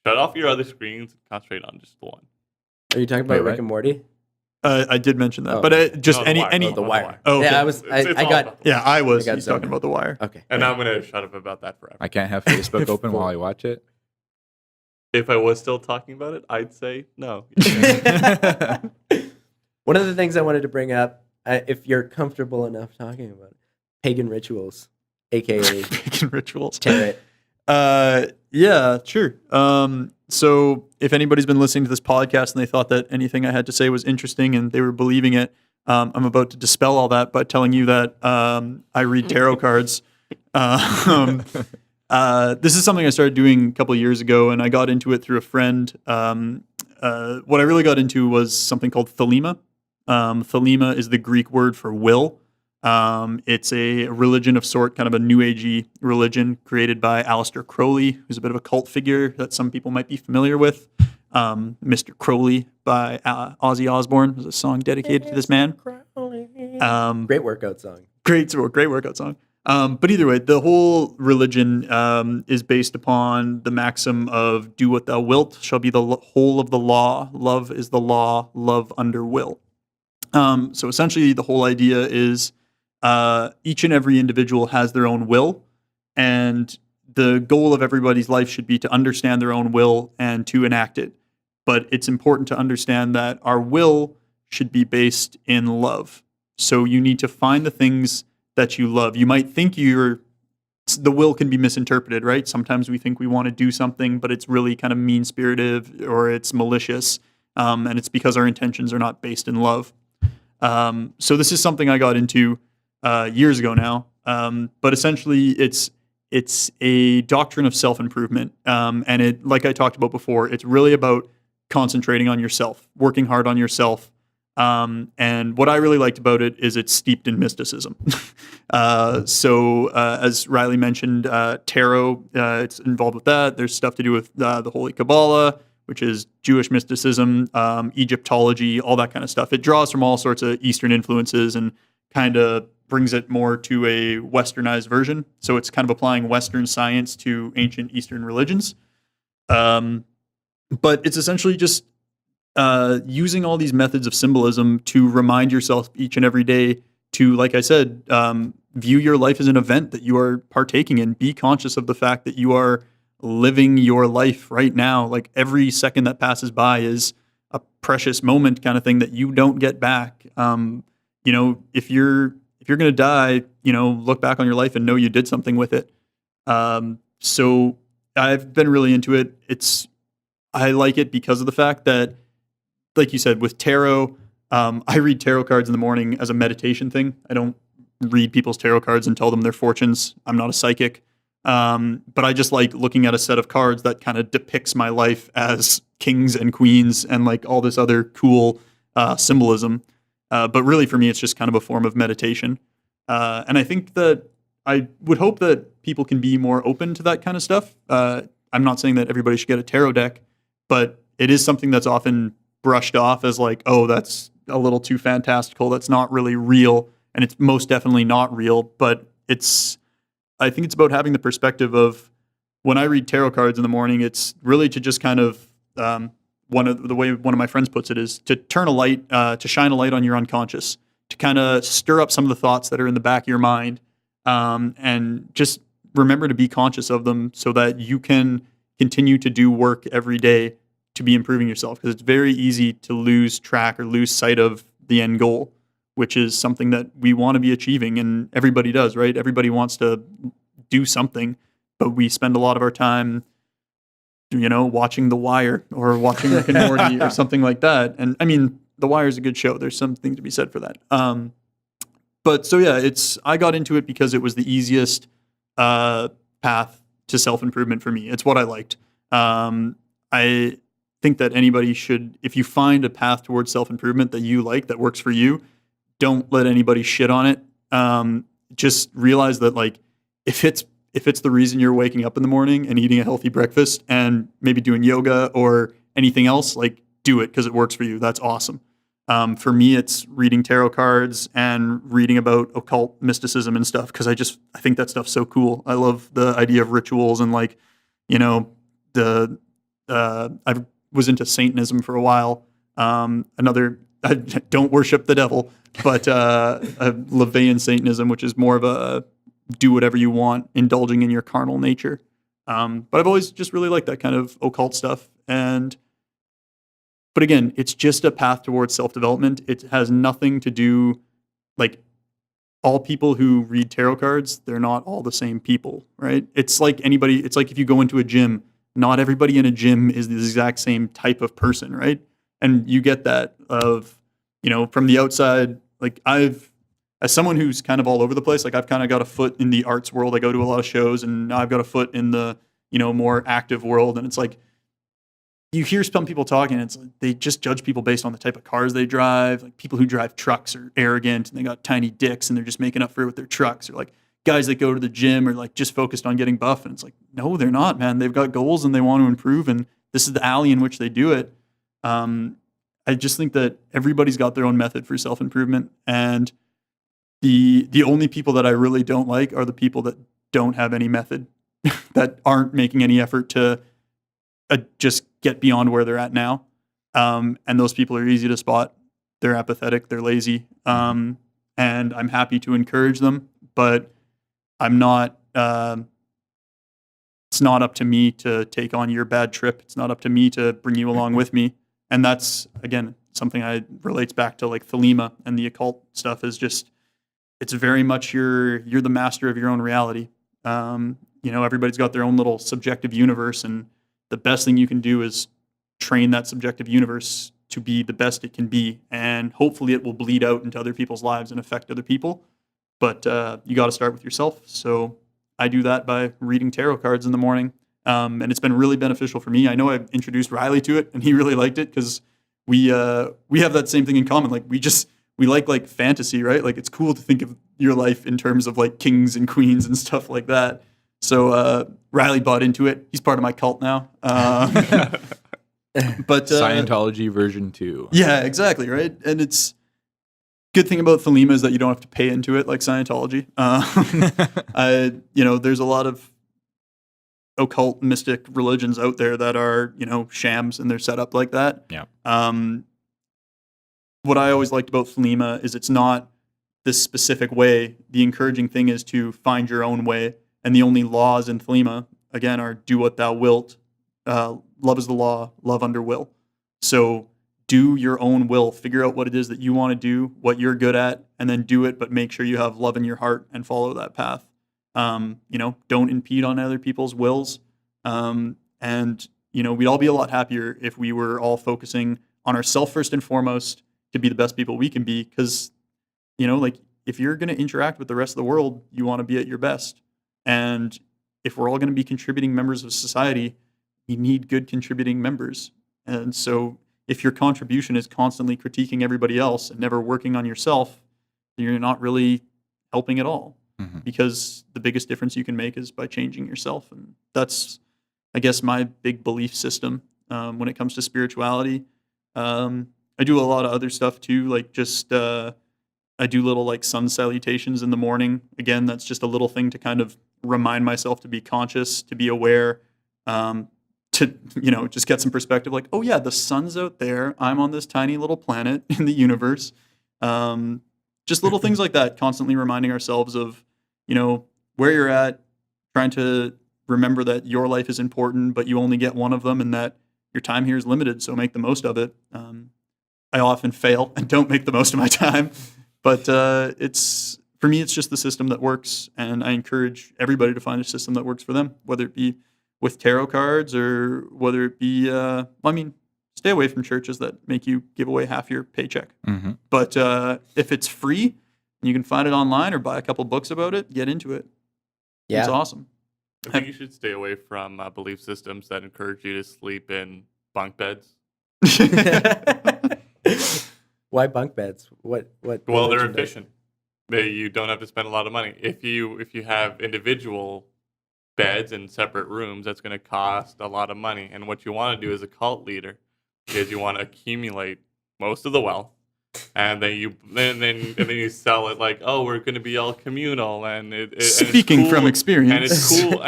Shut off your other screens. Concentrate on just the one. Are you talking about Wait, Rick and Morty? I did mention that, Oh. but just No, any. The Wire. Oh, okay. Yeah, It's I all got. about- Yeah, I was. I got He's talking zoned. about The Wire. Okay. And I'm gonna shut up about that forever. I can't have Facebook open while I watch it. If I was still talking about it, I'd say no. One of the things I wanted to bring up, if you're comfortable enough talking about it, pagan rituals, aka Pagan rituals. tarot. Yeah, sure. So if anybody's been listening to this podcast and they thought that anything I had to say was interesting and they were believing it, I'm about to dispel all that by telling you that I read tarot cards. This is something I started doing a couple of years ago, and I got into it through a friend. What I really got into was something called Thelema. Thelema is the Greek word for will. It's a religion of sort, kind of a new agey religion created by Aleister Crowley, who's a bit of a cult figure that some people might be familiar with. Mr. Crowley by Ozzy Osbourne was a song dedicated to this man. Great workout song. Great workout song. But either way, the whole religion is based upon the maxim of "do what thou wilt shall be the whole of the law. Love is the law. Love under will." So essentially, the whole idea is each and every individual has their own will, and the goal of everybody's life should be to understand their own will and to enact it. but it's important to understand that our will should be based in love. So you need to find the things that you love. You might think the will can be misinterpreted, right? Sometimes we think we want to do something, but it's really kind of mean-spirited or it's malicious, and it's because our intentions are not based in love. So this is something I got into years ago now, but essentially it's a doctrine of self-improvement, and it, like I talked about before, it's really about concentrating on yourself, working hard on yourself. And what I really liked about it is it's steeped in mysticism. So as Riley mentioned, tarot, it's involved with that. There's stuff to do with the Holy Kabbalah, which is Jewish mysticism, Egyptology, all that kind of stuff. It draws from all sorts of Eastern influences and kind of brings it more to a westernized version. So it's kind of applying Western science to ancient Eastern religions. But it's essentially just using all these methods of symbolism to remind yourself each and every day to, like I said, view your life as an event that you are partaking in. Be conscious of the fact that you are living your life right now. Like every second that passes by is a precious moment kind of thing that you don't get back. If you're going to die, look back on your life and know you did something with it. So I've been really into it. I like it because of the fact that, like you said, with tarot, I read tarot cards in the morning as a meditation thing. I don't read people's tarot cards and tell them their fortunes. I'm not a psychic. But I just like looking at a set of cards that kind of depicts my life as kings and queens and like all this other cool symbolism. But really for me, it's just kind of a form of meditation. And I think that I would hope that people can be more open to that kind of stuff. I'm not saying that everybody should get a tarot deck, but it is something that's often brushed off as like, oh, that's a little too fantastical. That's not really real. And it's most definitely not real. But I think it's about having the perspective of when I read tarot cards in the morning, it's really to just kind of, the way one of my friends puts it is to turn a light, to shine a light on your unconscious, to kind of stir up some of the thoughts that are in the back of your mind, and just remember to be conscious of them so that you can continue to do work every day to be improving yourself, because it's very easy to lose track or lose sight of the end goal, which is something that we want to be achieving, and everybody does, right? Everybody wants to do something, but we spend a lot of our time, watching The Wire or watching Rick and Morty or something like that. And I mean, The Wire is a good show. There's something to be said for that. But so yeah, I got into it because it was the easiest path to self-improvement for me. It's what I liked. I think that anybody should, if you find a path towards self-improvement that you like, that works for you, don't let anybody shit on it. Just realize that, like, if it's the reason you're waking up in the morning and eating a healthy breakfast and maybe doing yoga or anything else, like, do it because it works for you. That's awesome. For me, it's reading tarot cards and reading about occult mysticism and stuff, because I think that stuff's so cool. I love the idea of rituals and, like, I was into Satanism for a while. I don't worship the devil, but LaVeyan Satanism, which is more of a do whatever you want, indulging in your carnal nature. But I've always just really liked that kind of occult stuff. But again, it's just a path towards self-development. It has nothing to do, like, all people who read tarot cards, they're not all the same people, right? It's like if you go into a gym, not everybody in a gym is the exact same type of person, right? And you get that from the outside. Like, as someone who's kind of all over the place, like, I've kind of got a foot in the arts world. I go to a lot of shows, and now I've got a foot in the, more active world. And it's like, you hear some people talking, and it's like they just judge people based on the type of cars they drive. Like, people who drive trucks are arrogant and they got tiny dicks and they're just making up for it with their trucks. Or like guys that go to the gym are like just focused on getting buff. And it's like, no, they're not, man. They've got goals and they want to improve. And this is the alley in which they do it. I just think that everybody's got their own method for self-improvement. And the only people that I really don't like are the people that don't have any method, that aren't making any effort to just get beyond where they're at now. And those people are easy to spot. They're apathetic, they're lazy. And I'm happy to encourage them, but I'm not it's not up to me to take on your bad trip. It's not up to me to bring you along with me. And that's, again, something I relates back to like Thelema and the occult stuff is just, it's very much you're the master of your own reality. Everybody's got their own little subjective universe, and the best thing you can do is train that subjective universe to be the best it can be. And hopefully it will bleed out into other people's lives and affect other people. But you got to start with yourself. So I do that by reading tarot cards in the morning. And it's been really beneficial for me. I know I've introduced Riley to it, and he really liked it because we have that same thing in common. Like we like fantasy, right? Like it's cool to think of your life in terms of like kings and queens and stuff like that. So Riley bought into it. He's part of my cult now. But Scientology version 2. Yeah, exactly, right? And it's good thing about Thelema is that you don't have to pay into it like Scientology. There's a lot of occult mystic religions out there that are, shams, and they're set up like that. Yeah. What I always liked about Thelema is it's not this specific way. The encouraging thing is to find your own way. And the only laws in Thelema, again, are do what thou wilt. Love is the law, love under will. So do your own will. Figure out what it is that you want to do, what you're good at, and then do it, but make sure you have love in your heart and follow that path. Don't impede on other people's wills. We'd all be a lot happier if we were all focusing on ourselves first and foremost to be the best people we can be. Because, if you're going to interact with the rest of the world, you want to be at your best. And if we're all going to be contributing members of society, you need good contributing members. And so if your contribution is constantly critiquing everybody else and never working on yourself, then you're not really helping at all. Mm-hmm. Because the biggest difference you can make is by changing yourself. And that's, I guess, my big belief system when it comes to spirituality. I do a lot of other stuff too, like just I do little like sun salutations in the morning. Again, that's just a little thing to kind of remind myself to be conscious, to be aware, to just get some perspective. Like, oh yeah, the sun's out there. I'm on this tiny little planet in the universe. Just little things like that. Constantly reminding ourselves of where you're at. Trying to remember that your life is important, but you only get one of them, and that your time here is limited. So make the most of it. I often fail and don't make the most of my time. But for me, it's just the system that works, and I encourage everybody to find a system that works for them, whether it be with tarot cards or whether it be, stay away from churches that make you give away half your paycheck. Mm-hmm. But if it's free and you can find it online or buy a couple books about it, get into it. Yeah. It's awesome. I think you should stay away from belief systems that encourage you to sleep in bunk beds. Why bunk beds? What? Well, they're efficient. You don't have to spend a lot of money. If you have individual beds in separate rooms, that's going to cost a lot of money. And what you want to do as a cult leader is you want to accumulate most of the wealth, and then you sell it like, oh, we're going to be all communal, and speaking from experience, and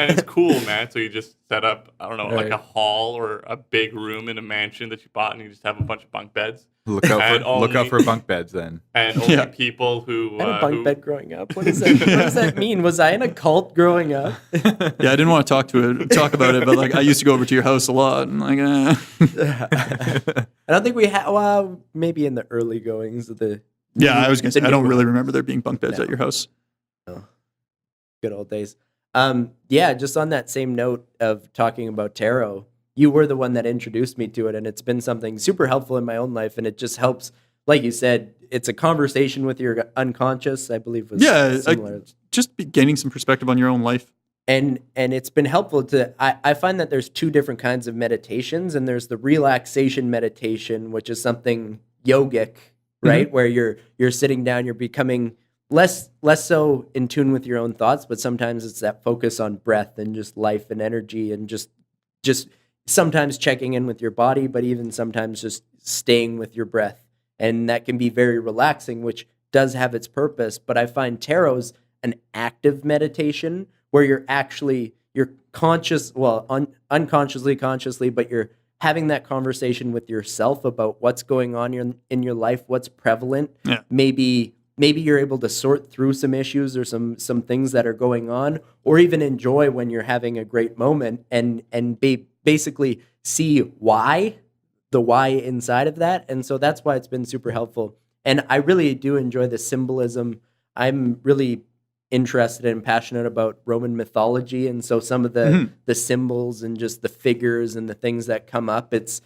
it's cool, man. So you just set up, I don't know, like a hall or a big room in a mansion that you bought, and you just have a bunch of bunk beds. Look out for bunk beds then. And only people who I had a bunk bed growing up. What does that mean? Was I in a cult growing up? Yeah, I didn't want to talk about it, but like I used to go over to your house a lot, and like. I don't think we had. Well, maybe in the early goings of the. Yeah, I was gonna say I don't really remember there being bunk beds at your house. No. Good old days. Yeah, just on that same note of talking about tarot. You were the one that introduced me to it, and it's been something super helpful in my own life, and it just helps. Like you said, it's a conversation with your unconscious, I believe was similar. Just gaining some perspective on your own life. And it's been helpful to, I find that there's two different kinds of meditations, and there's the relaxation meditation, which is something yogic, right? Mm-hmm. Where you're sitting down, you're becoming less so in tune with your own thoughts, but sometimes it's that focus on breath and just life and energy and just sometimes checking in with your body, but even sometimes just staying with your breath. And that can be very relaxing, which does have its purpose. But I find tarot's an active meditation where you're conscious, unconsciously, consciously, but you're having that conversation with yourself about what's going on in your life, what's prevalent, maybe maybe you're able to sort through some issues or some things that are going on, or even enjoy when you're having a great moment and basically see the why inside of that. And so that's why it's been super helpful. And I really do enjoy the symbolism. I'm really interested and passionate about Roman mythology, and so some of the symbols and just the figures and the things that come up, it's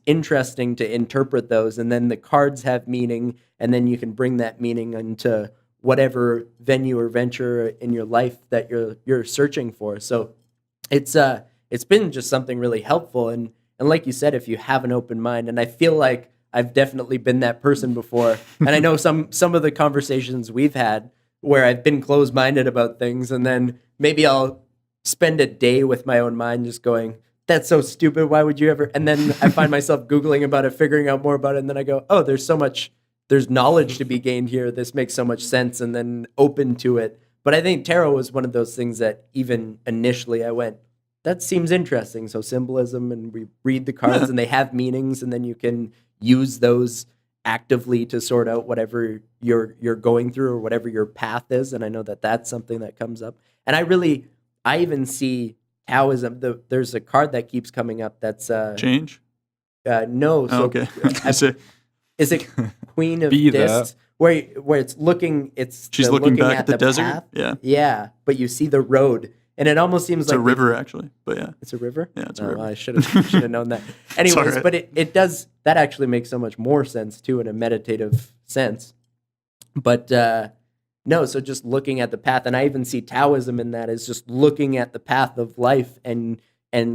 interesting to interpret those, and then the cards have meaning, and then you can bring that meaning into whatever venue or venture in your life that you're searching for. So it's been just something really helpful, and like you said, if you have an open mind, and I feel like I've definitely been that person before, and I know some of the conversations we've had where I've been closed-minded about things, and then maybe I'll spend a day with my own mind just going, that's so stupid, why would you ever? And then I find myself Googling about it, figuring out more about it, and then I go, oh, there's knowledge to be gained here, this makes so much sense, and then open to it. But I think tarot was one of those things that even initially I went, that seems interesting. So symbolism, and we read the cards and they have meanings, and then you can use those actively to sort out whatever you're going through or whatever your path is. And I know that that's something that comes up. And I even see Taoism. There's a card that keeps coming up that's Change? no. So Okay. is it Queen of Be Discs? Where it's looking, She's looking back at the desert. path. Yeah. Yeah, but you see the road, and it almost seems It's like a river, actually. But yeah. It's a river? Yeah, it's a river. I should have known that. Anyways, Sorry. but it does, that actually makes so much more sense too in a meditative sense. But no, so just looking at the path, and I even see Taoism in that, is just looking at the path of life, and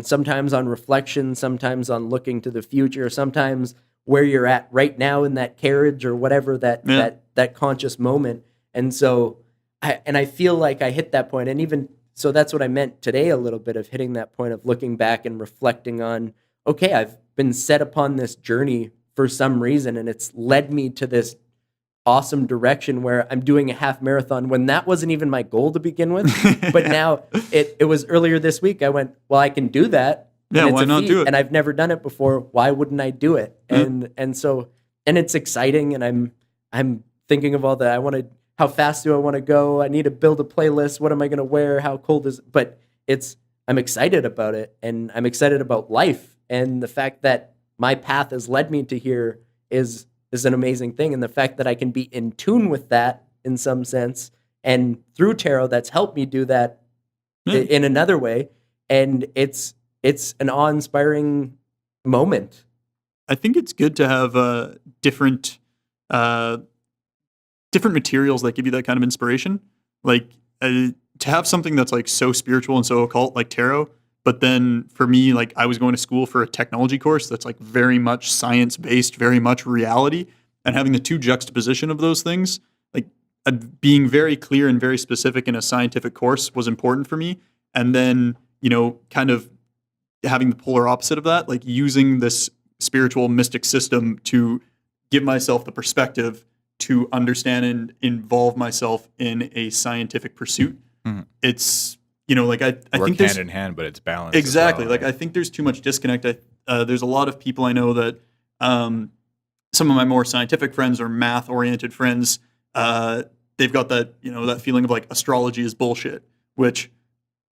sometimes on reflection, sometimes on looking to the future, sometimes where you're at right now in that carriage or whatever that conscious moment. And so I feel like I hit that point, and even so that's what I meant today, a little bit of hitting that point of looking back and reflecting on, okay, I've been set upon this journey for some reason, and it's led me to this awesome direction where I'm doing a half marathon when that wasn't even my goal to begin with. But now it was earlier this week. I went, well, I can do that. Yeah, and it's why a not feat, do it? and I've never done it before. Why wouldn't I do it? And so it's exciting, and I'm thinking of all that. How fast do I want to go? I need to build a playlist. What am I going to wear? How cold is it? But I'm excited about it, and I'm excited about life, and the fact that my path has led me to here is an amazing thing, and the fact that I can be in tune with that in some sense, and through tarot, that's helped me do that in another way, and it's an awe-inspiring moment. I think it's good to have different materials that give you that kind of inspiration. Like to have something that's like so spiritual and so occult, like tarot. But then for me, like I was going to school for a technology course that's like very much science-based, very much reality, and having the two juxtaposition of those things, like being very clear and very specific in a scientific course was important for me. And then, kind of having the polar opposite of that, like using this spiritual mystic system to give myself the perspective to understand and involve myself in a scientific pursuit. It's, I think there's hand in hand, but it's balanced. Exactly. As well, like I think there's too much disconnect. There's a lot of people I know that some of my more scientific friends or math oriented friends, they've got that, that feeling of like astrology is bullshit, which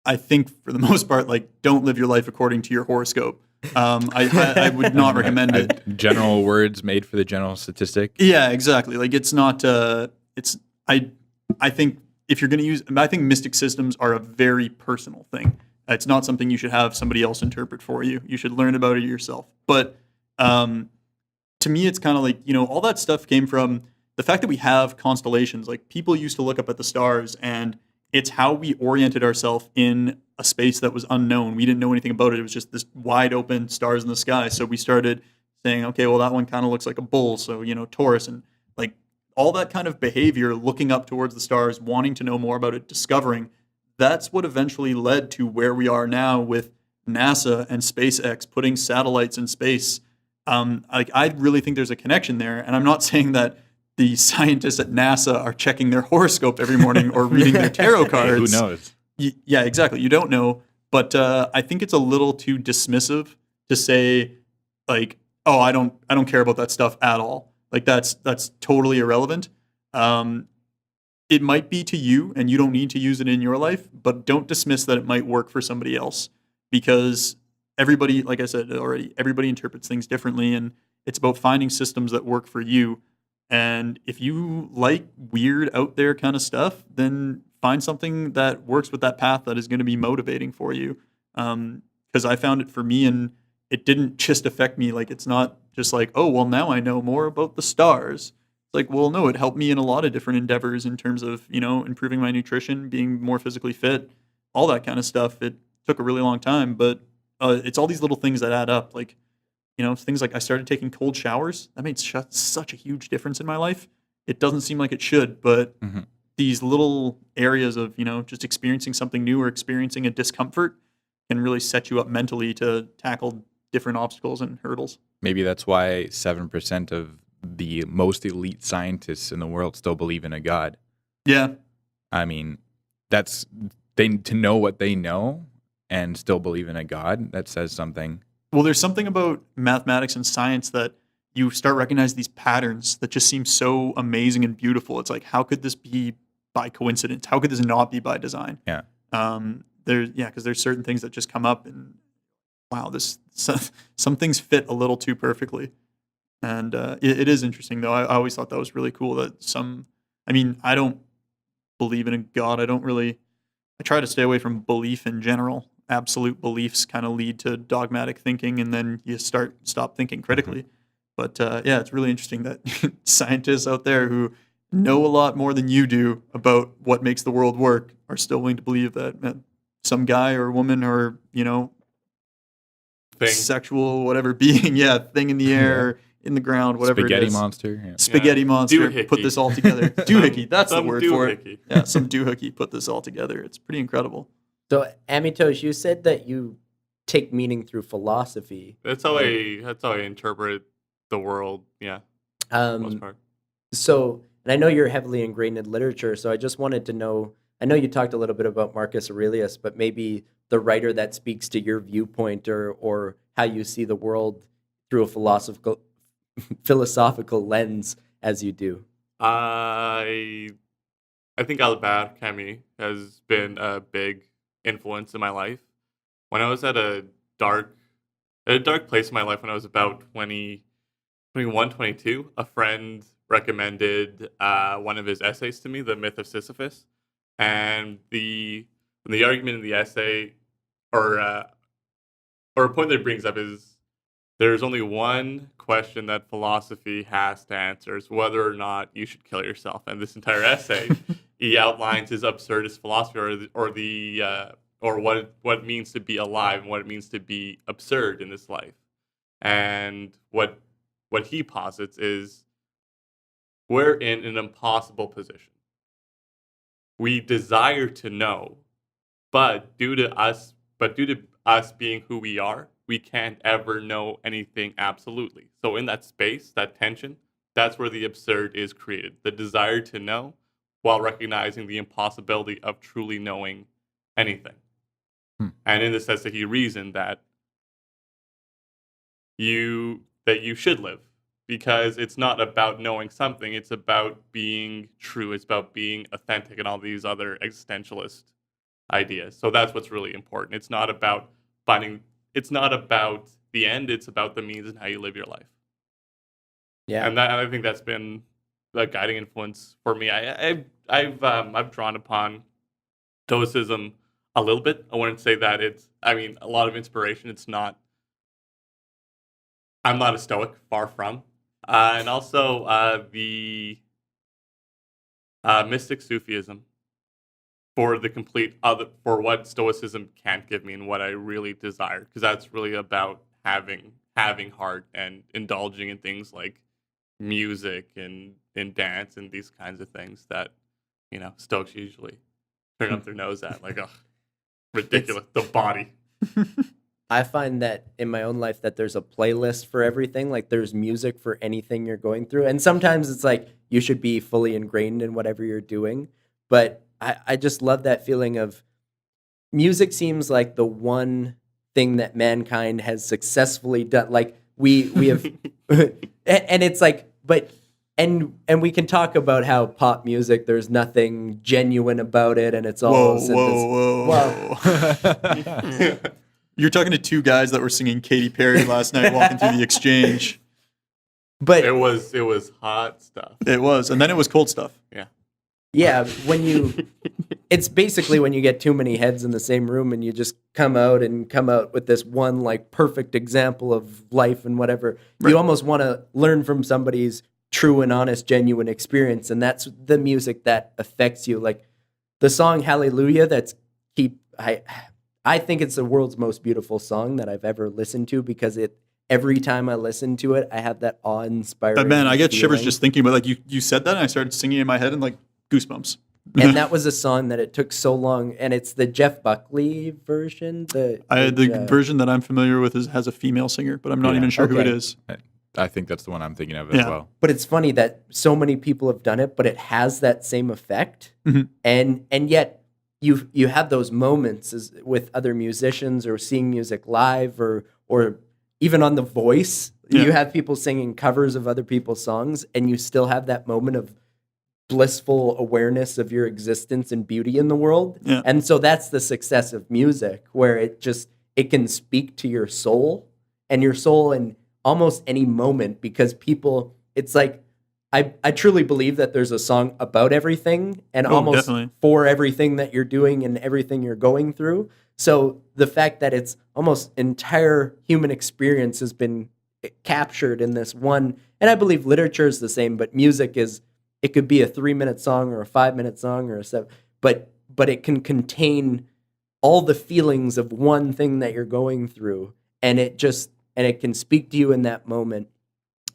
I think for the most part, like don't live your life according to your horoscope. I would not recommend it. General words made for the general statistic. Yeah, exactly. Like it's not. I think if you're going to use, I think mystic systems are a very personal thing. It's not something you should have somebody else interpret for you. You should learn about it yourself. But to me, it's kind of like all that stuff came from the fact that we have constellations. Like people used to look up at the stars, and it's how we oriented ourselves in a space that was unknown. We didn't know anything about it. It was just this wide open stars in the sky. So we started saying, okay, well, that one kind of looks like a bull. So, Taurus, and like all that kind of behavior, looking up towards the stars, wanting to know more about it, discovering, that's what eventually led to where we are now with NASA and SpaceX putting satellites in space. I really think there's a connection there. And I'm not saying that the scientists at NASA are checking their horoscope every morning or reading their tarot cards. Who knows? Yeah, exactly. You don't know. But I think it's a little too dismissive to say, like, oh, I don't care about that stuff at all. Like that's totally irrelevant. It might be to you, and you don't need to use it in your life, but don't dismiss that it might work for somebody else, because everybody, like I said already, everybody interprets things differently, and it's about finding systems that work for you. And if you like weird, out there kind of stuff, then find something that works with that path that is going to be motivating for you. Because I found it for me, and it didn't just affect me. Like, it's not just like, oh, well, now I know more about the stars. It's like, well, no, it helped me in a lot of different endeavors in terms of, improving my nutrition, being more physically fit, all that kind of stuff. It took a really long time, but it's all these little things that add up. Like, things like I started taking cold showers. That made such a huge difference in my life. It doesn't seem like it should, but these little areas of, just experiencing something new or experiencing a discomfort can really set you up mentally to tackle different obstacles and hurdles. Maybe that's why 7% of the most elite scientists in the world still believe in a God. Yeah. I mean, to know what they know and still believe in a God, that says something. Well, there's something about mathematics and science that you start recognizing these patterns that just seem so amazing and beautiful. It's like, how could this be by coincidence? How could this not be by design? Yeah. Because there's certain things that just come up, and wow, some things fit a little too perfectly. And it is interesting, though. I always thought that was really cool that I don't believe in a God. I try to stay away from belief in general. Absolute beliefs kind of lead to dogmatic thinking, and then you stop thinking critically. But it's really interesting that scientists out there who know a lot more than you do about what makes the world work are still willing to believe that some guy or woman or, Thing. sexual whatever being, thing in the air, in the ground, whatever Spaghetti it is. monster. Yeah. Spaghetti monster Doohickey. put this all together. Doohickey, that's the word for it. Doohickey. Yeah, some doohickey put this all together. It's pretty incredible. So, Amitoj, you said that you take meaning through philosophy. That's how I interpret the world. Yeah, for the most part. So, and I know you're heavily ingrained in literature, so I just wanted to know, I know you talked a little bit about Marcus Aurelius, but maybe the writer that speaks to your viewpoint or how you see the world through a philosophical lens as you do. I think Albert Camus has been a big influence in my life. When I was at a dark place in my life, when I was about 21, 22, a friend recommended one of his essays to me, The Myth of Sisyphus. And the argument in the essay, or a point that it brings up, is there's only one question that philosophy has to answer, is whether or not you should kill yourself. And this entire essay, he outlines his absurdist philosophy, or what it means to be alive and what it means to be absurd in this life. And what he posits is we're in an impossible position. We desire to know, but due to us being who we are, we can't ever know anything absolutely. So in that space, that tension, that's where the absurd is created. The desire to know while recognizing the impossibility of truly knowing anything. And in this sense that he reasoned that you should live, because it's not about knowing something, it's about being true, it's about being authentic and all these other existentialist ideas. So that's what's really important. It's not about the end, it's about the means and how you live your life. Yeah. And I think that's been the guiding influence for me. I've drawn upon Stoicism a little bit. I wouldn't say that a lot of inspiration. I'm not a Stoic, far from. And also the mystic Sufism for what Stoicism can't give me and what I really desire, because that's really about having heart and indulging in things like music and dance and these kinds of things that Stoics usually turn up their nose at, like, oh, ridiculous. The body. I find that in my own life that there's a playlist for everything. Like, there's music for anything you're going through. And sometimes it's like you should be fully ingrained in whatever you're doing. But I just love that feeling of music seems like the one thing that mankind has successfully done. Like, we have, and it's like, but and we can talk about how pop music, there's nothing genuine about it, and it's all Whoa. You're talking to two guys that were singing Katy Perry last night walking through the exchange. But it was hot stuff. It was, and then it was cold stuff. yeah, it's basically when you get too many heads in the same room and you just come out with this one like perfect example of life and whatever. Right. You almost want to learn from somebody's true and honest, genuine experience, and that's the music that affects you. Like the song Hallelujah, I think it's the world's most beautiful song that I've ever listened to, because every time I listen to it, I have that awe-inspiring Man, I get feeling. shivers just thinking about, like, you said that and I started singing in my head and like goosebumps. And that was a song that it took so long, and it's the Jeff Buckley version. The version that I'm familiar with has a female singer, but I'm not even sure who it is. I think that's the one I'm thinking of as well. But it's funny that so many people have done it, but it has that same effect. And yet you have those moments with other musicians or seeing music live or even on The Voice. Yeah. You have people singing covers of other people's songs, and you still have that moment of blissful awareness of your existence and beauty in the world. Yeah. And so that's the success of music, where it can speak to your soul in almost any moment, because people, it's like, I truly believe that there's a song about everything and almost definitely. for everything that you're doing and everything you're going through. So the fact that it's almost entire human experience has been captured in this one, and I believe literature is the same, but music it could be a 3-minute song or a 5-minute song or a 7, but it can contain all the feelings of one thing that you're going through, and it can speak to you in that moment.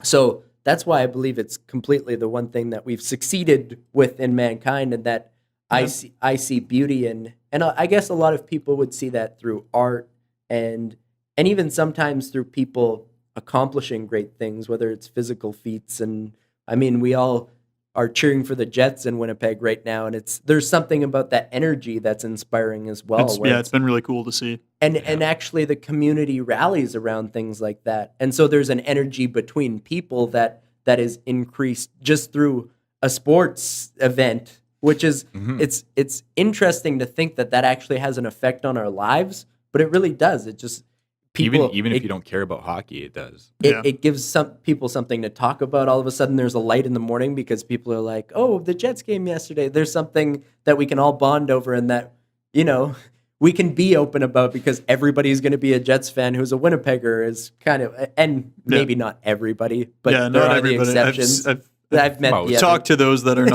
So that's why I believe it's completely the one thing that we've succeeded with in mankind, and that I see beauty in. And I guess a lot of people would see that through art and even sometimes through people accomplishing great things, whether it's physical feats. And I mean, we all are cheering for the Jets in Winnipeg right now, and there's something about that energy that's inspiring as well. It's been really cool to see. And actually the community rallies around things like that. And so there's an energy between people that is increased just through a sports event, which is it's interesting to think that actually has an effect on our lives, but it really does. It just people even if you don't care about hockey, it does. It gives some people something to talk about. All of a sudden there's a light in the morning because people are like, "Oh, the Jets game yesterday." There's something that we can all bond over, and that, we can be open about, because everybody's going to be a Jets fan who's a Winnipegger is kind of, and maybe not everybody, but there not are everybody. the exceptions. I've met the Talk to those that are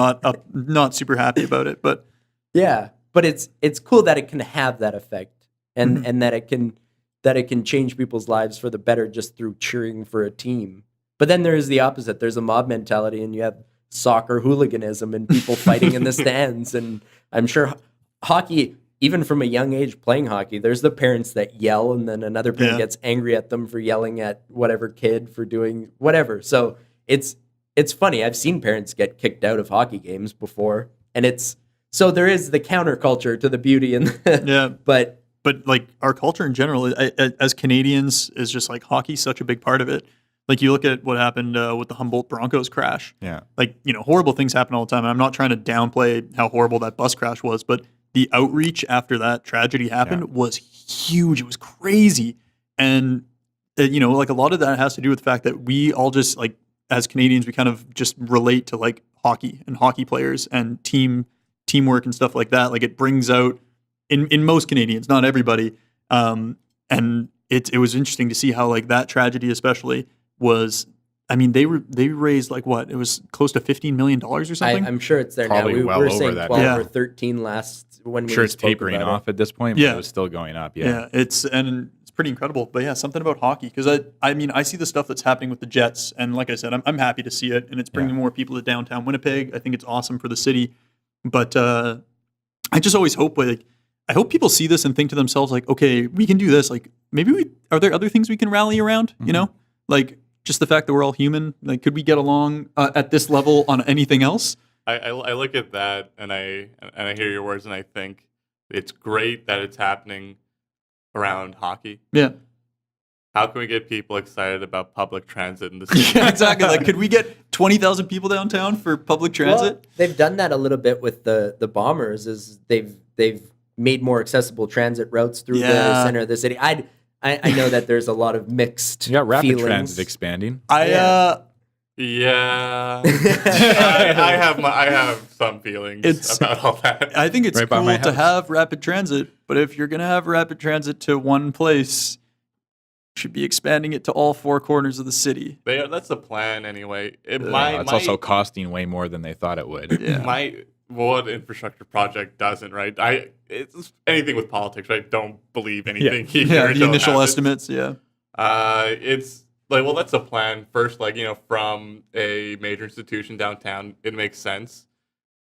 not super happy about it, but but it's cool that it can have that effect, and that it can change people's lives for the better just through cheering for a team. But then there is the opposite. There's a mob mentality, and you have soccer hooliganism and people fighting in the stands. And I'm sure hockey, even from a young age playing hockey, there's the parents that yell, and then another parent gets angry at them for yelling at whatever kid for doing whatever. So it's funny. I've seen parents get kicked out of hockey games before, and so there is the counterculture to the beauty and But like our culture in general, as Canadians, is just like hockey such a big part of it. Like you look at what happened with the Humboldt Broncos crash. Yeah. Like, horrible things happen all the time. And I'm not trying to downplay how horrible that bus crash was, but the outreach after that tragedy happened was huge. It was crazy. And, like a lot of that has to do with the fact that we all just, like, as Canadians, we kind of just relate to like hockey and hockey players and teamwork and stuff like that. Like it brings out, in most Canadians, not everybody. And it was interesting to see how, like, that tragedy especially was, I mean, they raised like what? It was close to $15 million or something. I'm sure it's there Probably now. We well were over saying that 12 now. or 13 last when I'm we sure it's spoke tapering about off at this point, but it was still going up. Yeah. It's pretty incredible. But yeah, something about hockey, because I mean, I see the stuff that's happening with the Jets, and like I said, I'm happy to see it, and it's bringing more people to downtown Winnipeg. I think it's awesome for the city, but I just always hope, like, I hope people see this and think to themselves, like, okay, we can do this. Like, maybe are there other things we can rally around? Like just the fact that we're all human. Like, could we get along at this level on anything else? I look at that and I hear your words, and I think it's great that it's happening around hockey. Yeah. how can we get people excited about public transit in the city? Yeah, exactly. Like, could we get 20,000 people downtown for public transit? Well, they've done that a little bit with the bombers. Is they've made more accessible transit routes through the Yeah. center of the city. I know that there's a lot of mixed You got rapid feelings. transit expanding. I have some feelings about all that. I think it's Right by cool my to house. have rapid transit, but if you're going to have rapid transit to one place, you should be expanding it to all four corners of the city. That's the plan anyway. It's also costing way more than they thought it would. Yeah. What infrastructure project doesn't, right? It's anything with politics, right? Don't believe anything. you hear Yeah, the until it initial happens. estimates, yeah. It's like, well, that's a plan. First, like, from a major institution downtown, it makes sense.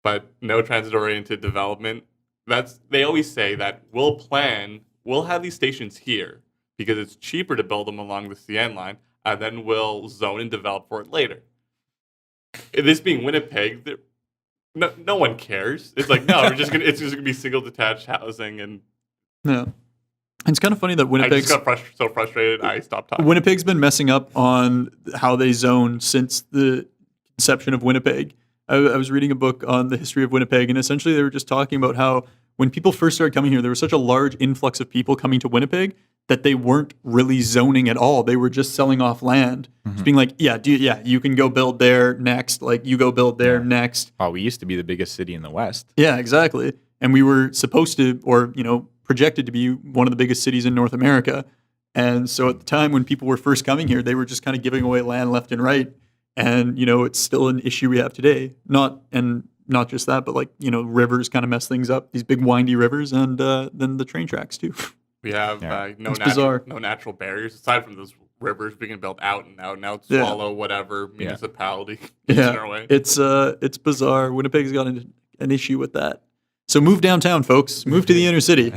But no transit-oriented development. They always say that we'll have these stations here because it's cheaper to build them along the CN line, and then we'll zone and develop for it later. This being Winnipeg, no one cares. It's like, no, it's just gonna be single detached housing, and Yeah. It's kind of funny that I Winnipeg's just got so frustrated I stopped talking. Winnipeg's been messing up on how they zone since the conception of Winnipeg. I was reading a book on the history of Winnipeg, and essentially they were just talking about how when people first started coming here, there was such a large influx of people coming to Winnipeg that they weren't really zoning at all. They were just selling off land. Just being like, you can go build there next. Like, you go build there next. Oh, we used to be the biggest city in the West. Yeah, exactly. And we were supposed to, or, projected to be one of the biggest cities in North America. And so at the time when people were first coming here, they were just kind of giving away land left and right. And, it's still an issue we have today. Not just that, but rivers kind of mess things up, these big windy rivers, and then the train tracks too. We have bizarre. no natural barriers aside from those rivers being built out and out. Now swallow whatever municipality gets in our way. It's bizarre. Winnipeg's got an issue with that. So move downtown, folks. Move to the inner city.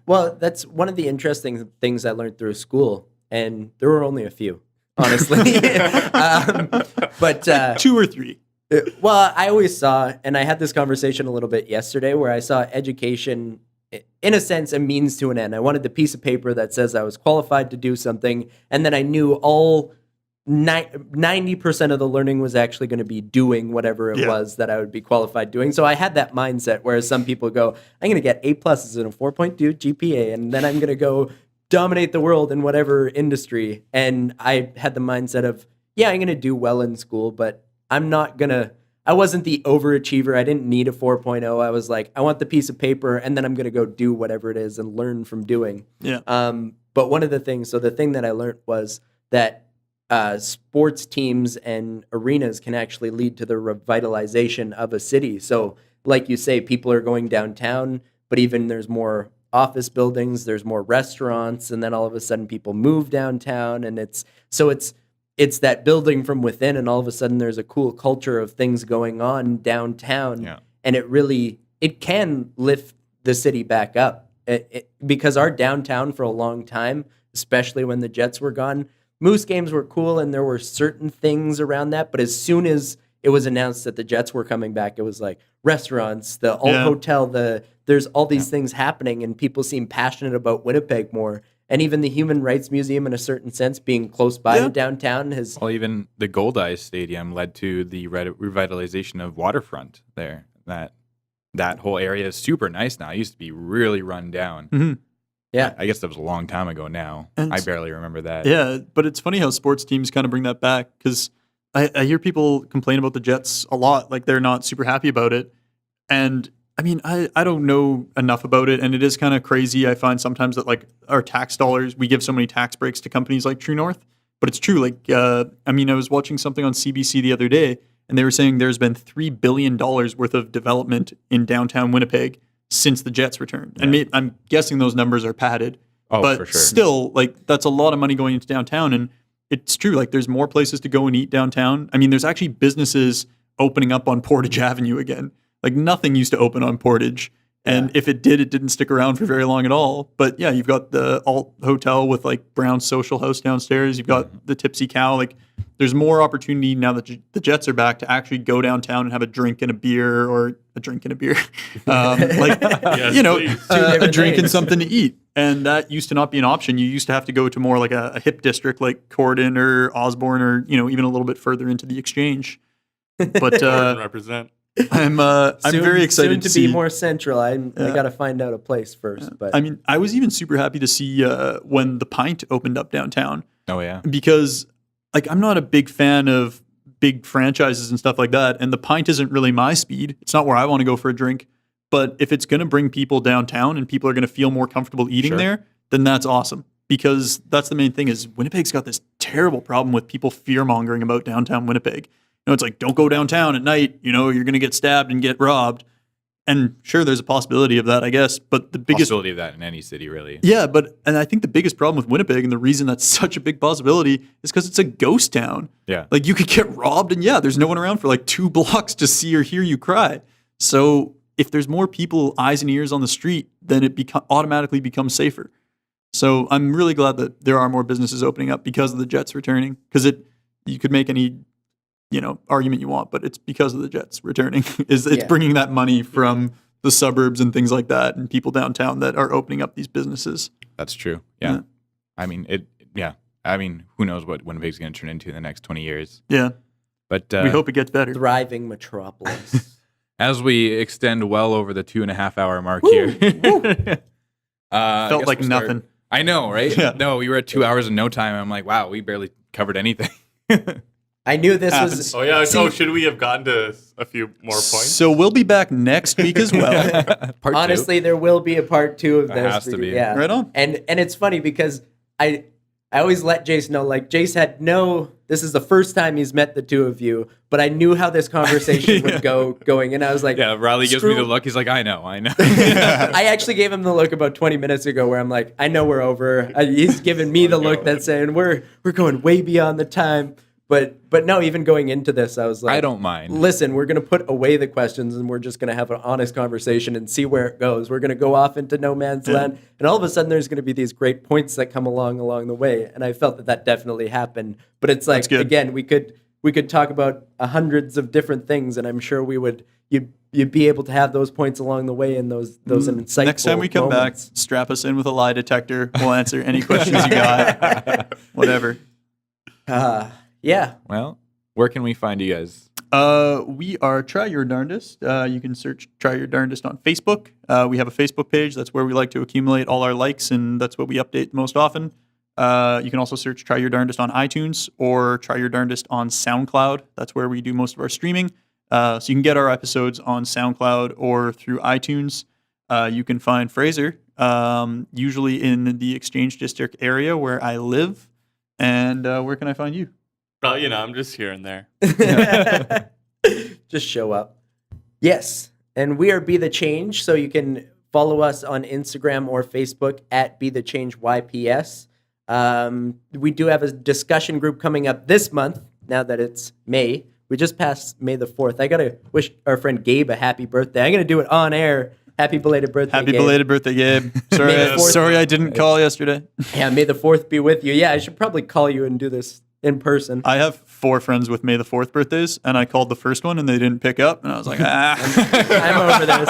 Well, that's one of the interesting things I learned through school, and there were only a few, honestly. But 2 or 3. well, I always saw, and I had this conversation a little bit yesterday, where I saw education, in a sense, a means to an end. I wanted the piece of paper that says I was qualified to do something, and then I knew all 90% of the learning was actually going to be doing whatever it was that I would be qualified doing. So I had that mindset, whereas some people go, I'm going to get A+ and a 4.2 GPA, and then I'm going to go dominate the world in whatever industry. And I had the mindset of, I'm going to do well in school, but I wasn't the overachiever. I didn't need a 4.0. I was like, I want the piece of paper, and then I'm going to go do whatever it is and learn from doing. Yeah. But one of the things, so the thing that I learned was that sports teams and arenas can actually lead to the revitalization of a city. So like you say, people are going downtown, but even there's more office buildings, there's more restaurants, and then all of a sudden people move downtown, and it's that building from within, and all of a sudden there's a cool culture of things going on downtown, and it can lift the city back up. Because our downtown for a long time, especially when the Jets were gone, Moose games were cool, and there were certain things around that, but as soon as it was announced that the Jets were coming back, it was like restaurants, the old hotel, there's all these things happening, and people seem passionate about Winnipeg more. And even the Human Rights Museum, in a certain sense, being close by to downtown has... Well, even the Goldeyes Stadium led to the revitalization of waterfront there. That whole area is super nice now. It used to be really run down. Mm-hmm. Yeah. I guess that was a long time ago now. And I barely remember that. Yeah, but it's funny how sports teams kind of bring that back, because I hear people complain about the Jets a lot, like they're not super happy about it. And I mean, I don't know enough about it, and it is kind of crazy. I find sometimes that like our tax dollars, we give so many tax breaks to companies like True North, but it's true. Like, I was watching something on CBC the other day, and they were saying there's been $3 billion worth of development in downtown Winnipeg since the Jets returned. And I'm guessing those numbers are padded. But for sure. Still, like, that's a lot of money going into downtown. And it's true, like, there's more places to go and eat downtown. I mean, there's actually businesses opening up on Portage Avenue again. Like, nothing used to open on Portage. And if it did, it didn't stick around for very long at all. But yeah, you've got the Alt Hotel with like Brown's Social House downstairs. You've got the Tipsy Cow. Like, there's more opportunity now that the Jets are back to actually go downtown and have a drink and a beer or a drink and a beer. Like, Yes, you know, please. a drink and things. something to eat. And that used to not be an option. You used to have to go to more like a hip district like Corden or Osborne or, you know, even a little bit further into the exchange. But Represent. I'm Soon- very excited soon to see. be more central. I got to find out a place first. But I mean, I was even super happy to see when the Pint opened up downtown. Oh yeah. Because like I'm not a big fan of big franchises and stuff like that, and the Pint isn't really my speed. It's not where I want to go for a drink. But if it's going to bring people downtown and people are going to feel more comfortable eating Sure. there, then that's awesome. Because that's the main thing is Winnipeg's got this terrible problem with people fear mongering about downtown Winnipeg. You know, it's like don't go downtown at night. You know, you're going to get stabbed and get robbed. And sure, there's a possibility of that, I guess. But the biggest Possibility of that in any city, really. Yeah, and I think the biggest problem with Winnipeg and the reason that's such a big possibility is because it's a ghost town. Yeah. Like you could get robbed and there's no one around for like 2 blocks to see or hear you cry. So if there's more people, eyes and ears on the street, then it automatically becomes safer. So I'm really glad that there are more businesses opening up because of the Jets returning. Because you could make any, you know, argument you want, but it's because of the Jets returning. It's bringing that money from the suburbs and things like that, and people downtown that are opening up these businesses. That's true. Yeah. I mean, I mean, who knows what Winnipeg's going to turn into in the next 20 years. Yeah. But We hope it gets better. thriving metropolis. as we extend well over the 2.5-hour mark here, I Felt guess like we'll start- nothing. I know, right? Yeah. No, we were at 2 hours in no time. I'm like, wow, we barely covered anything. I knew this was. Happens. Oh yeah. See- Should we have gotten to a few more points? So we'll be back next week as well. Part Honestly, there will be a part 2 of There this. has to be. Yeah. Right on. And it's funny because I always let Jayse know, like Jayse had this is the first time he's met the two of you, but I knew how this conversation would going, and I was like, Yeah, Riley gives me the screw- look. He's like, I know. I actually gave him the look about 20 minutes ago where I'm like, I know we're over. He's giving me the look that's saying we're going way beyond the time. But no, even going into this, I was like, I don't mind. Listen, we're going to put away the questions and we're just going to have an honest conversation and see where it goes. We're going to go off into no man's land. And all of a sudden, there's going to be these great points that come along the way. And I felt that definitely happened. But it's like, good. again, we could talk about hundreds of different things. And I'm sure you'd be able to have those points along the way and those insightful Next time we come moments. back, strap us in with a lie detector. We'll answer any questions you got. Whatever. Yeah. Well, where can we find you guys? We are Try Your Darndest. You can search Try Your Darndest on Facebook. We have a Facebook page. That's where we like to accumulate all our likes, and that's what we update most often. You can also search Try Your Darndest on iTunes or Try Your Darndest on SoundCloud. That's where we do most of our streaming. So you can get our episodes on SoundCloud or through iTunes. You can find Fraser, usually in the Exchange District area where I live. And where can I find you? Well, I'm just here and there. Just show up. Yes. And we are Be The Change. So you can follow us on Instagram or Facebook at Be The Change YPS. We do have a discussion group coming up this month, now that it's May. We just passed May the 4th. I got to wish our friend Gabe a happy birthday. I'm going to do it on air. Happy belated birthday, Happy Gabe. belated birthday, Gabe. May the 4th. Sorry I didn't call yesterday. Yeah, May the 4th be with you. Yeah, I should probably call you and do this in person. I have 4 friends with May the 4th birthdays, and I called the first one, and they didn't pick up, and I was like, I'm over this.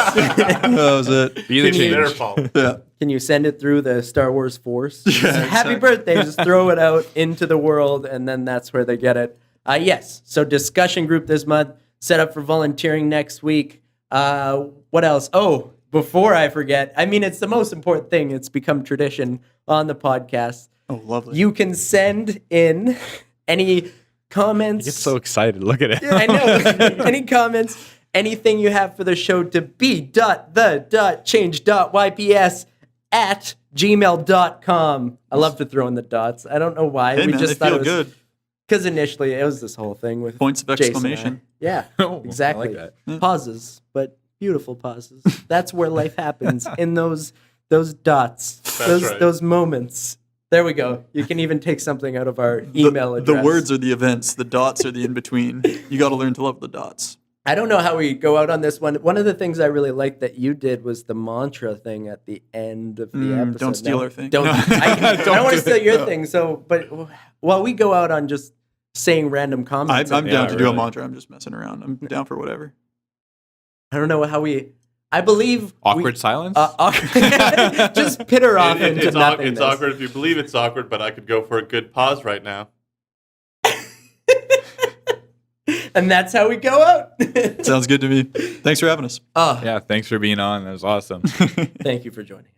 that was it. Be the Can you- Their change. fault. Yeah. Can you send it through the Star Wars Force? Happy exactly. birthday. Just throw it out into the world, and then that's where they get it. Yes. So discussion group this month, set up for volunteering next week. What else? Oh, before I forget, I mean, it's the most important thing. It's become tradition on the podcast. Oh, lovely. You can send in any comments. Get so excited. Look at it. I know. Any comments, anything you have for the show to be.the.change.yps@gmail.com. I love to throw in the dots. I don't know why. Hey, man, they thought feel it was good. because initially it was this whole thing with Points of Jayse and I. exclamation. Yeah, Oh, I exactly. like that. Pauses, but beautiful pauses. That's where life happens, in those dots, right. those moments. There we go. You can even take something out of our email The address. words are the events. The dots are the in-between. You got to learn to love the dots. I don't know how we go out on this one. One of the things I really liked that you did was the mantra thing at the end of the episode. don't steal our thing. Don't. No. I don't want to do steal it. your No. thing. So, but while we go out on just saying random comments, I'm down to do a really. mantra. I'm just messing around. I'm down for whatever. I don't know how I believe Awkward silence? Just pitter off into It's nothingness. awkward if you believe it's awkward, but I could go for a good pause right now. And that's how we go out. Sounds good to me. Thanks for having us. Oh, Yeah, thanks for being on. That was awesome. thank you for joining.